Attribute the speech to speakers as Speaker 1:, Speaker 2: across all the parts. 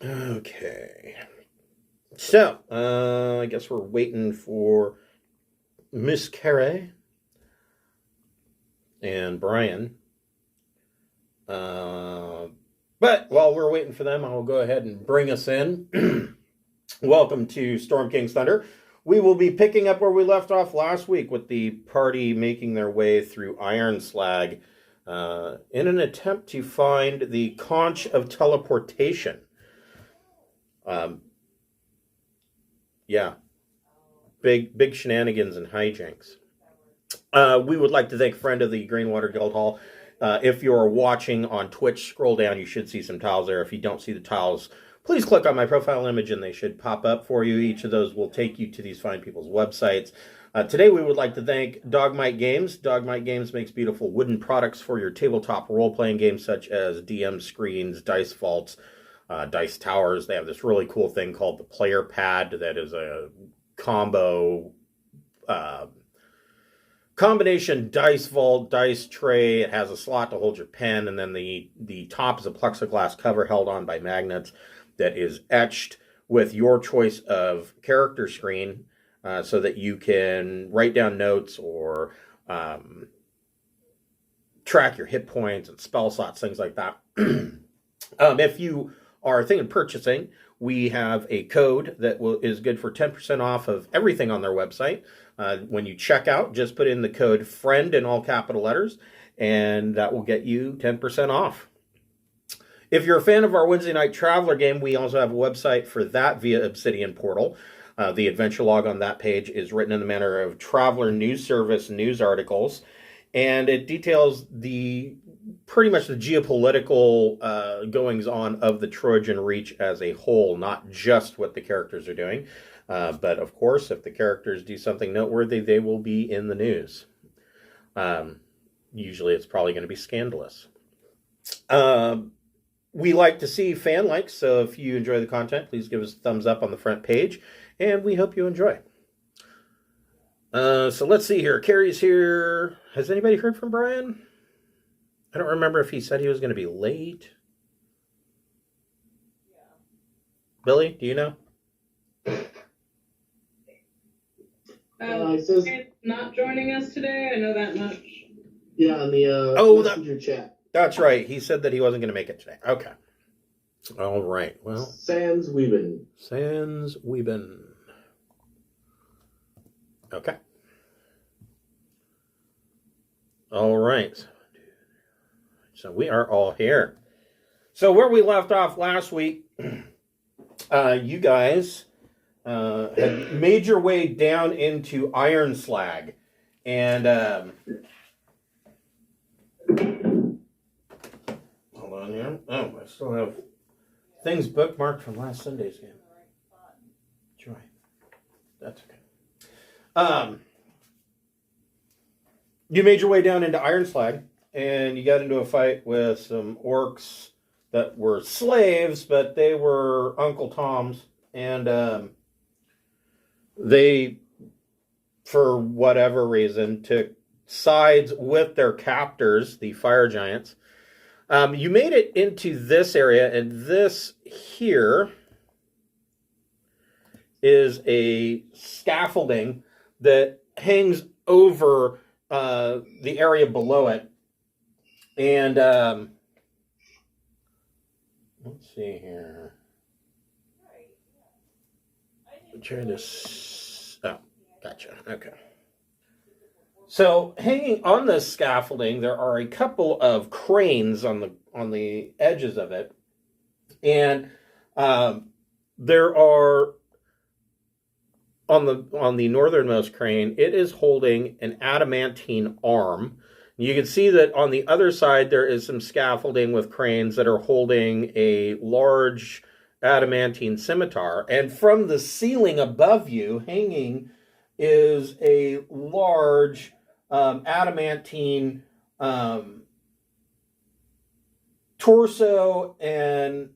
Speaker 1: Okay. So, I guess we're waiting for Miss Carey and Brian. But while we're waiting for them, I'll go ahead and bring us in. Welcome to Storm King's Thunder. We will be picking up where we left off last week with the party making their way through Ironslag in an attempt to find the Conch of Teleportation. Yeah, big shenanigans and hijinks. We would like to thank a friend of the Greenwater Guildhall. If you're watching on Twitch, scroll down. You should see some tiles there. If you don't see the tiles, please click on my profile image and they should pop up for you. Each of those will take you to these fine people's websites. Today, we would like to thank Dogmight Games. Dogmight Games makes beautiful wooden products for your tabletop role-playing games such as DM screens, dice vaults, dice towers. They have this really cool thing called the player pad that is a combo combination dice vault, dice tray. It has a slot to hold your pen, and then the top is a plexiglass cover held on by magnets that is etched with your choice of character screen so that you can write down notes or track your hit points and spell slots, things like that. If you are thinking of purchasing, we have a code that is good for 10% off of everything on their website. When you check out, just put in the code FRIEND in all capital letters, and that will get you 10% off. If you're a fan of our Wednesday Night Traveler game, we also have a website for that via Obsidian Portal. The adventure log on that page is written in the manner of Traveler News Service news articles, and it details pretty much the geopolitical goings-on of the Trojan Reach as a whole, not just what the characters are doing. But, of course, if the characters do something noteworthy, they will be in the news. Usually it's probably going to be scandalous. We like to see fan likes, so if you enjoy the content, please give us a thumbs up on the front page, and we hope you enjoy. So let's see here. Carrie's here. Has anybody heard from Brian? I don't remember if he said he was going to be late. Yeah. Billy, do you know?
Speaker 2: He's not joining us today. I know that much.
Speaker 3: Yeah, on the messenger chat.
Speaker 1: That's right. He said that he wasn't going to make it today. Okay. All right. Well.
Speaker 3: Sans Weeben.
Speaker 1: Okay. All right. So we are all here. So where we left off last week, you guys had made your way down into Ironslag. And hold on here. Oh, I still have things bookmarked from last Sunday's game. Joy. That's okay. You made your way down into Ironslag, and you got into a fight with some orcs that were slaves, but they were Uncle Tom's, and they, for whatever reason, took sides with their captors, the fire giants. You made it into this area, and this here is a scaffolding that hangs over the area below it. And let's see here. I'm trying to. Oh, gotcha. Okay. So, hanging on this scaffolding, there are a couple of cranes on the edges of it, and there are on the northernmost crane. It is holding an adamantine arm. You can see that on the other side there is some scaffolding with cranes that are holding a large adamantine scimitar, and from the ceiling above you, hanging, is a large adamantine torso and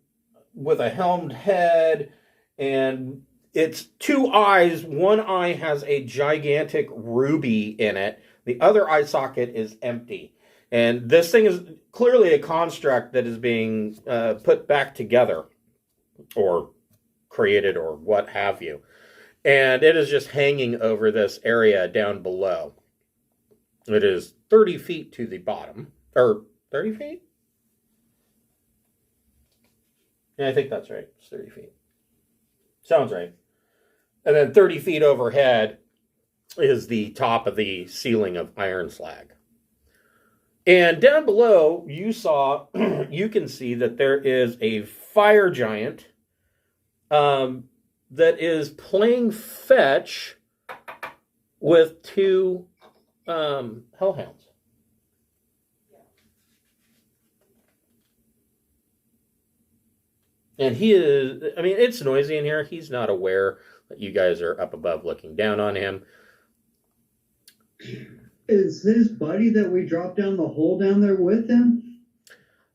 Speaker 1: with a helmed head, and it's two eyes. One eye has a gigantic ruby in it. The other eye socket is empty. And this thing is clearly a construct that is being put back together. or created or what have you. And it is just hanging over this area down below. It is 30 feet to the bottom. Or 30 feet? Yeah, I think that's right. It's 30 feet. Sounds right. And then 30 feet overhead is the top of the ceiling of Ironslag. And down below, you can see that there is a fire giant that is playing fetch with two hellhounds. And he is, I mean, it's noisy in here. He's not aware that you guys are up above looking down on him.
Speaker 4: Is his buddy that we dropped down the hole down there with him?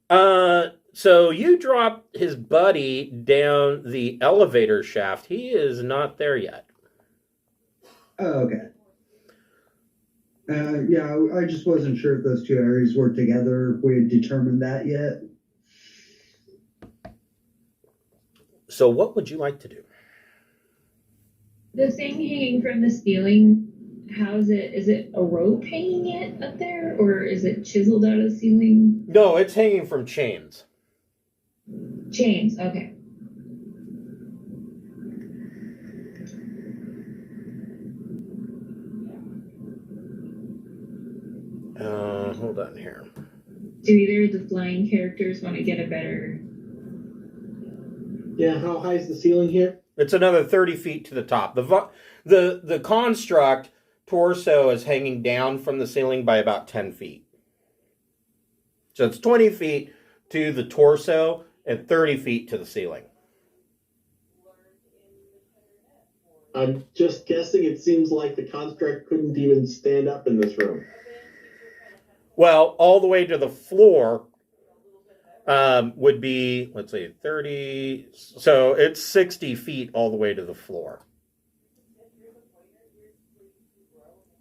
Speaker 1: So you dropped his buddy down the elevator shaft. He is not there yet.
Speaker 4: Oh, okay. Yeah, I just wasn't sure if those two areas were together, if we had determined that yet.
Speaker 1: So what would you like to do?
Speaker 5: The thing hanging from the ceiling, how is it? Is it a rope hanging it up there, or is it chiseled out of the ceiling?
Speaker 1: No, it's hanging from chains.
Speaker 5: Chains, okay.
Speaker 1: Hold on here.
Speaker 5: Do either of the flying characters want to get a better...
Speaker 3: Yeah, how high is the ceiling here?
Speaker 1: It's another 30 feet to the top. The construct torso is hanging down from the ceiling by about 10 feet. So it's 20 feet to the torso and 30 feet to the ceiling.
Speaker 3: I'm just guessing it seems like the construct couldn't even stand up in this room.
Speaker 1: Well, all the way to the floor would be, let's say, 30. So it's 60 feet all the way to the floor.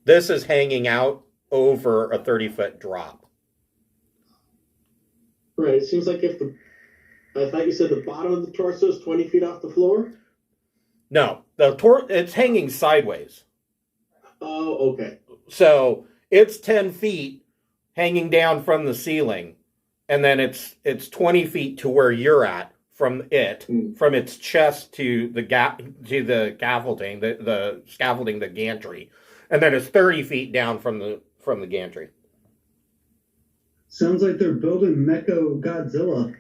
Speaker 1: This is hanging out over a 30-foot drop.
Speaker 3: Right, it seems like I thought you said the bottom of the torso is 20 feet off the floor?
Speaker 1: No, it's hanging sideways.
Speaker 3: Oh, okay.
Speaker 1: So it's 10 feet hanging down from the ceiling, and then it's 20 feet to where you're at from it, from its chest to the scaffolding, the scaffolding, the gantry, and then it's 30 feet down from the gantry.
Speaker 4: Sounds like they're building Mecha Godzilla.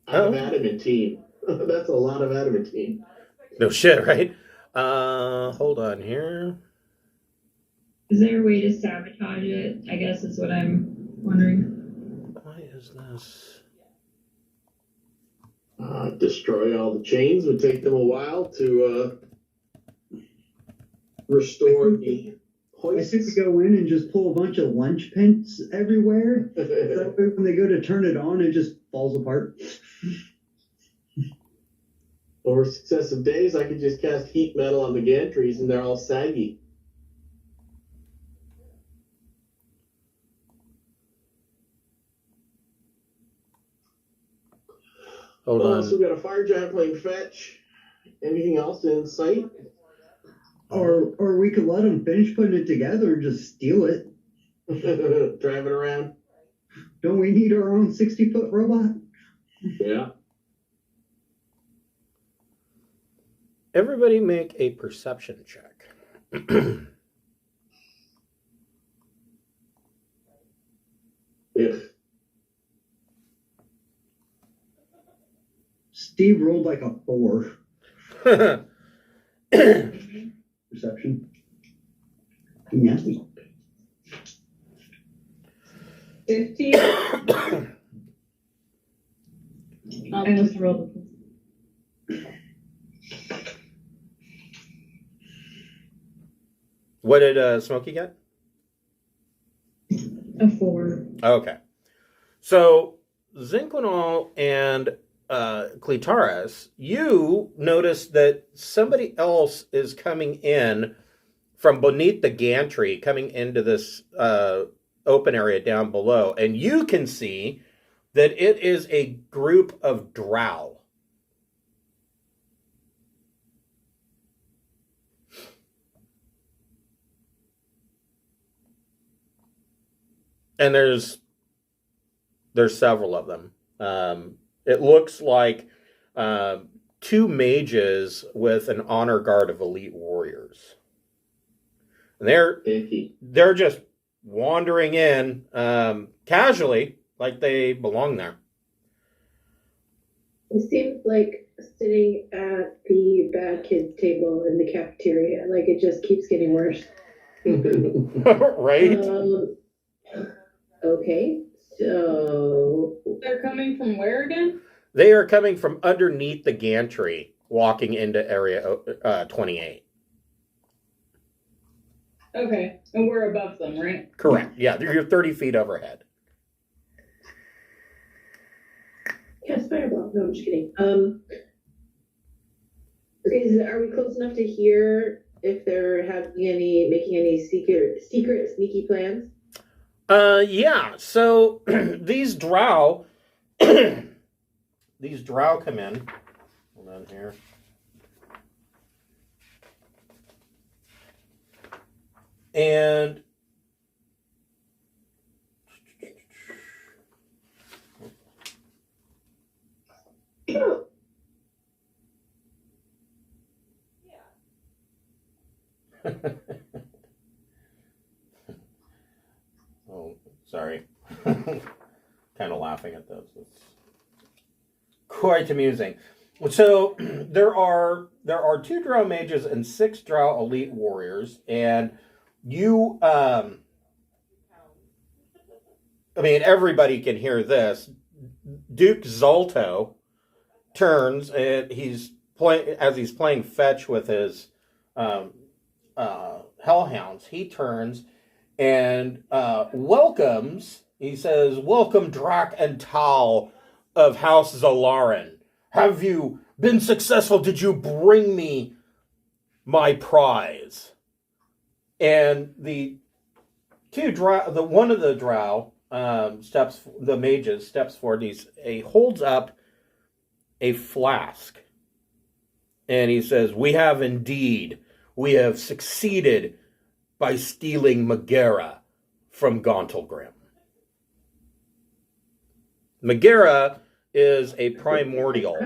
Speaker 3: Out of adamantine. That's a lot of adamantine.
Speaker 1: No shit, right? Hold on here.
Speaker 5: Is there a way to sabotage it? I guess is what I'm wondering.
Speaker 1: Why is this?
Speaker 3: Destroy all the chains would take them a while to restore the
Speaker 4: I think we go in and just pull a bunch of lunch pins everywhere. That way when they go to turn it on, it just falls apart.
Speaker 3: Over successive days, I could just cast heat metal on the gantries and they're all saggy.
Speaker 1: Hold on.
Speaker 3: So we got a fire giant playing fetch. Anything else in sight?
Speaker 4: Or we could let them finish putting it together and just steal it.
Speaker 3: Drive it around.
Speaker 4: Don't we need our own 60-foot robot?
Speaker 3: Yeah.
Speaker 1: Everybody make a perception check.
Speaker 3: Yeah.
Speaker 4: Steve rolled like a 4. Perception. Yeah.
Speaker 2: 15.
Speaker 5: I almost rolled
Speaker 1: What did Smokey get?
Speaker 5: a 4.
Speaker 1: Okay. So, Zinquinol and Clitaris, you notice that somebody else is coming in from beneath the gantry, coming into this open area down below. And you can see that it is a group of drow. And there's several of them. It looks like 2 mages with an honor guard of elite warriors. And they're just wandering in casually, like they belong there.
Speaker 6: It seems like sitting at the bad kids table in the cafeteria. Like it just keeps getting worse.
Speaker 1: Right?
Speaker 6: Okay, so
Speaker 2: They're coming from where again?
Speaker 1: They are coming from underneath the gantry, walking into area 28.
Speaker 2: Okay, and we're above them, right?
Speaker 1: Correct. Yeah, you're 30 feet overhead.
Speaker 6: cast fireball. No, I'm just kidding. Okay, so are we close enough to hear if they're making any secret sneaky plans?
Speaker 1: Yeah. So these drow come in. Hold on here. And oh, sorry. Kind of laughing at this. It's quite amusing. So there are 2 drow mages and 6 drow elite warriors, and you I mean, everybody can hear this. Duke Zalto turns, and he's playing fetch with his hellhounds. He turns and welcomes. He says, "Welcome, Drak and Tal of House Zalaran. Have you been successful? Did you bring me my prize?" And one of the drow the mages steps forward. He holds up a flask, and he says, we have succeeded by stealing Megara from Gauntlgrim. Megara is a primordial.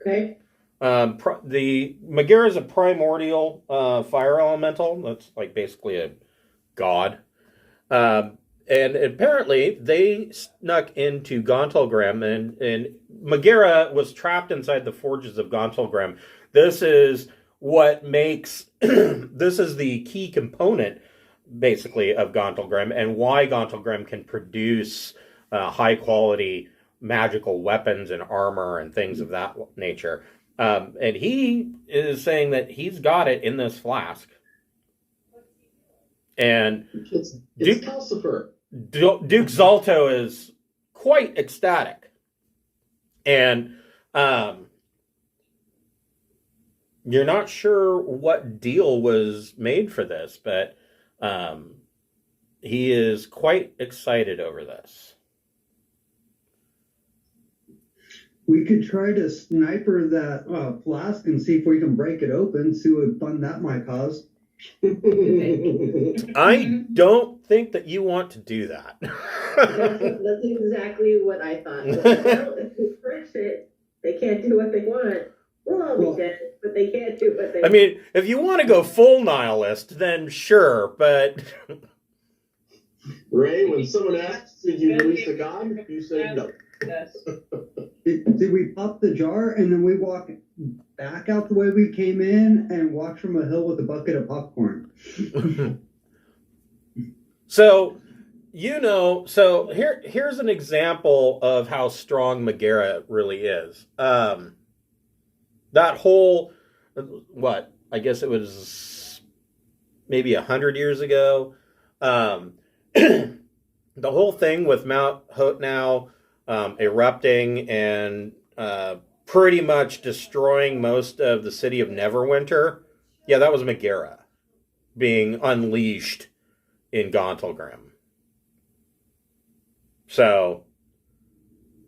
Speaker 6: Okay.
Speaker 1: The Megara is a primordial fire elemental. That's like basically a god. And apparently they snuck into Gauntlgrim, and Megara was trapped inside the forges of Gauntlgrim. This is what makes this is the key component, basically, of Gauntlgrim, and why Gauntlgrim can produce high quality magical weapons and armor and things of that nature. And he is saying that he's got it in this flask. And
Speaker 3: It's Calcifer.
Speaker 1: Duke Zalto is quite ecstatic. And you're not sure what deal was made for this, but he is quite excited over this.
Speaker 4: We could try to sniper that flask and see if we can break it open, see what fun that might cause.
Speaker 1: I don't think that you want to do that.
Speaker 6: That's exactly what I thought. Well, if we crush it, they can't do what they want. We'll all be dead, but they can't do what they want.
Speaker 1: I mean, if you want to go full nihilist, then sure, but...
Speaker 3: Ray, when someone asks, did you release a god? You say no.
Speaker 2: Yes.
Speaker 4: Did we pop the jar and then we walk back out the way we came in and walk from a hill with a bucket of popcorn?
Speaker 1: So, here's an example of how strong Megara really is. That whole, I guess it was maybe 100 years ago. The whole thing with Mount Hotnow erupting and pretty much destroying most of the city of Neverwinter. Yeah, that was Megara being unleashed in Gauntlgrim. So,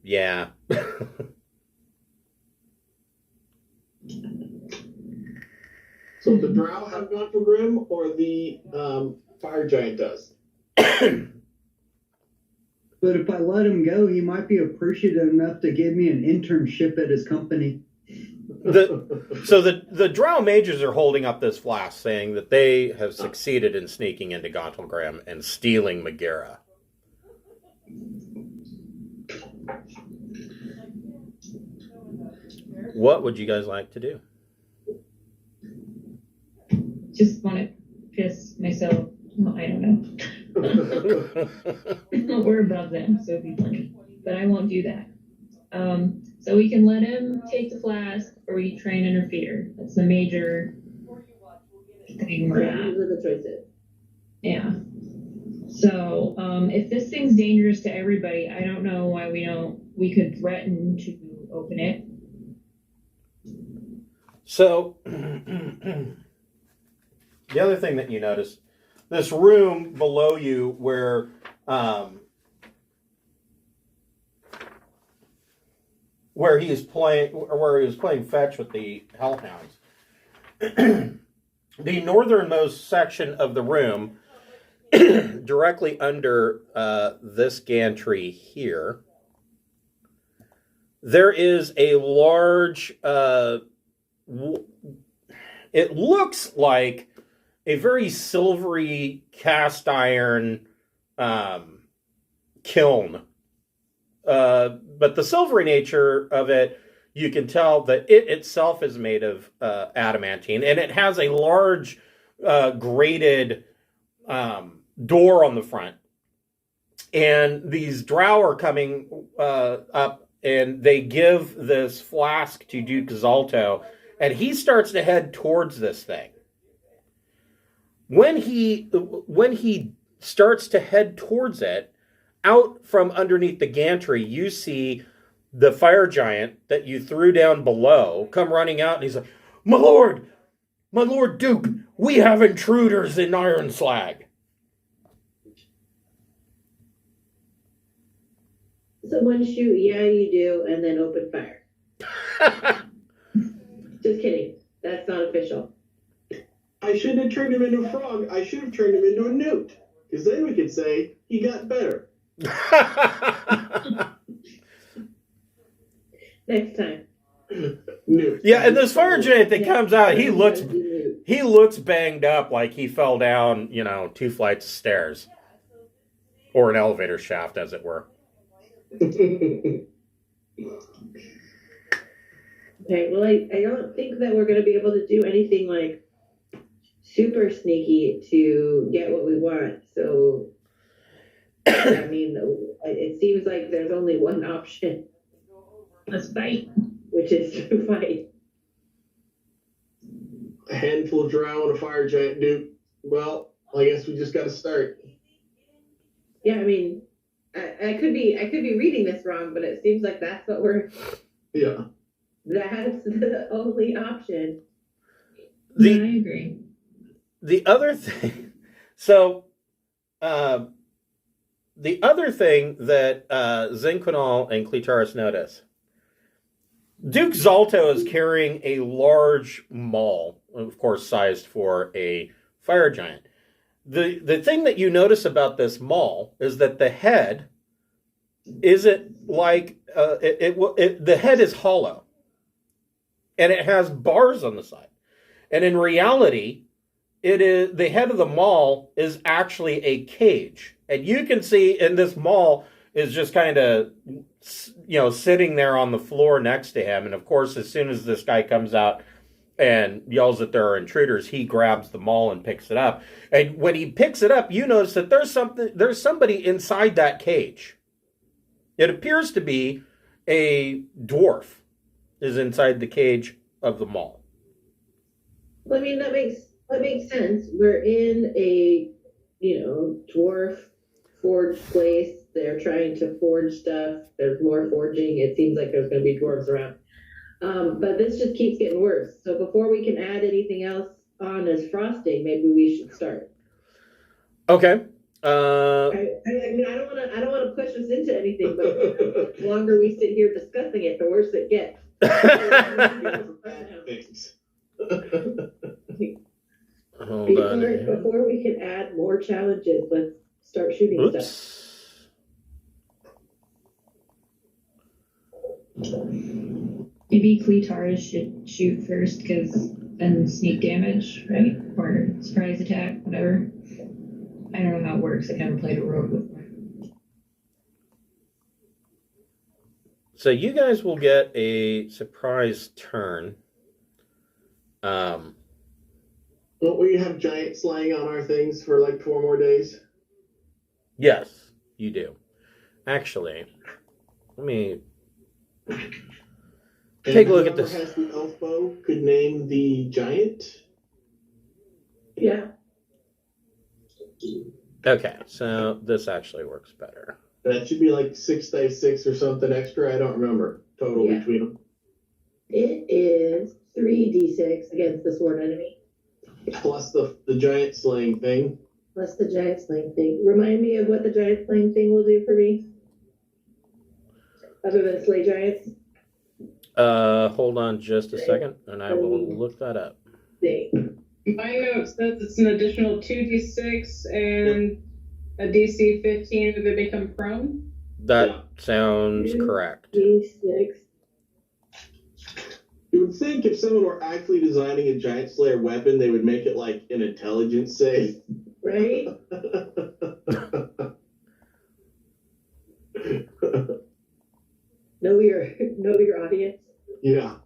Speaker 1: Yeah.
Speaker 3: So the drow have gone for Grim, or the fire giant does?
Speaker 4: But if I let him go, he might be appreciative enough to give me an internship at his company.
Speaker 1: So the drow mages are holding up this flask, saying that they have succeeded in sneaking into Gauntlgram and stealing Megara. What would you guys like to do?
Speaker 5: Just want to piss myself. No, I don't know. We're above them, so it'd be funny. But I won't do that. So we can let him take the flask, or we try and interfere. That's the major thing we're at.
Speaker 6: Those are the choices.
Speaker 5: Yeah. So if this thing's dangerous to everybody, I don't know why we could threaten to open it.
Speaker 1: So the other thing that you notice, this room below you where he was playing fetch with the hellhounds. The northernmost section of the room, directly under this gantry here, there is a large, it looks like a very silvery cast iron kiln. But the silvery nature of it, you can tell that it itself is made of adamantine, and it has a large grated door on the front. And these drow are coming up, and they give this flask to Duke Zalto, and he starts to head towards this thing. When he starts to head towards it, out from underneath the gantry, you see the fire giant that you threw down below come running out, and he's like, my lord Duke, we have intruders in Ironslag.
Speaker 6: Someone shoot, yeah, you do, and then open fire. Just kidding. That's not official.
Speaker 3: I shouldn't have turned him into a frog. I should have turned him into a newt. Because then we could say he got better.
Speaker 6: Next time.
Speaker 3: Newt.
Speaker 1: Yeah, and this fire giant that comes out, he looks banged up, like he fell down, 2 flights of stairs. Or an elevator shaft, as it were.
Speaker 6: Okay, well, I don't think that we're going to be able to do anything like super sneaky to get what we want. So, I mean, it seems like there's only one option.
Speaker 5: Let's fight.
Speaker 6: Which is to fight.
Speaker 3: A handful of drow and a fire giant, Duke. Well, I guess we just got to start.
Speaker 6: Yeah, I mean, I could be reading this wrong, but it seems like that's what we're.
Speaker 3: Yeah.
Speaker 6: That's the only option.
Speaker 5: I agree.
Speaker 1: The other thing, so the other thing that Zinquinal and Clitaris notice, Duke Zalto is carrying a large maul, of course, sized for a fire giant. The thing that you notice about this maul is that the head isn't like the head is hollow, and it has bars on the side, and in reality, it is the head of the maul is actually a cage, and you can see in this maul is just kind of sitting there on the floor next to him, and of course, as soon as this guy comes out and yells that there are intruders, he grabs the maul and picks it up. And when he picks it up, you notice that there's somebody inside that cage. It appears to be a dwarf is inside the cage of the maul.
Speaker 6: Well, I mean, that makes sense. We're in a, dwarf forge place. They're trying to forge stuff. There's more forging. It seems like there's going to be dwarves around. But this just keeps getting worse. So before we can add anything else on as frosting, maybe we should start.
Speaker 1: Okay.
Speaker 6: I mean, I don't want to push us into anything, but the longer we sit here discussing it, the worse it gets.
Speaker 3: Things.
Speaker 1: Hold on. here.
Speaker 6: Before we can add more challenges, let's start shooting stuff.
Speaker 1: Oops.
Speaker 5: Maybe Cleatars should shoot first, because then sneak damage, right? Or surprise attack, whatever. I don't know how it works. I've never played a rogue before.
Speaker 1: So you guys will get a surprise turn.
Speaker 3: Don't we have giant slaying on our things for like 4 more days?
Speaker 1: Yes, you do. Actually, let me take a look at this.
Speaker 3: Whoever has the elf bow could name the giant.
Speaker 6: Yeah.
Speaker 1: Okay, so this actually works better.
Speaker 3: That should be like 6 dice 6 or something extra. I don't remember total
Speaker 6: Yeah.
Speaker 3: between them.
Speaker 6: It is 3d6 against the sword enemy,
Speaker 3: Plus the giant slaying thing.
Speaker 6: plus the giant slaying thing. Remind me of what the giant slaying thing will do for me, other than slay giants.
Speaker 1: Hold on just a second, and I will look that up.
Speaker 6: Thing.
Speaker 2: My note says it's an additional 2d6 and a DC 15 if they become prone.
Speaker 1: That sounds correct.
Speaker 6: D6.
Speaker 3: You would think if someone were actually designing a giant slayer weapon, they would make it like an intelligence save.
Speaker 6: Right? Know your audience.
Speaker 3: Yeah.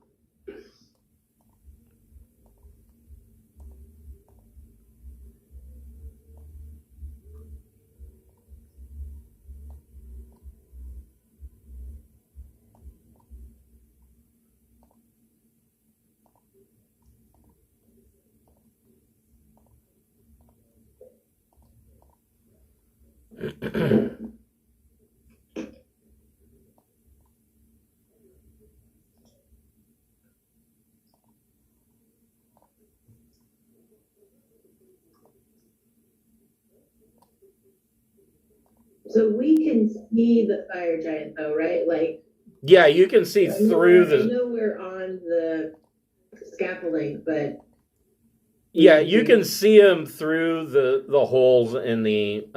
Speaker 6: So we can see the fire giant though, right? Like,
Speaker 1: Yeah, you can see through
Speaker 6: I
Speaker 1: the.
Speaker 6: know we're on the scaffolding, but
Speaker 1: Yeah, you can see him through the holes in the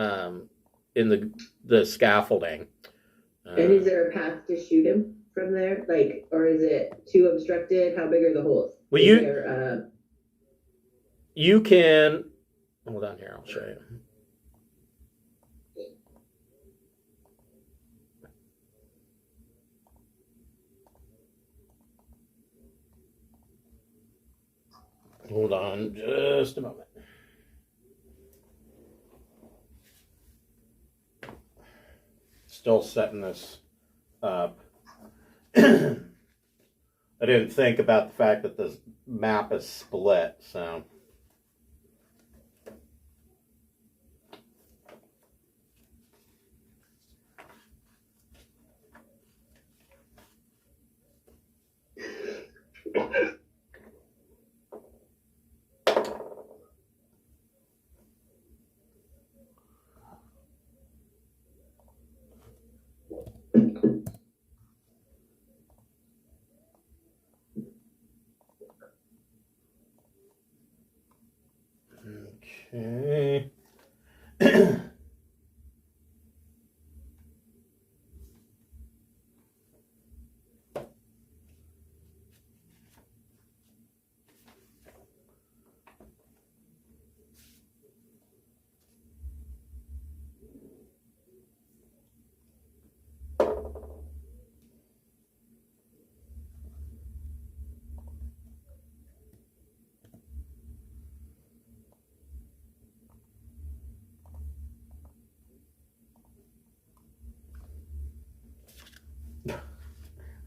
Speaker 1: scaffolding.
Speaker 6: and is there a path to shoot him from there? Like, or is it too obstructed? How big are the holes?
Speaker 1: Well,
Speaker 6: Is
Speaker 1: you
Speaker 6: there,
Speaker 1: you can hold on here. I'll show you. Hold on just a moment. Still setting this up. I didn't think about the fact that the map is split, so. Okay.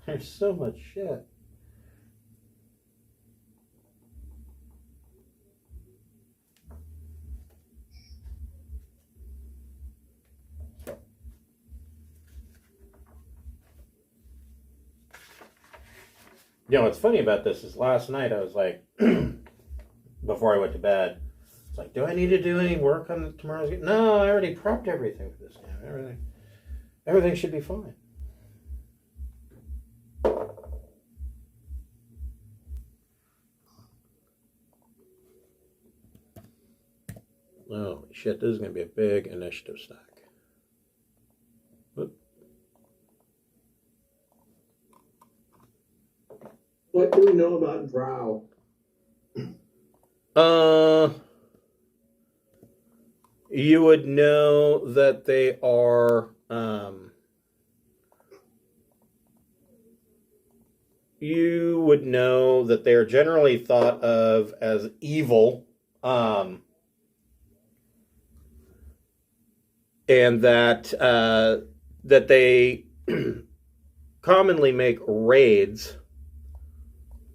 Speaker 1: There's so much shit. You know, what's funny about this is last night I was like, before I went to bed, It's like, do I need to do any work on tomorrow's game? No, I already prepped everything for this game. Everything should be fine. Oh shit, this is going to be a big initiative stack. Whoop.
Speaker 3: What do we know about Drow?
Speaker 1: You would know that they are, you would know that they are generally thought of as evil, and that that they commonly make raids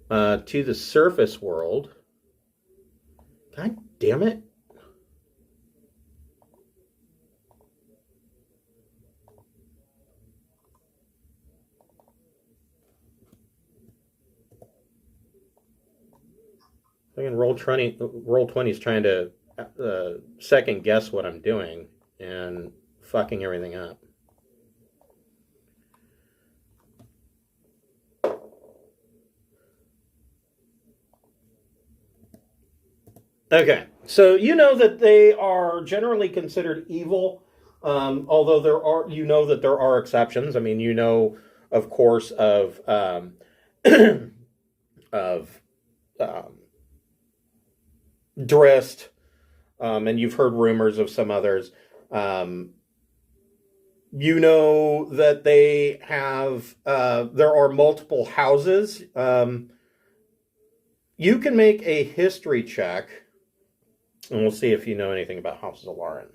Speaker 1: to the surface world. God damn it. Fucking Roll20 is trying to second guess what I'm doing and fucking everything up. Okay, so you know that they are generally considered evil, although that there are exceptions. I mean, of course, of of Drist, and you've heard rumors of some others. You know that they have, there are multiple houses. You can make a history check, and we'll see if you know anything about House Zalaran.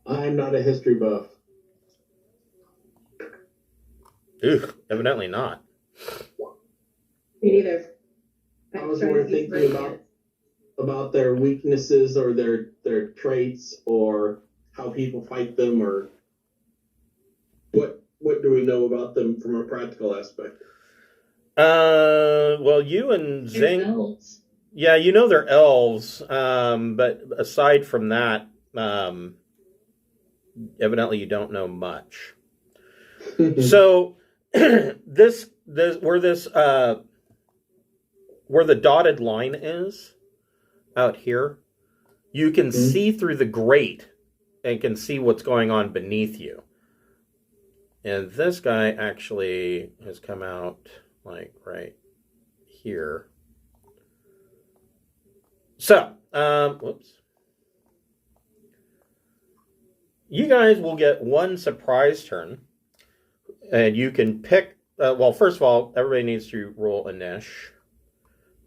Speaker 3: I'm not a history buff.
Speaker 1: Evidently not.
Speaker 6: Me neither.
Speaker 3: I was more thinking about their weaknesses or their traits or how people fight them, or what do we know about them from a practical aspect?
Speaker 1: Well, you and Zing,
Speaker 5: Elves.
Speaker 1: yeah, you know they're elves, but aside from that, evidently you don't know much. So this where the dotted line is out here, you can see through the grate and can see what's going on beneath you. And this guy actually has come out like right here. So, whoops. You guys will get one surprise turn, and you can pick. Well, first of all, everybody needs to roll a niche,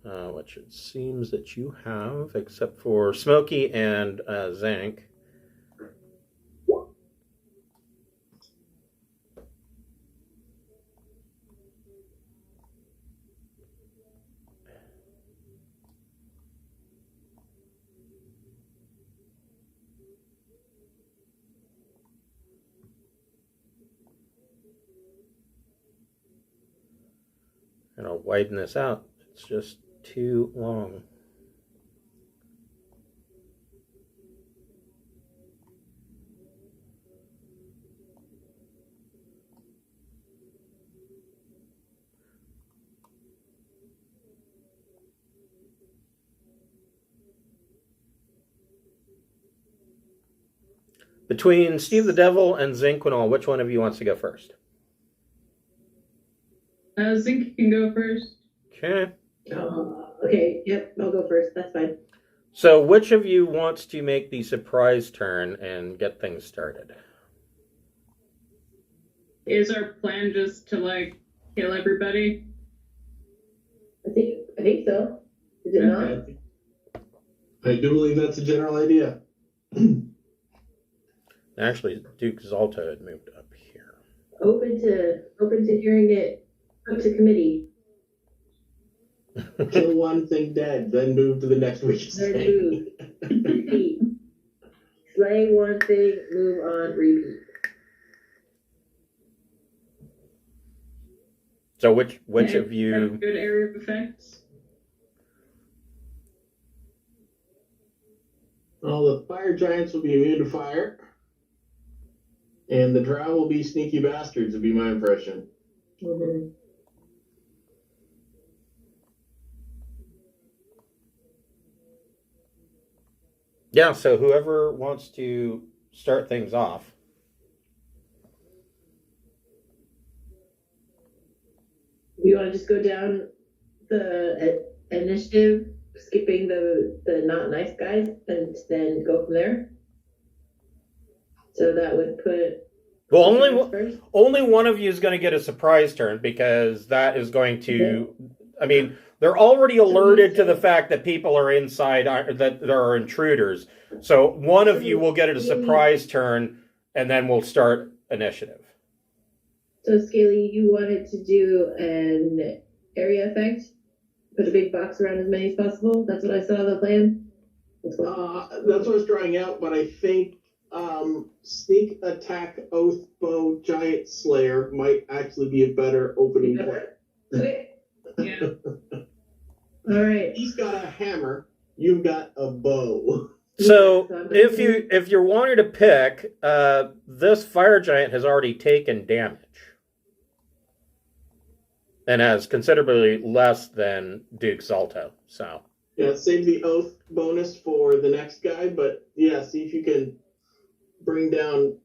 Speaker 1: which it seems that you have, except for Smokey and Zank. And I'll widen this out. It's just too long. Between Steve the Devil and Zinquinol, which one of you wants to go first?
Speaker 2: Zinc can go first.
Speaker 1: Okay.
Speaker 6: Okay, yep, I'll go first. That's fine.
Speaker 1: So which of you wants to make the surprise turn and get things started?
Speaker 2: Is our plan just to kill everybody?
Speaker 6: I think so. Is it not?
Speaker 3: I do believe that's a general idea.
Speaker 1: Actually, Duke Zalto had moved up here.
Speaker 6: Open to hearing it put to committee.
Speaker 3: Kill one, think dead, then move to the next week's
Speaker 6: Then
Speaker 3: thing.
Speaker 6: move. Repeat. Slay one thing, move on, repeat.
Speaker 1: So which
Speaker 2: Okay,
Speaker 1: of you?
Speaker 2: have a good area of effects.
Speaker 3: All the fire giants will be immune to fire. And the drow will be sneaky bastards, would be my impression.
Speaker 6: Mhm.
Speaker 1: Yeah, so whoever wants to start things off.
Speaker 6: You want to just go down the initiative, skipping the not nice guys, and then go from there? So that would put.
Speaker 1: Well,
Speaker 6: First.
Speaker 1: only one of you is going to get a surprise turn because that is going to. I mean, they're already alerted to the fact that people are inside, that there are intruders. So one of you will get a surprise turn, and then we'll start initiative.
Speaker 6: So, Scaly, you wanted to do an area effect? Put a big box around as many as possible? That's what I saw the plan?
Speaker 3: That's what I was drawing out, but I think sneak attack, oath, bow, giant slayer might actually be a better opening play.
Speaker 6: Okay.
Speaker 2: Yeah.
Speaker 6: All right.
Speaker 3: He's got a hammer. You've got a bow.
Speaker 1: So if you're wanting to pick, this fire giant has already taken damage. And has considerably less than Duke Zalto. So
Speaker 3: Yeah, save the oath bonus for the next guy, but yeah, see if you can bring down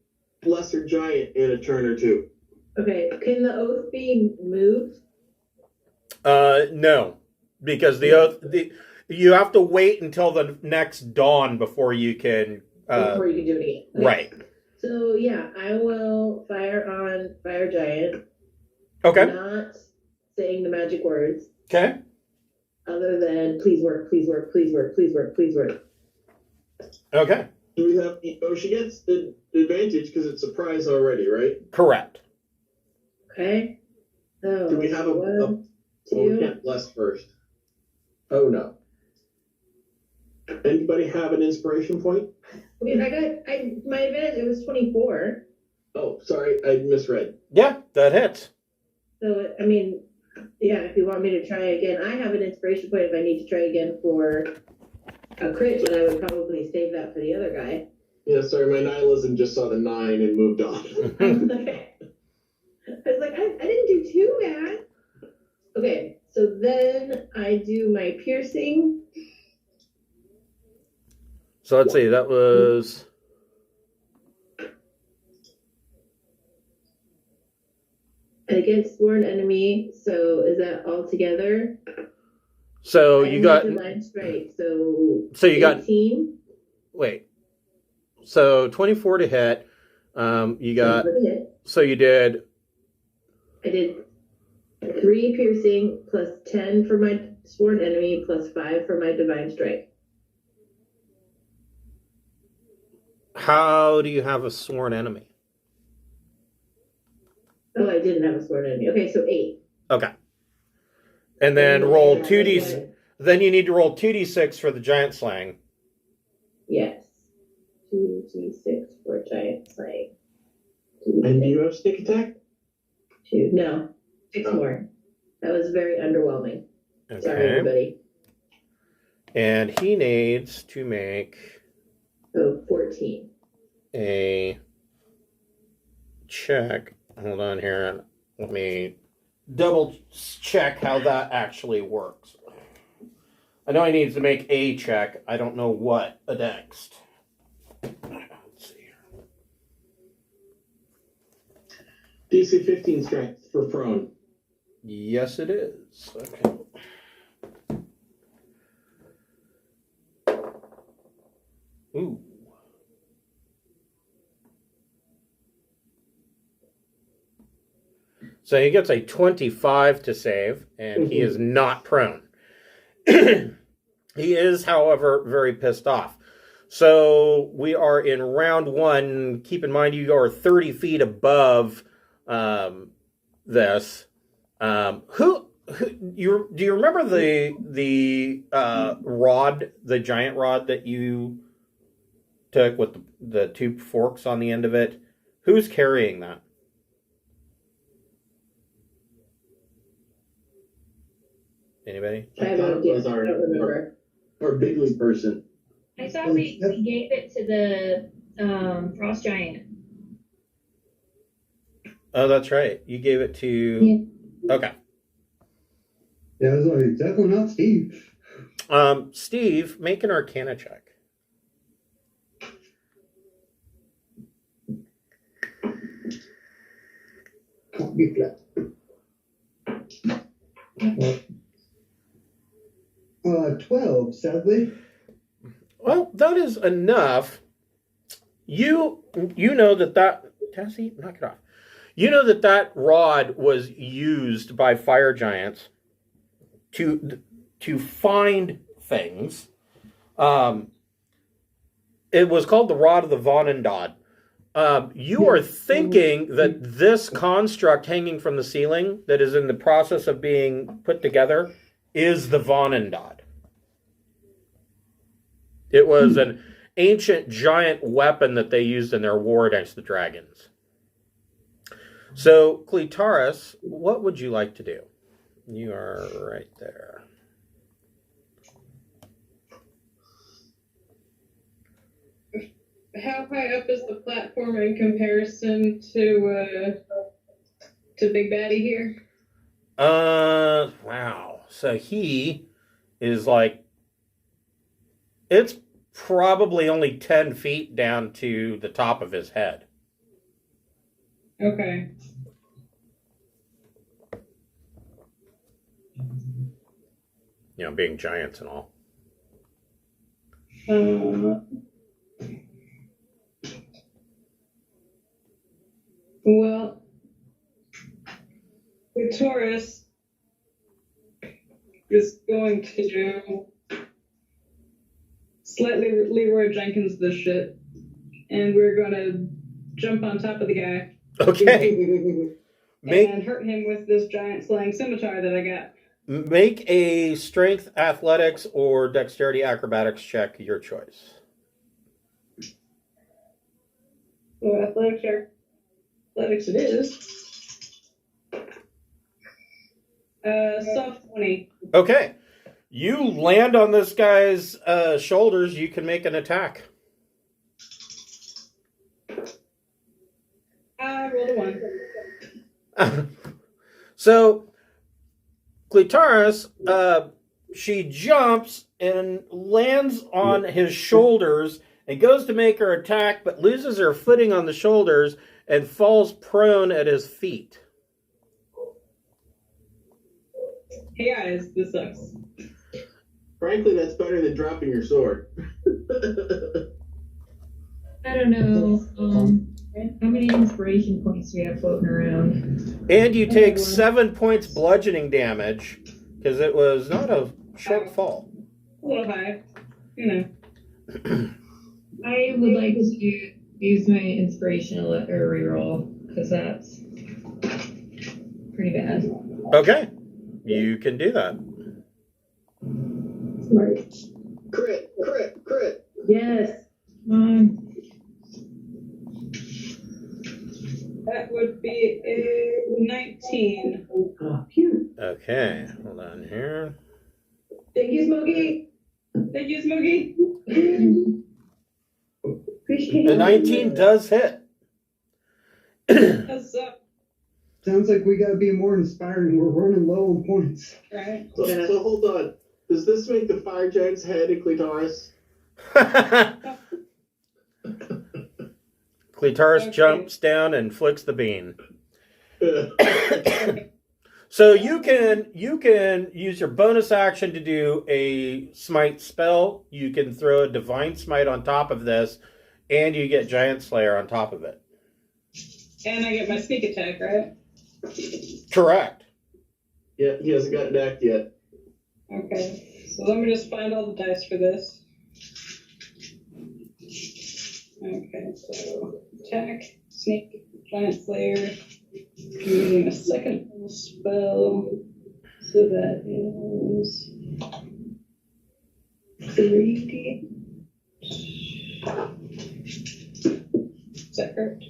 Speaker 3: lesser giant in a turn or two.
Speaker 6: Okay. Can the oath be moved?
Speaker 1: no, because the oath you have to wait until the next dawn before you can.
Speaker 6: Before you can do it again. Okay.
Speaker 1: Right.
Speaker 6: So yeah, I will fire on fire giant.
Speaker 1: Okay.
Speaker 6: Not saying the magic words.
Speaker 1: Okay.
Speaker 6: Other than please work, please work, please work, please work, please work.
Speaker 1: Okay.
Speaker 3: Do we have? Oh, she gets the advantage because it's surprise already, right?
Speaker 1: Correct.
Speaker 6: Okay. So
Speaker 3: Do we have a?
Speaker 6: one,
Speaker 3: Well, we
Speaker 6: two.
Speaker 3: can't bless first. Oh no. Anybody have an inspiration point?
Speaker 6: Okay, my advantage. It was 24.
Speaker 3: Oh, sorry, I misread.
Speaker 1: Yeah, that hits.
Speaker 6: So I mean, yeah. If you want me to try again, I have an inspiration point if I need to try again for a crit, but I would probably save that for the other guy.
Speaker 3: Yeah, sorry, my nihilism just saw the 9 and moved on.
Speaker 6: Okay. I was like, I didn't do too bad. Okay, so then I do my piercing.
Speaker 1: So let's see. That was.
Speaker 6: Against sworn enemy, so is that all together?
Speaker 1: So you got.
Speaker 6: Divine strike, so
Speaker 1: You got.
Speaker 6: 18.
Speaker 1: Wait. So 24 to hit. You got.
Speaker 6: For the hit.
Speaker 1: So you did.
Speaker 6: I did 3 piercing plus 10 for my sworn enemy plus 5 for my divine strike.
Speaker 1: How do you have a sworn enemy?
Speaker 6: Oh, I didn't have a sworn enemy. Okay, so 8.
Speaker 1: Okay. And then roll 2d. Then you need to roll 2d6 for the giant slaying.
Speaker 6: Yes. 2d6 for giant slaying.
Speaker 3: And do you have sneak attack?
Speaker 6: 2. No. 6 more. That was very underwhelming.
Speaker 1: Okay.
Speaker 6: Sorry, everybody.
Speaker 1: And he needs to make
Speaker 6: So 14.
Speaker 1: a check. Hold on here and let me double check how that actually works. I know he needs to make a check. I don't know what next. Let's see here.
Speaker 3: DC 15 strength for prone.
Speaker 1: Yes, it is. Okay. Ooh. So he gets a 25 to save, and he is not prone. He is, however, very pissed off. So we are in round 1. Keep in mind you are 30 feet above this. Do you remember the rod, the giant rod that you took with the 2 forks on the end of it? Who's carrying that? Anybody?
Speaker 6: I
Speaker 3: I thought
Speaker 6: don't
Speaker 3: it was
Speaker 6: remember.
Speaker 3: our bigly person.
Speaker 5: I thought we gave it to the frost giant.
Speaker 1: Oh, that's right. You gave it to. Okay.
Speaker 4: Yeah, I was like, definitely not Steve.
Speaker 1: Steve, make an Arcana check.
Speaker 4: Can't be flat. 12, sadly.
Speaker 1: Well, that is enough. You know that Tessie, knock it off. You know that rod was used by fire giants to find things. It was called the Rod of the Vonendod. You are thinking that this construct hanging from the ceiling that is in the process of being put together is the Vonendod. It was an ancient giant weapon that they used in their war against the dragons. So, Cletaris, what would you like to do? You are right there.
Speaker 2: How high up is the platform in comparison to Big Baddie here?
Speaker 1: Wow. So he is like, it's probably only 10 feet down to the top of his head.
Speaker 2: Okay.
Speaker 1: You know, being giants and all.
Speaker 2: Well, the Taurus is going to slightly Leroy Jenkins this shit, and we're going to jump on top of the guy.
Speaker 1: Okay.
Speaker 2: And hurt him with this giant slaying scimitar that I got.
Speaker 1: Make a strength, athletics, or dexterity acrobatics check, your choice.
Speaker 2: So athletics it is. Soft 20.
Speaker 1: Okay. You land on this guy's shoulders. You can make an attack.
Speaker 2: I rolled a 1.
Speaker 1: So, Cletaris, she jumps and lands on his shoulders and goes to make her attack, but loses her footing on the shoulders and falls prone at his feet.
Speaker 2: Hey guys, this sucks.
Speaker 3: Frankly, that's better than dropping your sword.
Speaker 5: I don't know. How many inspiration points do we have floating around?
Speaker 1: And you take 7 points bludgeoning damage, because it was not a short fall.
Speaker 2: A little high, you know.
Speaker 5: I would like to use my inspirational reroll, because that's pretty bad.
Speaker 1: Okay. You can do that.
Speaker 6: Smart.
Speaker 3: Crit.
Speaker 6: Yes.
Speaker 2: That would be a 19.
Speaker 6: Oh, phew.
Speaker 1: Okay. Hold on here.
Speaker 6: Thank you, Smokey.
Speaker 2: Thank you, Smokey.
Speaker 6: Appreciate
Speaker 1: The
Speaker 6: it.
Speaker 1: 19 does hit.
Speaker 2: That's up,
Speaker 4: Sounds like we gotta be more inspiring. We're running low on points.
Speaker 2: right?
Speaker 3: So hold on. Does this make the fire giant's head a Cletaris?
Speaker 1: Cletaris jumps down and flicks the bean. So you can use your bonus action to do a smite spell. You can throw a divine smite on top of this, and you get Giant Slayer on top of it.
Speaker 2: And I get my sneak attack, right?
Speaker 1: Correct.
Speaker 3: Yeah, he hasn't got decked yet.
Speaker 2: Okay, so let me just find all the dice for this. Okay, so attack, sneak, Giant Slayer. I'm using a second spell, so that is 3D. Is that correct?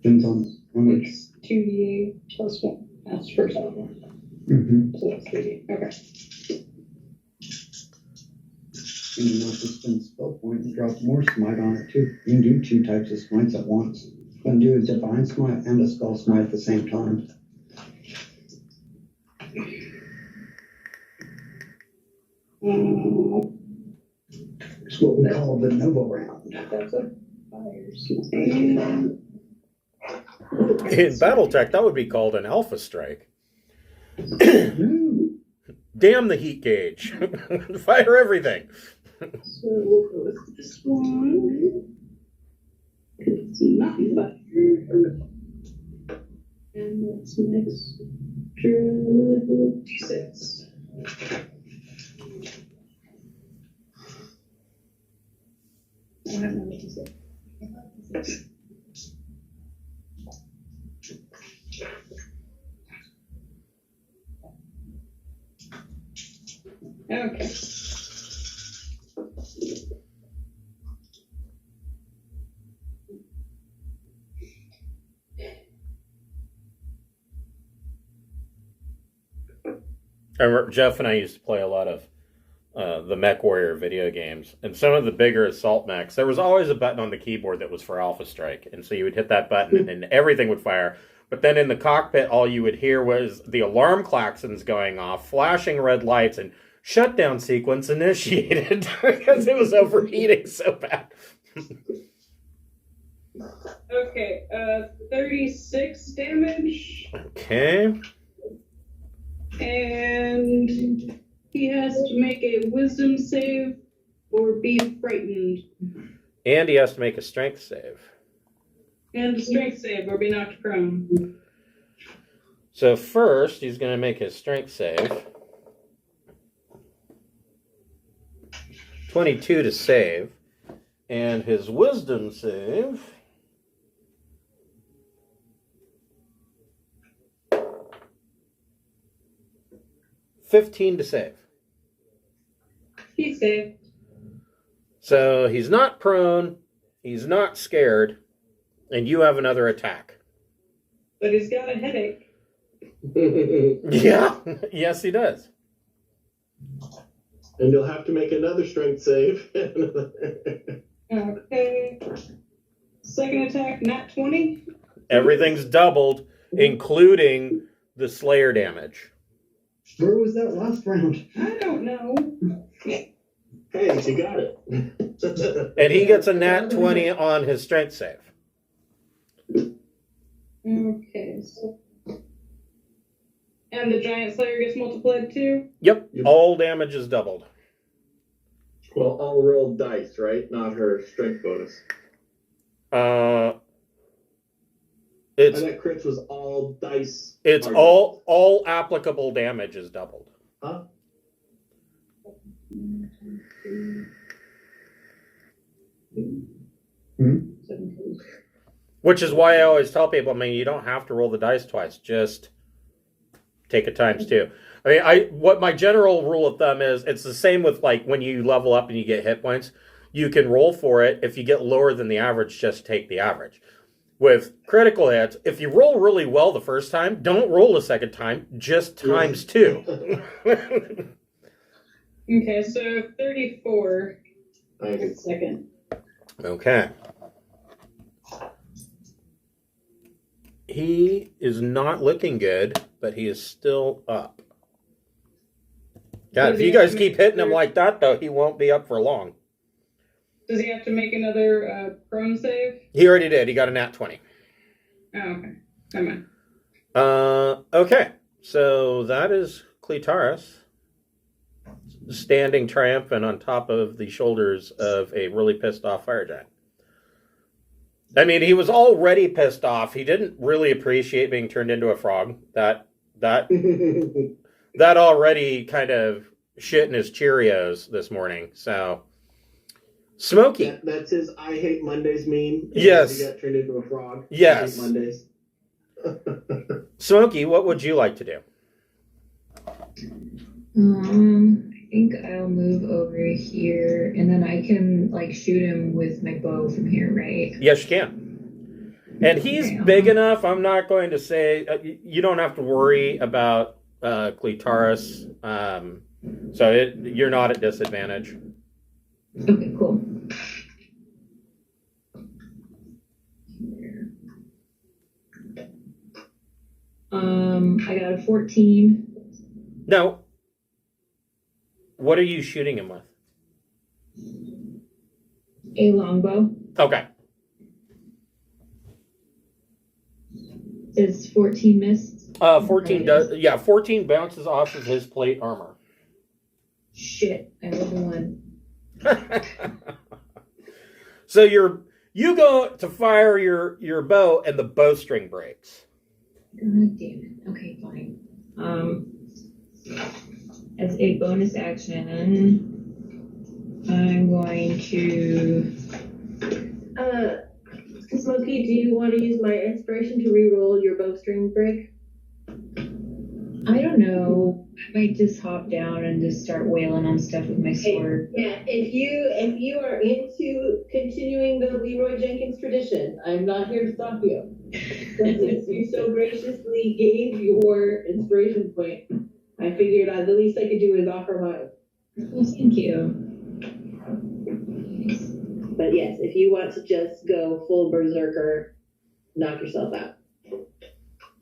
Speaker 4: Depends on how much.
Speaker 2: It's 2D plus 1. That's first level.
Speaker 4: Mm-hmm.
Speaker 2: So that's 3D. Okay.
Speaker 4: And you also spend spell point and drop more smite on it too. You can do 2 types of smites at once. You can do a divine smite and a spell smite at the same time. It's what we call the Nova round.
Speaker 2: That's a fire smite.
Speaker 1: In Battletech, that would be called an Alpha Strike.
Speaker 4: Ooh.
Speaker 1: Damn the heat gauge. Fire everything.
Speaker 2: So we'll go with this one. It's not fire. And that's an extra D6. I have no D6. Okay.
Speaker 1: I remember Jeff and I used to play a lot of the Mech Warrior video games, and some of the bigger assault mechs, there was always a button on the keyboard that was for Alpha Strike, and so you would hit that button and everything would fire. But then in the cockpit, all you would hear was the alarm klaxons going off, flashing red lights, and shutdown sequence initiated because it was overheating so bad.
Speaker 2: Okay, 36 damage,
Speaker 1: Okay.
Speaker 2: and he has to make a wisdom save or be frightened.
Speaker 1: And he has to make a strength save.
Speaker 2: And a strength save or be knocked prone.
Speaker 1: So first, he's going to make his strength save. 22 to save. And his wisdom save. $15 to save.
Speaker 2: He's saved.
Speaker 1: So he's not prone, he's not scared, and you have another attack.
Speaker 2: But he's got a headache.
Speaker 1: Yeah, yes he does.
Speaker 3: And you'll have to make another strength save.
Speaker 2: Okay. Second attack, nat 20.
Speaker 1: Everything's doubled, including the Slayer damage.
Speaker 4: Where was that last round?
Speaker 2: I don't know.
Speaker 3: Hey, you got it.
Speaker 1: And he gets a nat 20 on his strength save.
Speaker 2: Okay, so. And the Giant Slayer gets multiplied too?
Speaker 1: Yep, all damage is doubled.
Speaker 3: Well, all rolled dice, right? Not her strength bonus.
Speaker 1: It's
Speaker 3: And that crits was all dice.
Speaker 1: it's all applicable damage is doubled.
Speaker 3: Huh?
Speaker 1: Which is why I always tell people, I mean, you don't have to roll the dice twice. Just take it times 2. I mean, what my general rule of thumb is, it's the same with like when you level up and you get hit points. You can roll for it. If you get lower than the average, just take the average. With critical hits, if you roll really well the first time, don't roll a second time, just times 2.
Speaker 2: Okay, so 34.
Speaker 3: Nice.
Speaker 2: Second.
Speaker 1: Okay. He is not looking good, but he is still up. God, if you guys keep hitting him like that, though, he won't be up for long.
Speaker 2: Does he have to make another prone save?
Speaker 1: He already did. He got a nat 20.
Speaker 2: Oh, okay. Never mind.
Speaker 1: Okay. So that is Cletaris standing triumphant on top of the shoulders of a really pissed off fire giant. I mean, he was already pissed off. He didn't really appreciate being turned into a frog. That already kind of shit in his Cheerios this morning. So, Smokey.
Speaker 3: That's his I hate Mondays meme.
Speaker 1: Yes.
Speaker 3: He got turned into a frog.
Speaker 1: Yes.
Speaker 3: I hate Mondays.
Speaker 1: Smokey, what would you like to do?
Speaker 5: I think I'll move over here, and then I can like shoot him with my bow from here, right?
Speaker 1: Yes, you can. And he's big enough. I'm not going to say you don't have to worry about Clitaris. So you're not at disadvantage.
Speaker 5: Okay, cool. I got a 14.
Speaker 1: No. What are you shooting him with?
Speaker 5: A longbow.
Speaker 1: Okay.
Speaker 5: Is 14 missed?
Speaker 1: 14 does. Yeah, 14 bounces off of his plate armor.
Speaker 5: Shit, I rolled a 1.
Speaker 1: So you go to fire your bow and the bowstring breaks.
Speaker 5: God damn it. Okay, fine. As a bonus action, I'm going to.
Speaker 6: Smokey, do you want to use my inspiration to re-roll your bowstring break?
Speaker 5: I don't know. I might just hop down and just start wailing on stuff with my sword.
Speaker 6: Yeah, if you are into continuing the Leroy Jenkins tradition, I'm not here to stop you. But since you so graciously gave your inspiration point, I figured the least I could do is offer mine.
Speaker 5: Well, thank you.
Speaker 6: But yes, if you want to just go full berserker, knock yourself out.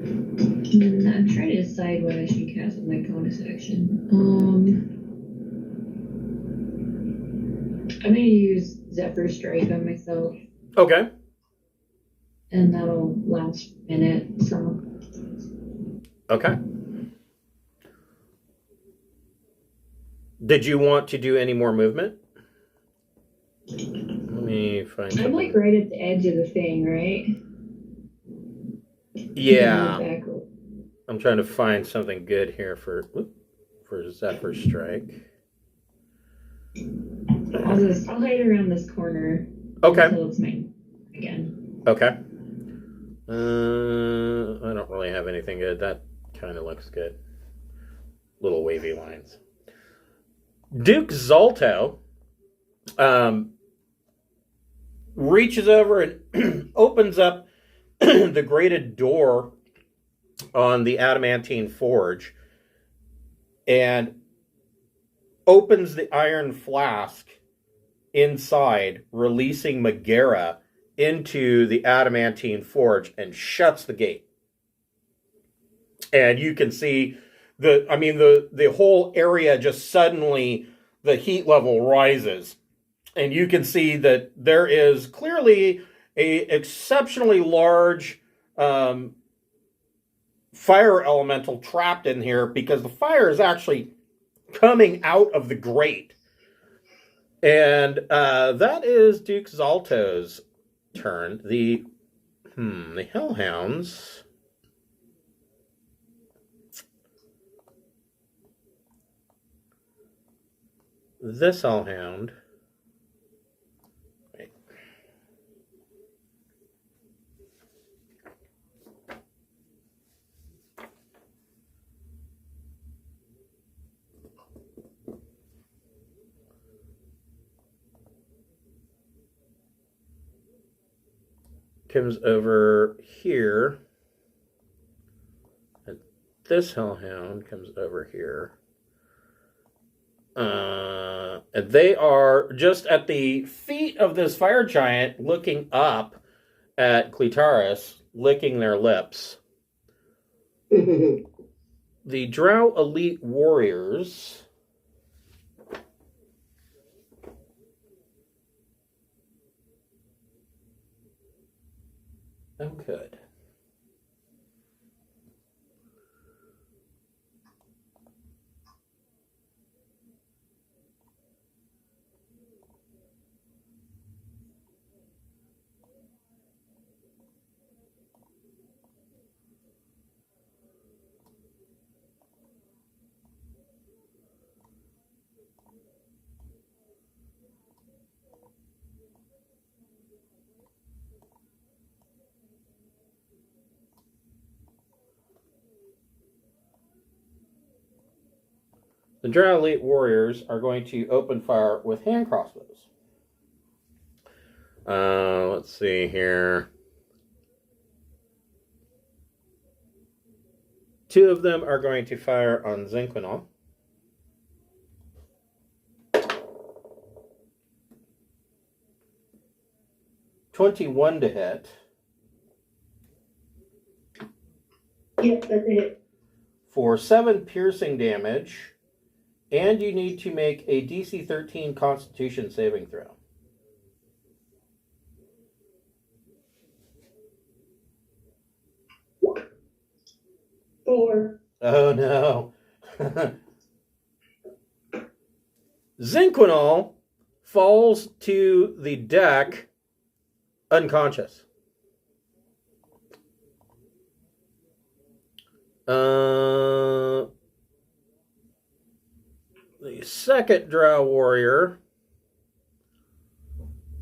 Speaker 5: I'm trying to decide what I should cast with my bonus action. I'm going to use Zephyr Strike on myself,
Speaker 1: Okay.
Speaker 5: and that'll last a minute. So
Speaker 1: Okay. Did you want to do any more movement? Let me find
Speaker 5: I'm
Speaker 1: something.
Speaker 5: like right at the edge of the thing, right?
Speaker 1: Yeah.
Speaker 5: Back.
Speaker 1: I'm trying to find something good here for Zephyr Strike.
Speaker 5: I'll hide around this corner.
Speaker 1: Okay.
Speaker 5: Until it's mine again.
Speaker 1: Okay. I don't really have anything good. That kind of looks good. Little wavy lines. Duke Zalto reaches over and opens up the grated door on the Adamantine Forge and opens the iron flask inside, releasing Megara into the Adamantine Forge and shuts the gate. And you can see the whole area just suddenly, the heat level rises. And you can see that there is clearly a exceptionally large fire elemental trapped in here because the fire is actually coming out of the grate. And that is Duke Zalto's turn. The Hellhounds. This Hellhound. Wait. Comes over here. And this Hellhound comes over here. And they are just at the feet of this fire giant looking up at Clitaris, licking their lips. The Drow Elite Warriors good. The Drow Elite Warriors are going to open fire with hand crossbows. Let's see here. Two of them are going to fire on Zinquinol. $21 to hit.
Speaker 6: Yep, that's it.
Speaker 1: For 7 piercing damage, and you need to make a DC 13 Constitution saving throw.
Speaker 6: Four.
Speaker 1: Oh no. Zinquinol falls to the deck unconscious. The second Drow warrior,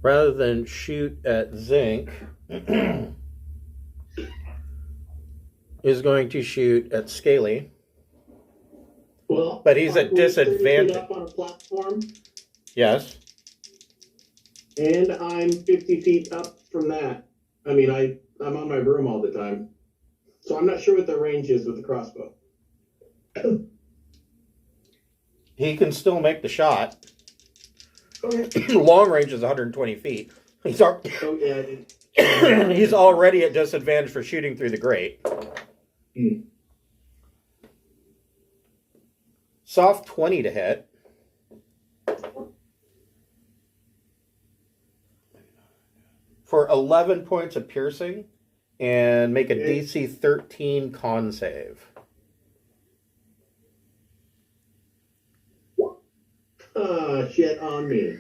Speaker 1: rather than shoot at Zinc, is going to shoot at Scaly.
Speaker 3: Well,
Speaker 1: But he's at
Speaker 3: we're 30 feet
Speaker 1: disadvantage.
Speaker 3: up on a platform,
Speaker 1: Yes.
Speaker 3: and I'm 50 feet up from that. I mean, I'm on my broom all the time. So I'm not sure what the range is with the crossbow.
Speaker 1: He can still make the shot.
Speaker 3: Okay.
Speaker 1: Long range is 120 feet. He's
Speaker 3: Oh, yeah.
Speaker 1: he's already at disadvantage for shooting through the grate. Soft 20 to hit. For 11 points of piercing, and make a DC 13 con save.
Speaker 3: Shit on me.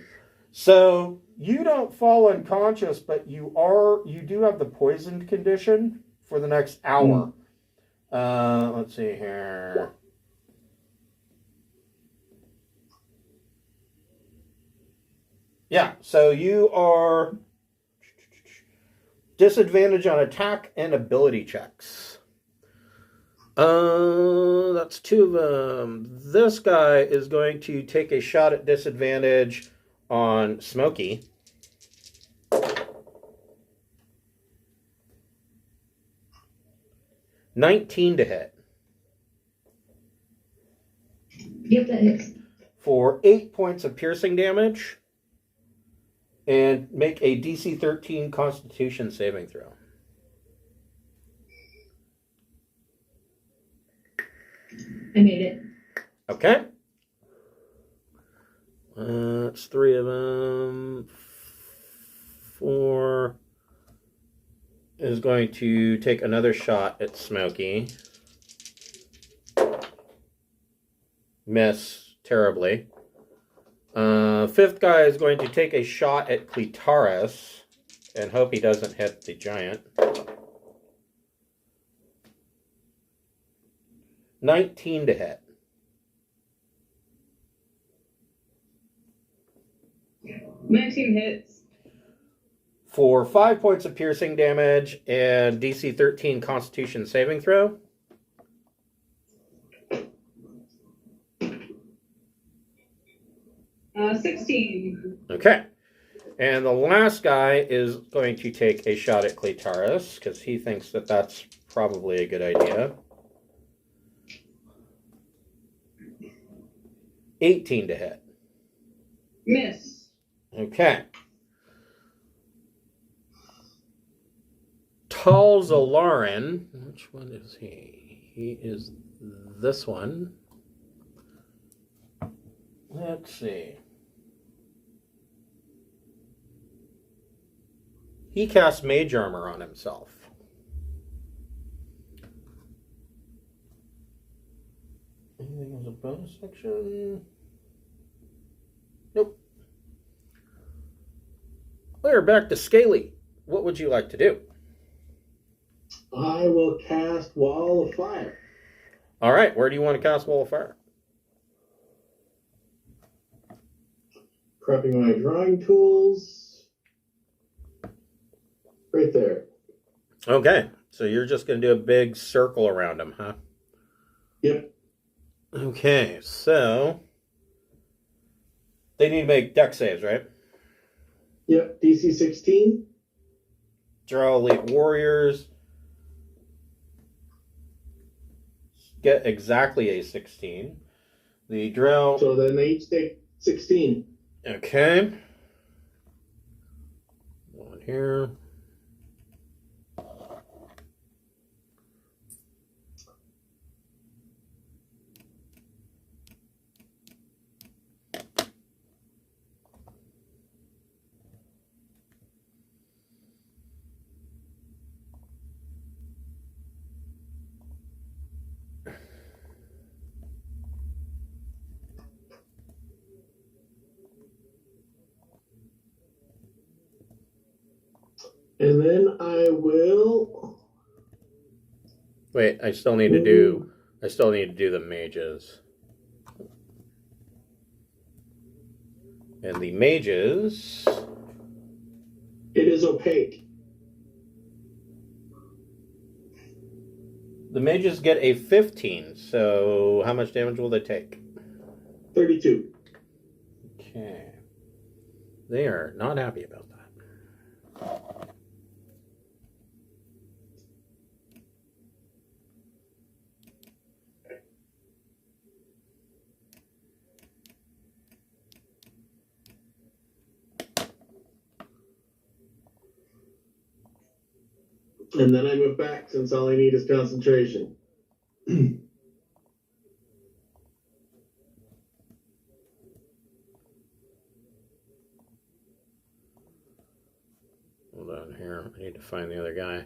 Speaker 1: So you don't fall unconscious, but you do have the poisoned condition for the next hour. Let's see here. Yeah, so you are disadvantage on attack and ability checks. That's 2 of them. This guy is going to take a shot at disadvantage on Smokey. $19 to hit.
Speaker 5: Yep, that hits.
Speaker 1: For 8 points of piercing damage. And make a DC 13 Constitution saving throw.
Speaker 5: I made it.
Speaker 1: Okay. That's 3 of them. 4 is going to take another shot at Smokey. Miss terribly. 5th guy is going to take a shot at Clitaris and hope he doesn't hit the giant. 19 to hit.
Speaker 2: 19 hits.
Speaker 1: For 5 points of piercing damage and DC 13 Constitution saving throw.
Speaker 2: Uh, 16.
Speaker 1: Okay. And the last guy is going to take a shot at Clitaris because he thinks that that's probably a good idea. 18 to hit.
Speaker 2: Miss.
Speaker 1: Okay. Tal Zalarin. Which one is he? He is this one. Let's see. He casts Mage Armor on himself. Anything as a bonus section? Nope. We're back to Scaly. What would you like to do?
Speaker 3: I will cast Wall of Fire.
Speaker 1: All right, where do you want to cast Wall of Fire?
Speaker 3: Prepping my drawing tools. Right there.
Speaker 1: Okay, so you're just going to do a big circle around him, huh?
Speaker 3: Yep.
Speaker 1: Okay, so they need to make dex saves, right?
Speaker 3: Yep. DC 16.
Speaker 1: Draw Elite Warriors. get exactly a 16. The drow.
Speaker 3: So then they each take 16.
Speaker 1: Okay. One here.
Speaker 3: And then I will.
Speaker 1: Wait, I still need to do the mages. And the mages.
Speaker 3: It is opaque.
Speaker 1: The mages get a 15. So how much damage will they take?
Speaker 3: 32.
Speaker 1: Okay. They are not happy about that.
Speaker 3: And then I move back since all I need is concentration.
Speaker 1: Hold on here. I need to find the other guy.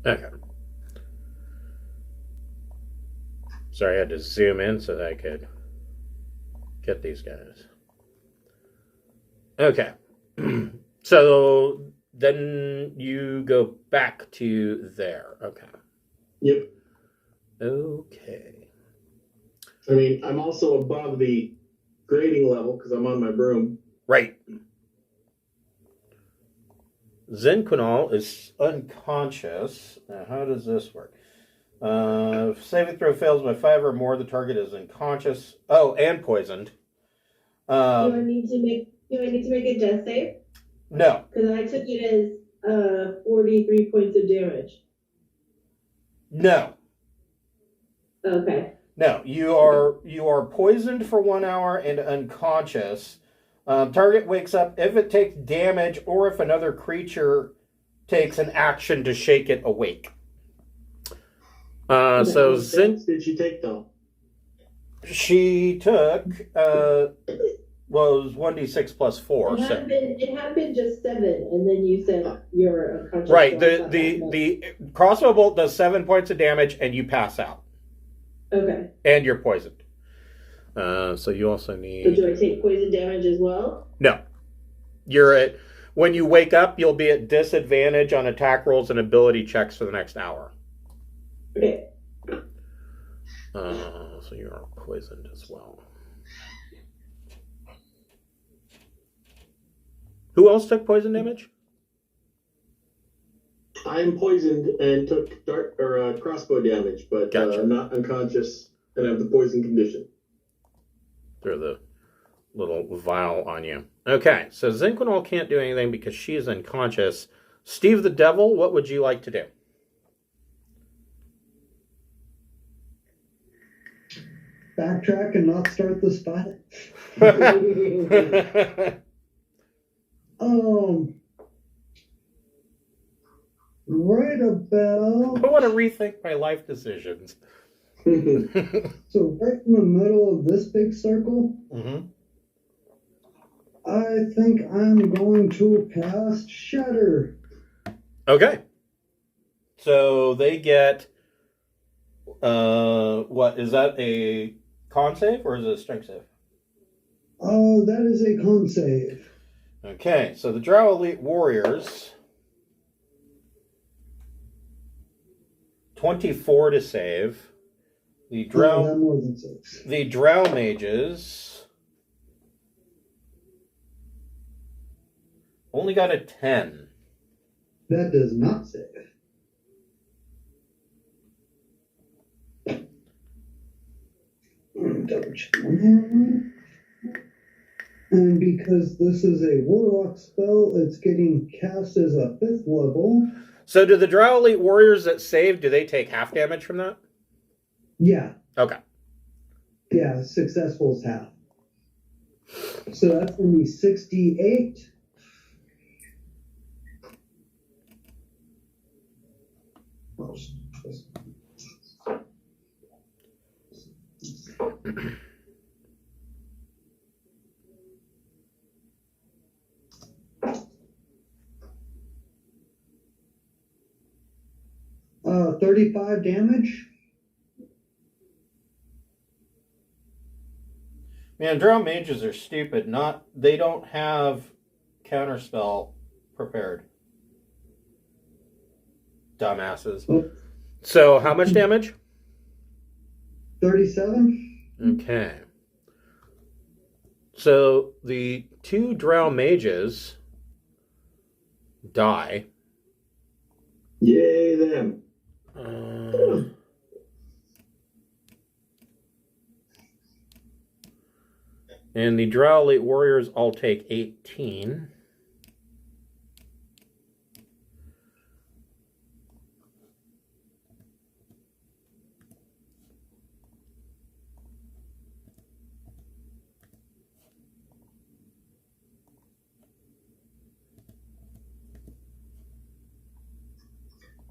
Speaker 1: Okay. Sorry, I had to zoom in so that I could get these guys. Okay. So then you go back to there. Okay.
Speaker 3: Yep.
Speaker 1: Okay.
Speaker 3: I mean, I'm also above the grading level because I'm on my broom.
Speaker 1: Right. Zenquinal is unconscious. Now, how does this work? If saving throw fails by 5 or more, the target is unconscious. Oh, and poisoned.
Speaker 6: Do I need to make a death save?
Speaker 1: No.
Speaker 6: Because I took it as 43 points of damage.
Speaker 1: No.
Speaker 6: Okay.
Speaker 1: No. You are poisoned for 1 hour and unconscious. Target wakes up if it takes damage or if another creature takes an action to shake it awake. So
Speaker 3: What did she take though?
Speaker 1: she took was 1d6 plus 4.
Speaker 6: It had been just 7, and then you said you're unconscious.
Speaker 1: Right.
Speaker 6: So
Speaker 1: The crossbow bolt does 7 points of damage and you pass out.
Speaker 6: okay.
Speaker 1: And you're poisoned. So you also need.
Speaker 6: So do I take poison damage as well?
Speaker 1: No. You're at when you wake up, you'll be at disadvantage on attack rolls and ability checks for the next hour.
Speaker 6: Okay.
Speaker 1: So you are poisoned as well. Who else took poison damage?
Speaker 3: I'm poisoned and took crossbow damage, but
Speaker 1: Gotcha.
Speaker 3: I'm not unconscious and I have the poison condition.
Speaker 1: Throw the little vial on you. Okay, so Zinquinol can't do anything because she is unconscious. Steve the Devil, what would you like to do?
Speaker 4: Backtrack and not start this fight. Right about.
Speaker 1: I want to rethink my life decisions.
Speaker 4: So right in the middle of this big circle,
Speaker 1: Mm-hmm.
Speaker 4: I think I'm going to cast Shatter.
Speaker 1: Okay. So they get, what, is that a con save or is it a strength save?
Speaker 4: Oh, that is a con save.
Speaker 1: Okay, so the Drow Elite Warriors, 24 to save. The
Speaker 4: Oh,
Speaker 1: drow,
Speaker 4: that more than 6.
Speaker 1: the drow mages only got a 10.
Speaker 4: That does not save. Double check on that one. And because this is a warlock spell, it's getting cast as a 5th level.
Speaker 1: So do the drow elite warriors that save, do they take half damage from that?
Speaker 4: Yeah,
Speaker 1: Okay.
Speaker 4: yeah, successful is half. So that's going to be 68. Uh, 35 damage.
Speaker 1: Man, drow mages are stupid. They don't have counterspell prepared. Dumbasses.
Speaker 4: Oh.
Speaker 1: So how much damage?
Speaker 4: 37.
Speaker 1: Okay. So the 2 drow mages die.
Speaker 3: Yay, them.
Speaker 1: And the drow elite warriors all take 18.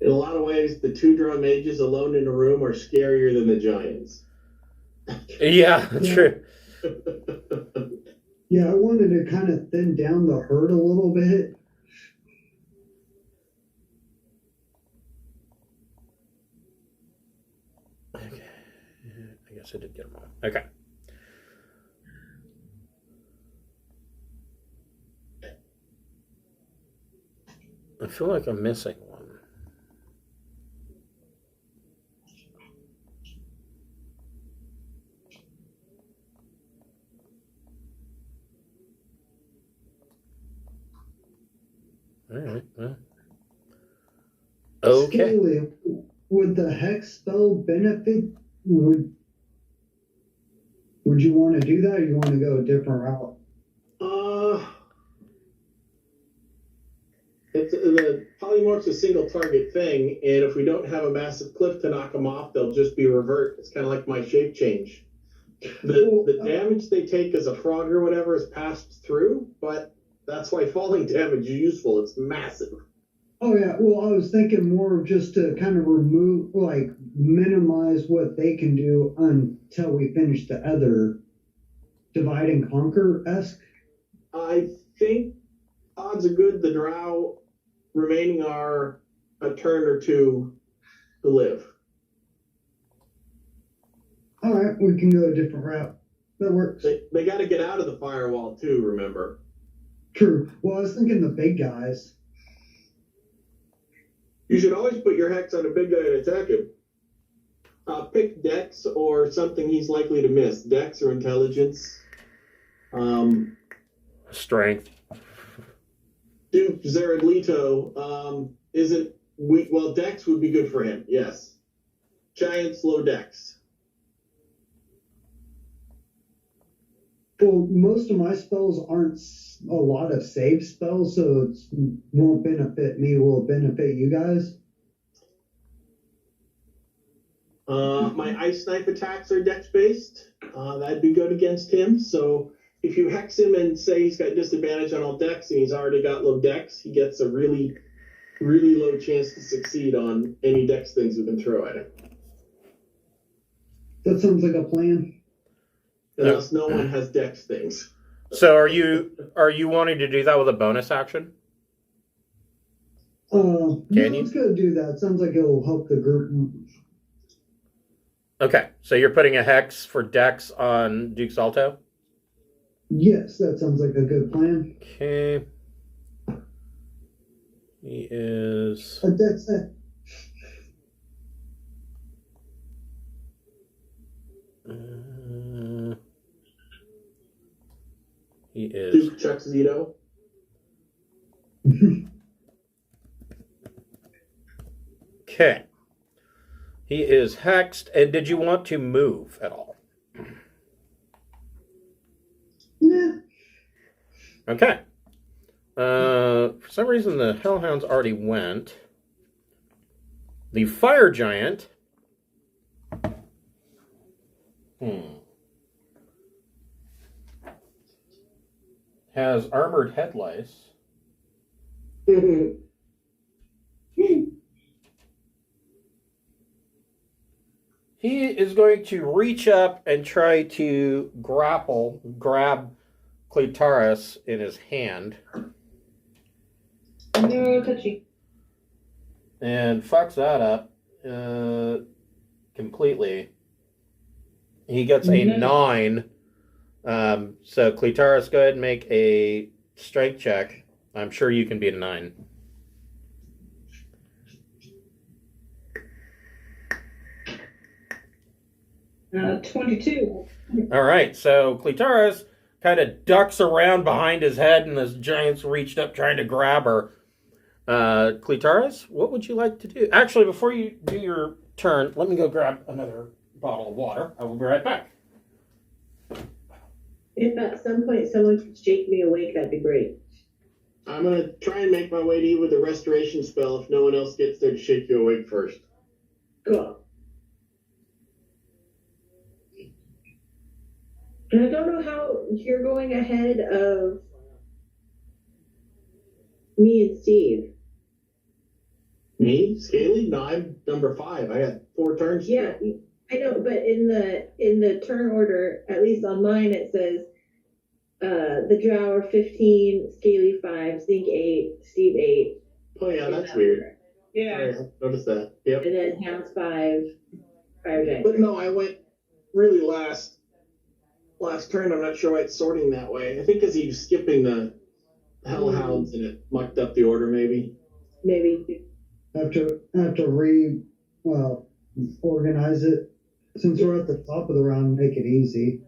Speaker 3: In a lot of ways, the 2 drow mages alone in a room are scarier than the giants.
Speaker 1: Yeah, true.
Speaker 4: Yeah, I wanted to kind of thin down the herd a little bit.
Speaker 1: Okay. I guess I did get them all. Okay. I feel like I'm missing one. All right. Well. Okay.
Speaker 4: Scaly, would the hex spell benefit? Would you want to do that, or you want to go a different route?
Speaker 3: The polymorph's a single target thing, and if we don't have a massive cliff to knock them off, they'll just be revert. It's kind of like my shape change. The damage they take as a frog or whatever is passed through, but that's why falling damage is useful. It's massive.
Speaker 4: Oh yeah, well I was thinking more of just to kind of remove, like minimize what they can do until we finish the other divide and conquer-esque.
Speaker 3: I think odds are good the drow remaining are a turn or two to live.
Speaker 4: All right, we can go a different route. That works.
Speaker 3: They got to get out of the firewall too, remember?
Speaker 4: True. Well, I was thinking the big guys.
Speaker 3: You should always put your hex on a big guy and attack him. Pick Dex or something he's likely to miss. Dex or Intelligence.
Speaker 1: Strength.
Speaker 3: Duke Zalto isn't weak. Well, Dex would be good for him, yes. Giants, low Dex.
Speaker 4: Well, most of my spells aren't a lot of save spells, so it won't benefit me. Will it benefit you guys?
Speaker 3: My Ice Knife attacks are Dex-based. That'd be good against him. So if you hex him and say he's got disadvantage on all Dex and he's already got low Dex, he gets a really, really low chance to succeed on any Dex things we can throw at him.
Speaker 4: That sounds like a plan.
Speaker 3: Unless no one has Dex things.
Speaker 1: So are you wanting to do that with a bonus action?
Speaker 4: No,
Speaker 1: Can you?
Speaker 4: let's go do that. Sounds like it'll help the group.
Speaker 1: Okay, so you're putting a hex for Dex on Duke Zalto?
Speaker 4: Yes, that sounds like a good plan.
Speaker 1: Okay. He is...
Speaker 4: That's it.
Speaker 3: Zito.
Speaker 1: Okay. He is hexed. And did you want to move at all?
Speaker 4: Nah.
Speaker 1: Okay. For some reason, the Hellhounds already went. The Fire Giant. Has armored headlights. He is going to reach up and try to grab Clitaris in his hand.
Speaker 2: No touchy.
Speaker 1: And fucks that up completely. He gets a
Speaker 2: Nice.
Speaker 1: 9. So Clitaris, go ahead and make a strength check. I'm sure you can beat a 9.
Speaker 2: Uh, 22.
Speaker 1: All right, so Clitaris kind of ducks around behind his head, and this giant's reached up trying to grab her. Clitaris, what would you like to do? Actually, before you do your turn, let me go grab another bottle of water. I will be right back.
Speaker 6: If at some point someone could shake me awake, that'd be great.
Speaker 3: I'm going to try and make my way to you with a restoration spell if no one else gets there to shake you awake first.
Speaker 6: Cool. And I don't know how you're going ahead of me and Steve.
Speaker 3: Me? Scaly? No, I'm number 5. I got 4 turns. to
Speaker 6: Yeah,
Speaker 3: go.
Speaker 6: I know, but in the turn order, at least on mine, it says the Drow 15, Scaly 5, Stink 8, Steve 8.
Speaker 3: Oh, yeah,
Speaker 6: in
Speaker 3: that's
Speaker 6: that
Speaker 3: weird.
Speaker 6: order.
Speaker 2: Yeah.
Speaker 3: All right, I noticed that. Yep.
Speaker 6: And then Hounds 5, Fire Giant.
Speaker 3: But no, I went really last turn. I'm not sure why it's sorting that way. I think because he's skipping the Hellhounds and it mucked up the order, maybe.
Speaker 6: Maybe.
Speaker 4: Have to organize it. Since we're at the top of the round, make it easy.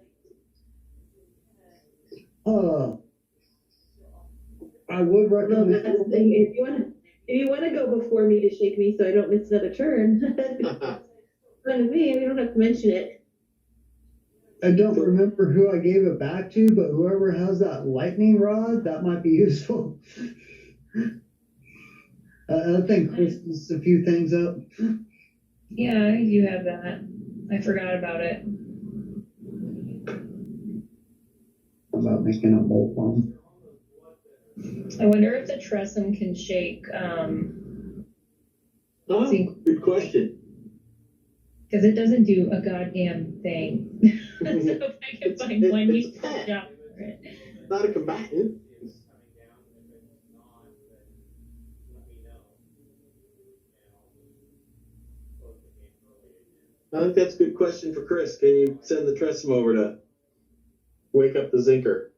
Speaker 4: I would
Speaker 6: No,
Speaker 4: recommend.
Speaker 6: that's the thing. If you want to go before me to shake me so I don't miss another turn, fine with me. We don't have to mention it.
Speaker 4: I don't remember who I gave it back to, but whoever has that lightning rod, that might be useful. I think Chris messed a few things up.
Speaker 5: Yeah, I do have that. I forgot about it.
Speaker 4: About making a bolt bomb.
Speaker 5: I wonder if the Tressum can shake,
Speaker 3: Oh,
Speaker 5: See.
Speaker 3: good question.
Speaker 5: because it doesn't do a goddamn thing. So if I can find one
Speaker 3: It's a
Speaker 5: useful
Speaker 3: pet.
Speaker 5: job for it.
Speaker 3: Not a combatant. I think that's a good question for Chris. Can you send the Tressum over to wake up the Zinker?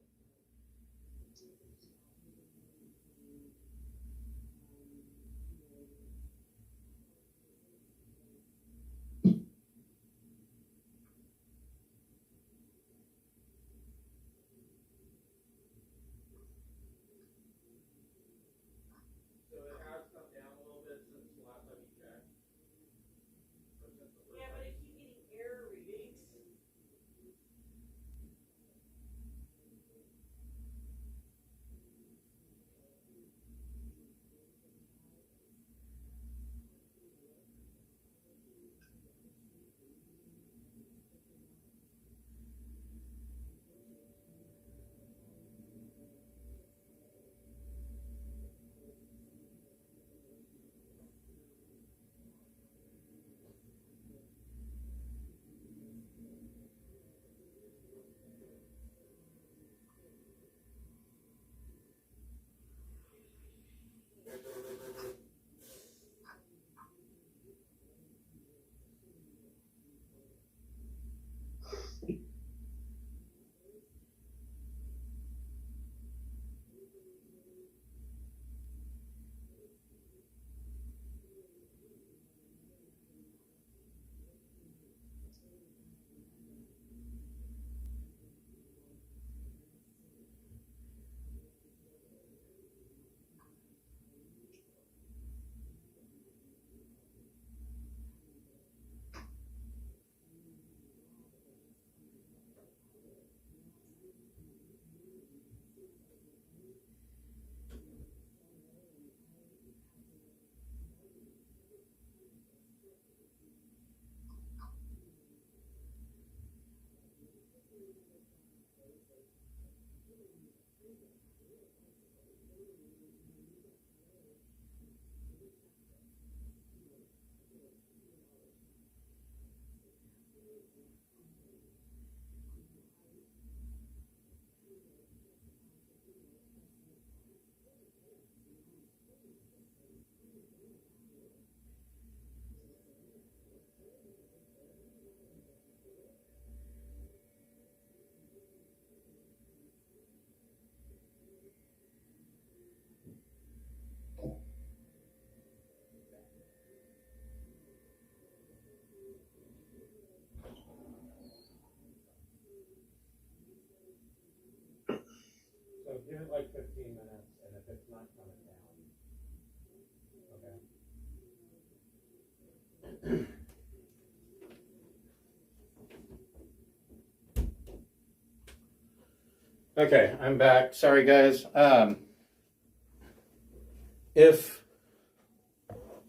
Speaker 1: Okay, I'm back. Sorry, guys.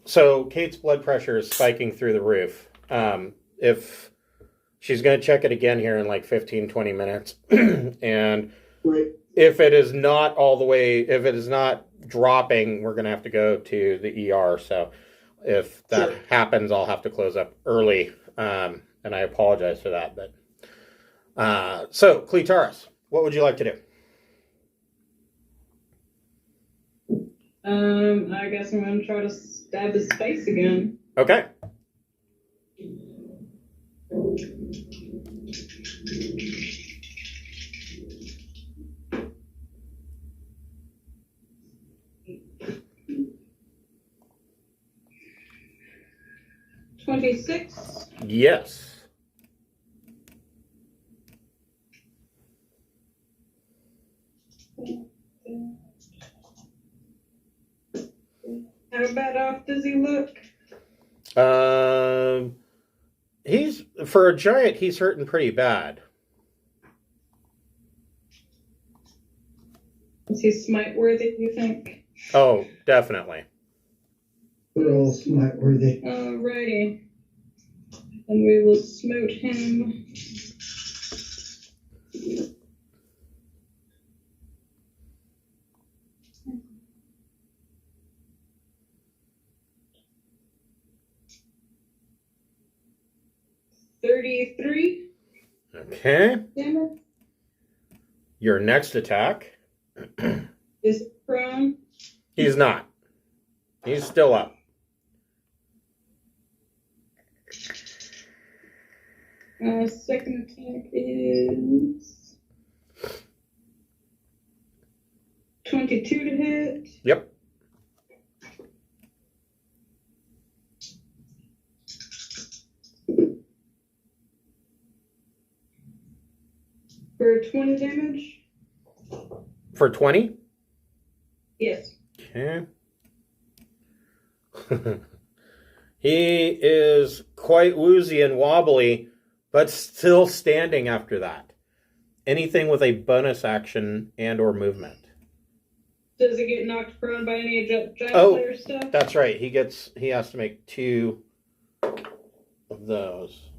Speaker 1: So Kate's blood pressure is spiking through the roof. If she's going to check it again here in like 15, 20 minutes, and
Speaker 3: Right.
Speaker 1: if it is not dropping, we're going to have to go to the ER. So if that
Speaker 3: Sure.
Speaker 1: happens, I'll have to close up early. And I apologize for that. But so, Cletaris, what would you like to do?
Speaker 2: I guess I'm gonna try to stab his face again.
Speaker 1: Okay.
Speaker 2: $26.
Speaker 1: Yes.
Speaker 2: How bad off does he look?
Speaker 1: He's for a giant. He's hurting pretty bad.
Speaker 2: Is he smite worthy, you think?
Speaker 1: Oh, definitely.
Speaker 4: We're all smite worthy.
Speaker 2: Alrighty. And we will smote him. $33
Speaker 1: Okay.
Speaker 2: damage.
Speaker 1: Your next attack.
Speaker 2: Is prone.
Speaker 1: He's not. He's still up.
Speaker 2: Second attack is 22 to hit.
Speaker 1: Yep.
Speaker 2: For 20 damage.
Speaker 1: For 20?
Speaker 2: Yes.
Speaker 1: Okay. He is quite woozy and wobbly, but still standing after that. Anything with a bonus action and or movement.
Speaker 2: Does he get knocked prone by any giant
Speaker 1: Oh,
Speaker 2: player stuff?
Speaker 1: That's right. He has to make 2 of those.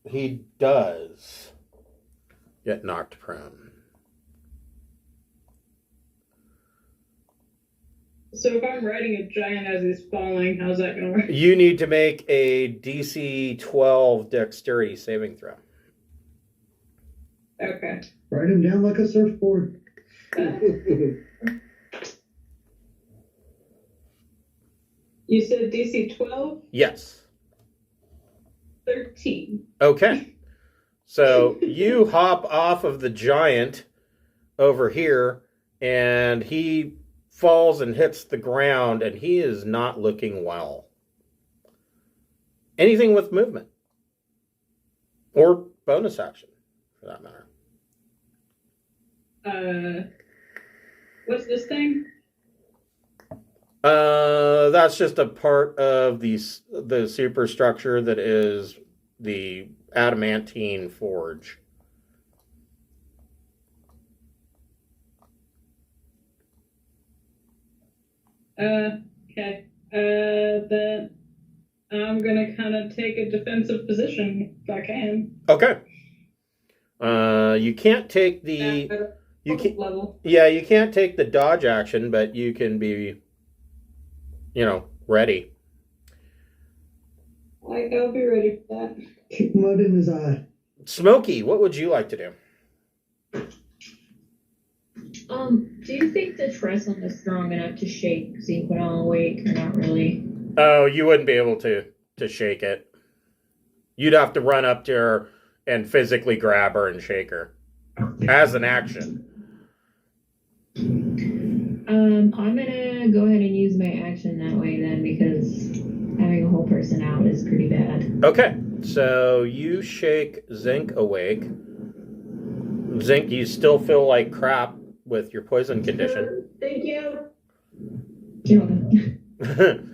Speaker 1: He does get knocked prone.
Speaker 2: So if I'm riding a giant as he's falling, how's that going to work?
Speaker 1: You need to make a DC 12 dexterity saving throw.
Speaker 2: Okay.
Speaker 4: Ride him down like a surfboard.
Speaker 2: You said DC 12?
Speaker 1: Yes.
Speaker 2: 13.
Speaker 1: Okay. So you hop off of the giant over here, and he falls and hits the ground, and he is not looking well. Anything with movement. Or bonus action, for that matter.
Speaker 2: What's this thing?
Speaker 1: That's just a part of the superstructure that is the Adamantine Forge.
Speaker 2: Okay. Then I'm gonna kind of take a defensive position if I can.
Speaker 1: Okay. You can't take the
Speaker 2: At a
Speaker 1: you can
Speaker 2: level.
Speaker 1: yeah you can't take the dodge action, but you can be, ready.
Speaker 2: I'll be ready for that.
Speaker 4: Kick mud in his eye.
Speaker 1: Smokey, what would you like to do?
Speaker 5: Do you think the trestle is strong enough to shake Zequinal awake or not really?
Speaker 1: Oh, you wouldn't be able to shake it. You'd have to run up to her and physically grab her and shake her as an action.
Speaker 5: I'm gonna go ahead and use my action that way then, because having a whole person out is pretty bad.
Speaker 1: Okay, so you shake Zinc awake. Zinc, you still feel like crap with your poison condition.
Speaker 6: Thank you.
Speaker 5: You're welcome.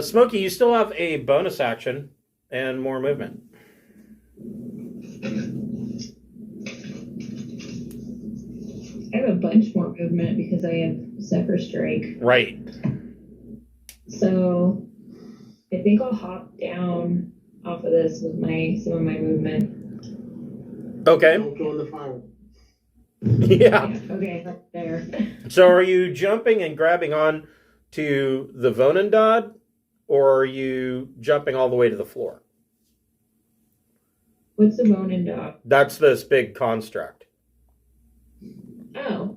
Speaker 1: Smokey, you still have a bonus action and more movement.
Speaker 5: I have a bunch more movement because I have Zephyr Strike.
Speaker 1: Right.
Speaker 5: So I think I'll hop down off of this with some of my movement.
Speaker 1: Okay.
Speaker 3: Don't go in the fire.
Speaker 1: Yeah.
Speaker 5: Okay, up there.
Speaker 1: So are you jumping and grabbing on to the Vonendad, or are you jumping all the way to the floor?
Speaker 5: What's the Ronin dog?
Speaker 1: That's this big construct.
Speaker 5: Oh.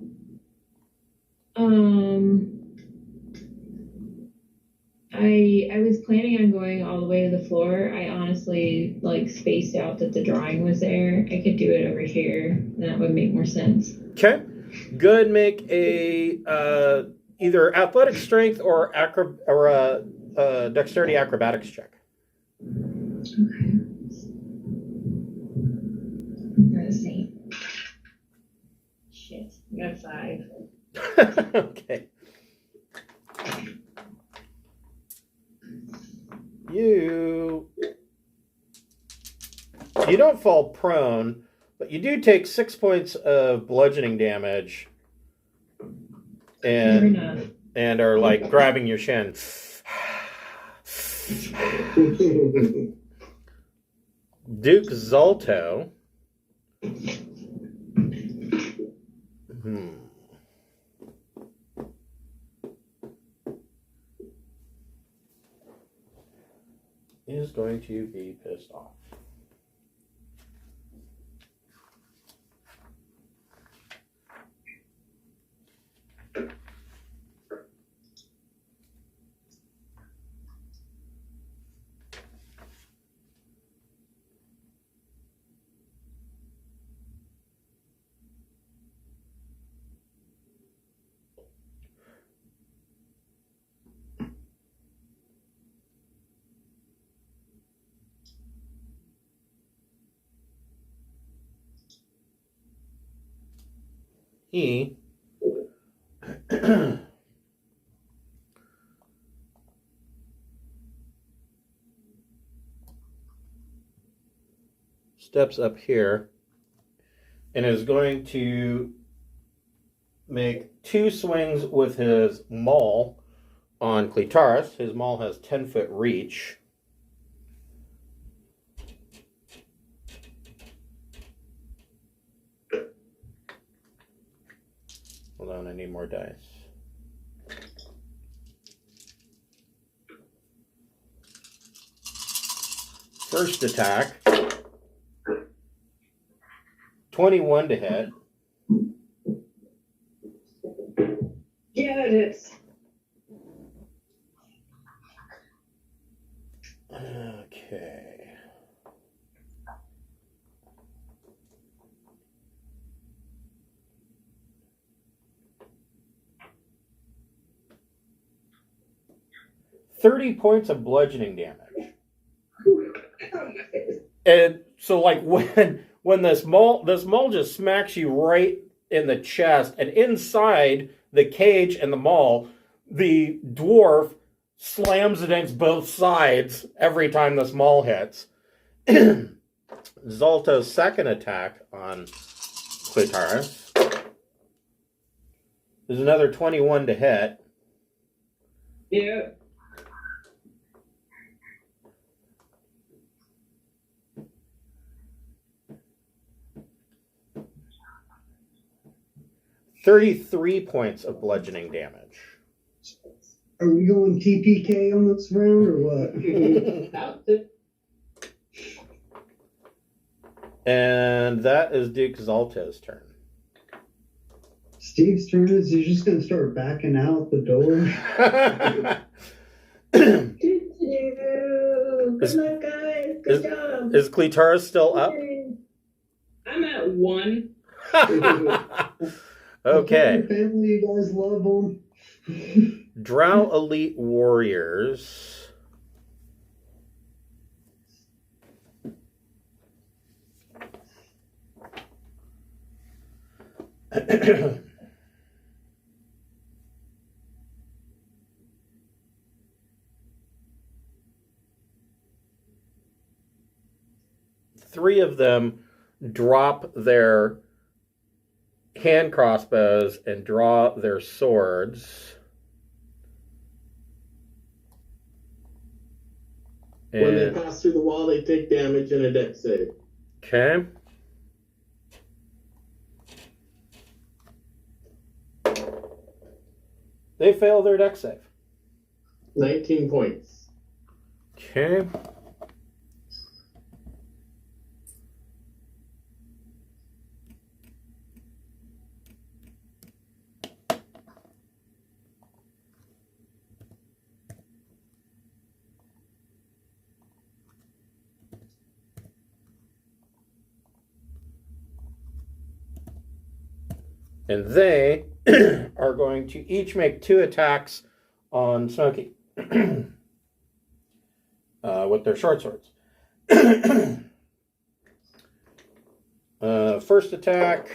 Speaker 5: I was planning on going all the way to the floor. I honestly spaced out that the drawing was there. I could do it over here. That would make more sense.
Speaker 1: Okay. Go ahead and make a either athletic strength or dexterity acrobatics check.
Speaker 5: Okay. Let's see. Shit. I got 5.
Speaker 1: Okay. You don't fall prone, but you do take 6 points of bludgeoning damage,
Speaker 5: Fair enough.
Speaker 1: and are grabbing your shin. Duke Zalto. Is going to be pissed off. He steps up here and is going to make 2 swings with his maul on Clitaris. His maul has 10-foot reach. Hold on, I need more dice. First attack. 21 to hit.
Speaker 2: Yeah, it is.
Speaker 1: Okay. $30 points of bludgeoning damage. And so when this maul just smacks you right in the chest, and inside the cage and the maul, the dwarf slams against both sides every time this maul hits. Zalto's second attack on Clitaris is another 21 to hit.
Speaker 2: Yeah.
Speaker 1: $33 points of bludgeoning damage.
Speaker 4: Are we going TPK on this round or what?
Speaker 2: About to.
Speaker 1: And that is Duke Zalto's turn.
Speaker 4: Steve's turn is he's just going to start backing out the door.
Speaker 6: Good luck, guys. Good job.
Speaker 1: Is Clitaris still up?
Speaker 2: I'm at 1.
Speaker 1: Okay.
Speaker 4: Family, you guys love them.
Speaker 1: Drow Elite Warriors. 3 of them drop their hand crossbows and draw their swords.
Speaker 3: When they pass through the wall, they take damage and a dex save.
Speaker 1: Okay. They fail their dex save.
Speaker 3: 19 points.
Speaker 1: Okay. And they are going to each make 2 attacks on Smokey with their short swords. First attack,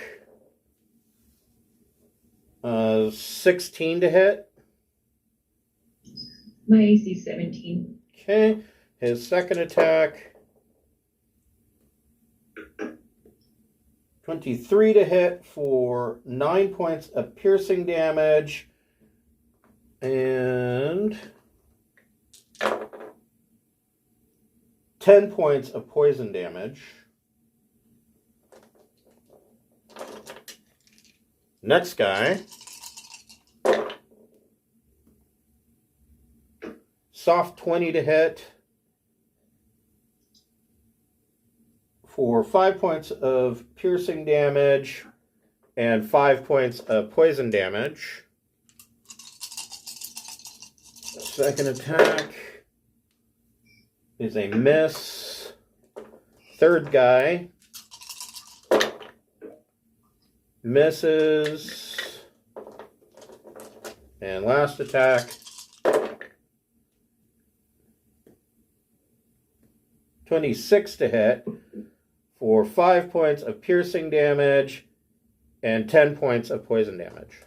Speaker 1: 16 to hit.
Speaker 5: My AC is 17.
Speaker 1: Okay. His second attack, 23 to hit for 9 points of piercing damage and 10 points of poison damage. Next guy, soft 20 to hit for 5 points of piercing damage and 5 points of poison damage. Second attack is a miss. Third guy misses. And last attack, 26 to hit for 5 points of piercing damage and 10 points of poison damage.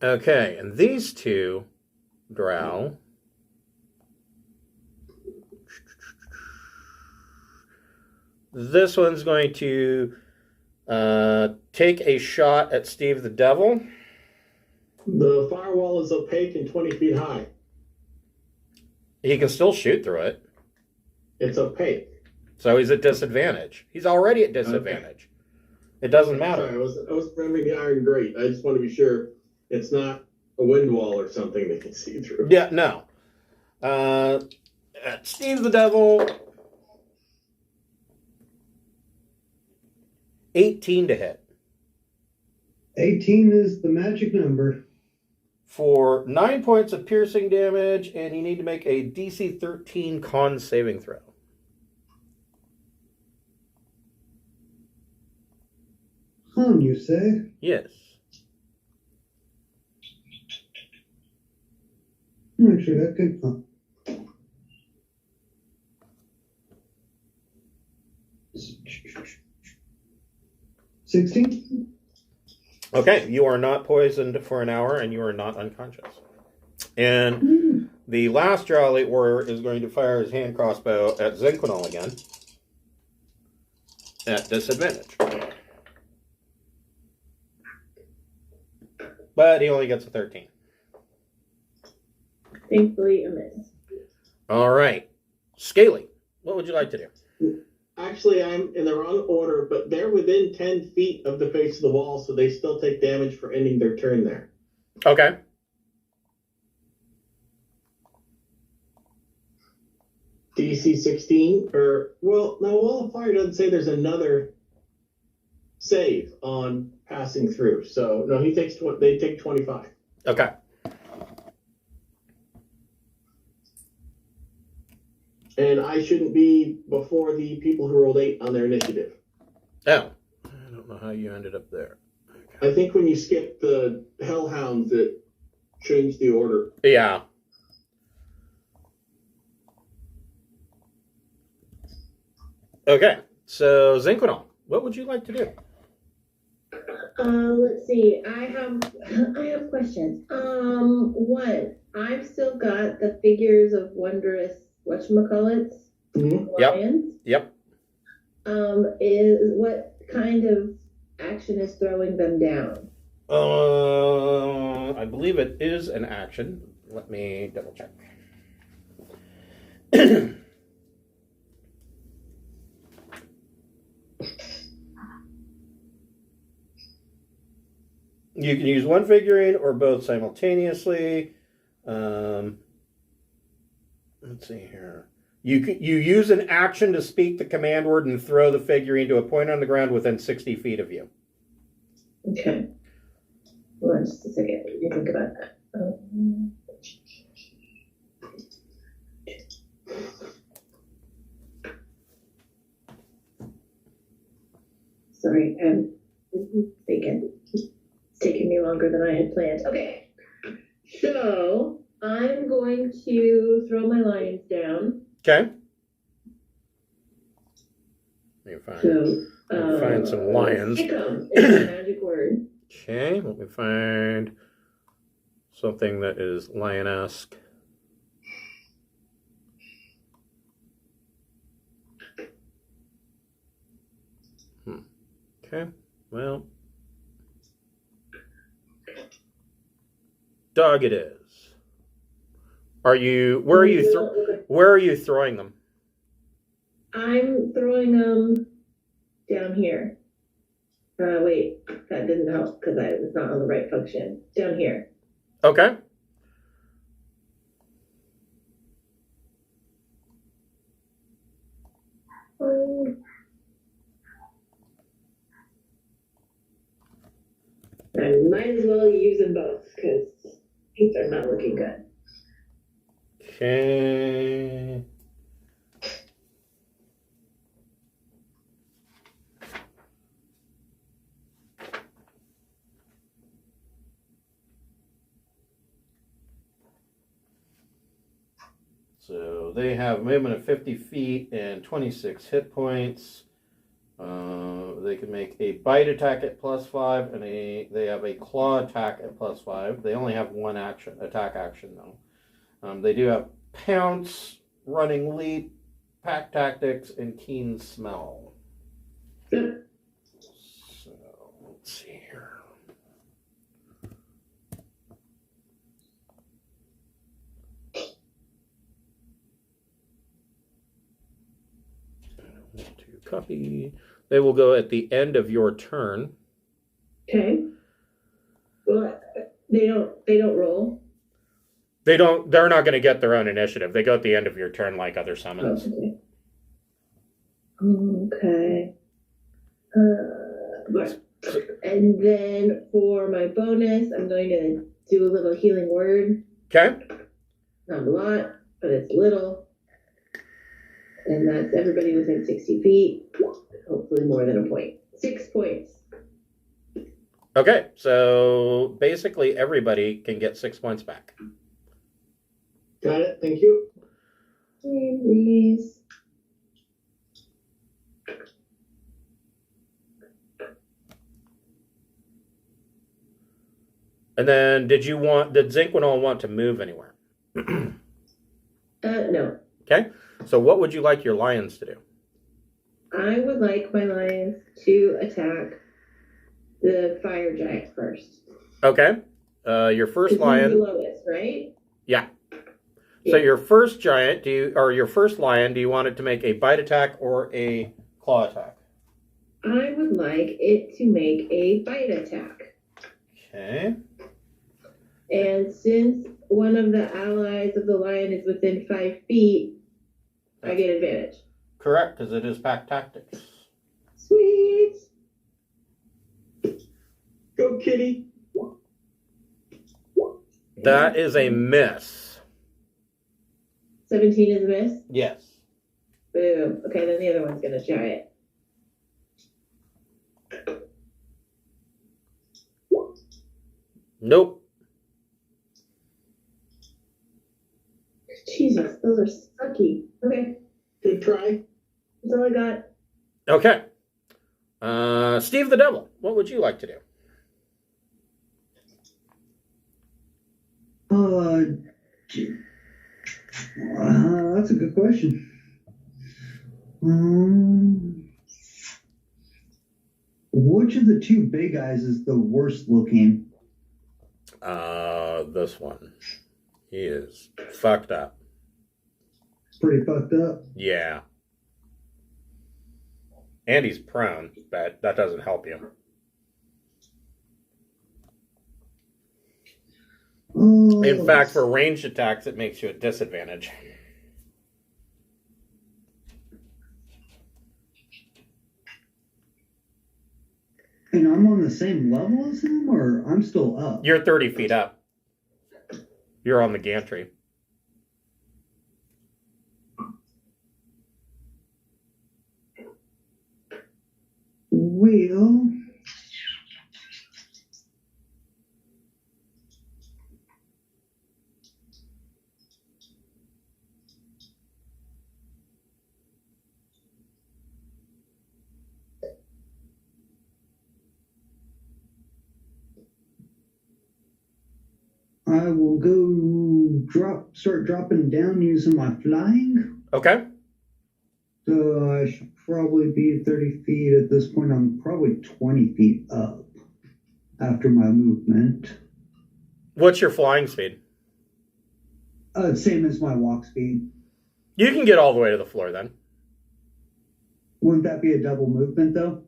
Speaker 1: Okay, and these 2 drow this one's going to take a shot at Steve the Devil.
Speaker 3: The firewall is opaque and 20 feet high.
Speaker 1: He can still shoot through it.
Speaker 3: It's opaque.
Speaker 1: So he's at disadvantage. He's already at disadvantage. Okay. It doesn't matter.
Speaker 3: Sorry, I was remembering the iron grate. I just want to be sure it's not a wind wall or something they can see through.
Speaker 1: Yeah, no. Steve the Devil, 18 to hit.
Speaker 4: 18 is the magic number.
Speaker 1: For 9 points of piercing damage, and you need to make a DC 13 con saving throw.
Speaker 4: Con, you say?
Speaker 1: Yes.
Speaker 4: Actually, that could come. 16?
Speaker 1: Okay, you are not poisoned for an hour, and you are not unconscious. And the last Jolly Warrior is going to fire his hand crossbow at Zinquinal again. At disadvantage. But he only gets a 13.
Speaker 6: Thankfully, a miss.
Speaker 1: All right. Scaly, what would you like to do?
Speaker 3: Actually, I'm in the wrong order, but they're within 10 feet of the face of the wall, so they still take damage for ending their turn there.
Speaker 1: Okay.
Speaker 3: DC 16, or, well, no, Wall of Fire doesn't say there's another save on passing through. So, no, they take 25.
Speaker 1: Okay.
Speaker 3: And I shouldn't be before the people who rolled 8 on their initiative.
Speaker 1: Oh. I don't know how you ended up there.
Speaker 3: I think when you skip the Hellhounds, it changed the order.
Speaker 1: Yeah. Okay. So, Zinquinal, what would you like to do?
Speaker 6: Let's see. I have questions. One, I've still got the figures of wondrous whatchamacallits,
Speaker 3: Mhm.
Speaker 6: lions.
Speaker 1: Yep.
Speaker 6: Is what kind of action is throwing them down?
Speaker 1: I believe it is an action. Let me double check. You can use one figurine or both simultaneously. Let's see here. You use an action to speak the command word and throw the figurine to a point on the ground within 60 feet of you.
Speaker 6: Okay. Hold on just a second. Let me think about that. Sorry, I'm thinking. It's taking me longer than I had planned. Okay. So I'm going to throw my lions down.
Speaker 1: Okay. Let me find,
Speaker 6: So
Speaker 1: find some lions.
Speaker 6: Kick 'em is the magic word.
Speaker 1: Okay, let me find something that is lion-esque. Okay, well, dog it is. Where are you throwing them?
Speaker 6: I'm throwing them down here. Wait, that didn't help because I was not on the right function. Down here.
Speaker 1: Okay.
Speaker 6: I might as well use them both because things are not looking good.
Speaker 1: Okay. So they have movement of 50 feet and 26 hit points. They can make a bite attack at +5, and they have a claw attack at +5. They only have one attack action though. They do have pounce, running leap, pack tactics, and keen smell. So let's see here. To copy. They will go at the end of your turn.
Speaker 6: Okay. Well, they don't roll.
Speaker 1: They're not going to get their own initiative. They go at the end of your turn like other summons.
Speaker 6: Okay. And then for my bonus, I'm going to do a little healing word.
Speaker 1: Okay.
Speaker 6: Not a lot, but it's little. And that's everybody within 60 feet. Hopefully more than a point. 6 points.
Speaker 1: Okay, so basically everybody can get 6 points back.
Speaker 3: Got it. Thank you.
Speaker 6: Please.
Speaker 1: And then did Zinquinol want to move anywhere?
Speaker 6: No.
Speaker 1: Okay, so what would you like your lions to do?
Speaker 6: I would like my lions to attack the fire giant first.
Speaker 1: Okay, your first lion.
Speaker 6: He's the lowest, right?
Speaker 1: Yeah. So your first giant, your first lion, do you want it to make a bite attack or a claw attack?
Speaker 6: I would like it to make a bite attack.
Speaker 1: Okay.
Speaker 6: And since one of the allies of the lion is within 5 feet, I get advantage.
Speaker 1: Correct, because it is pack tactics.
Speaker 6: Sweet.
Speaker 3: Go, kitty.
Speaker 1: That is a miss.
Speaker 6: 17 is a miss?
Speaker 1: Yes.
Speaker 6: Boom. Okay, then the other one's going to try it.
Speaker 1: Nope.
Speaker 6: Jesus, those are sucky. Okay,
Speaker 3: Good try.
Speaker 6: that's all I got.
Speaker 1: Okay. Steve the Devil, what would you like to do?
Speaker 4: That's a good question. Which of the two big guys is the worst looking?
Speaker 1: This one. He is fucked up.
Speaker 4: Pretty fucked up.
Speaker 1: Yeah. And he's prone, but that doesn't help you. In fact, for ranged attacks, it makes you at disadvantage.
Speaker 4: And I'm on the same level as him, or I'm still up?
Speaker 1: You're 30 feet up. You're on the gantry.
Speaker 4: Well, I will start dropping down using my flying.
Speaker 1: Okay.
Speaker 4: So I should probably be 30 feet at this point. I'm probably 20 feet up after my movement.
Speaker 1: What's your flying speed?
Speaker 4: Same as my walk speed.
Speaker 1: You can get all the way to the floor then.
Speaker 4: Wouldn't that be a double movement though?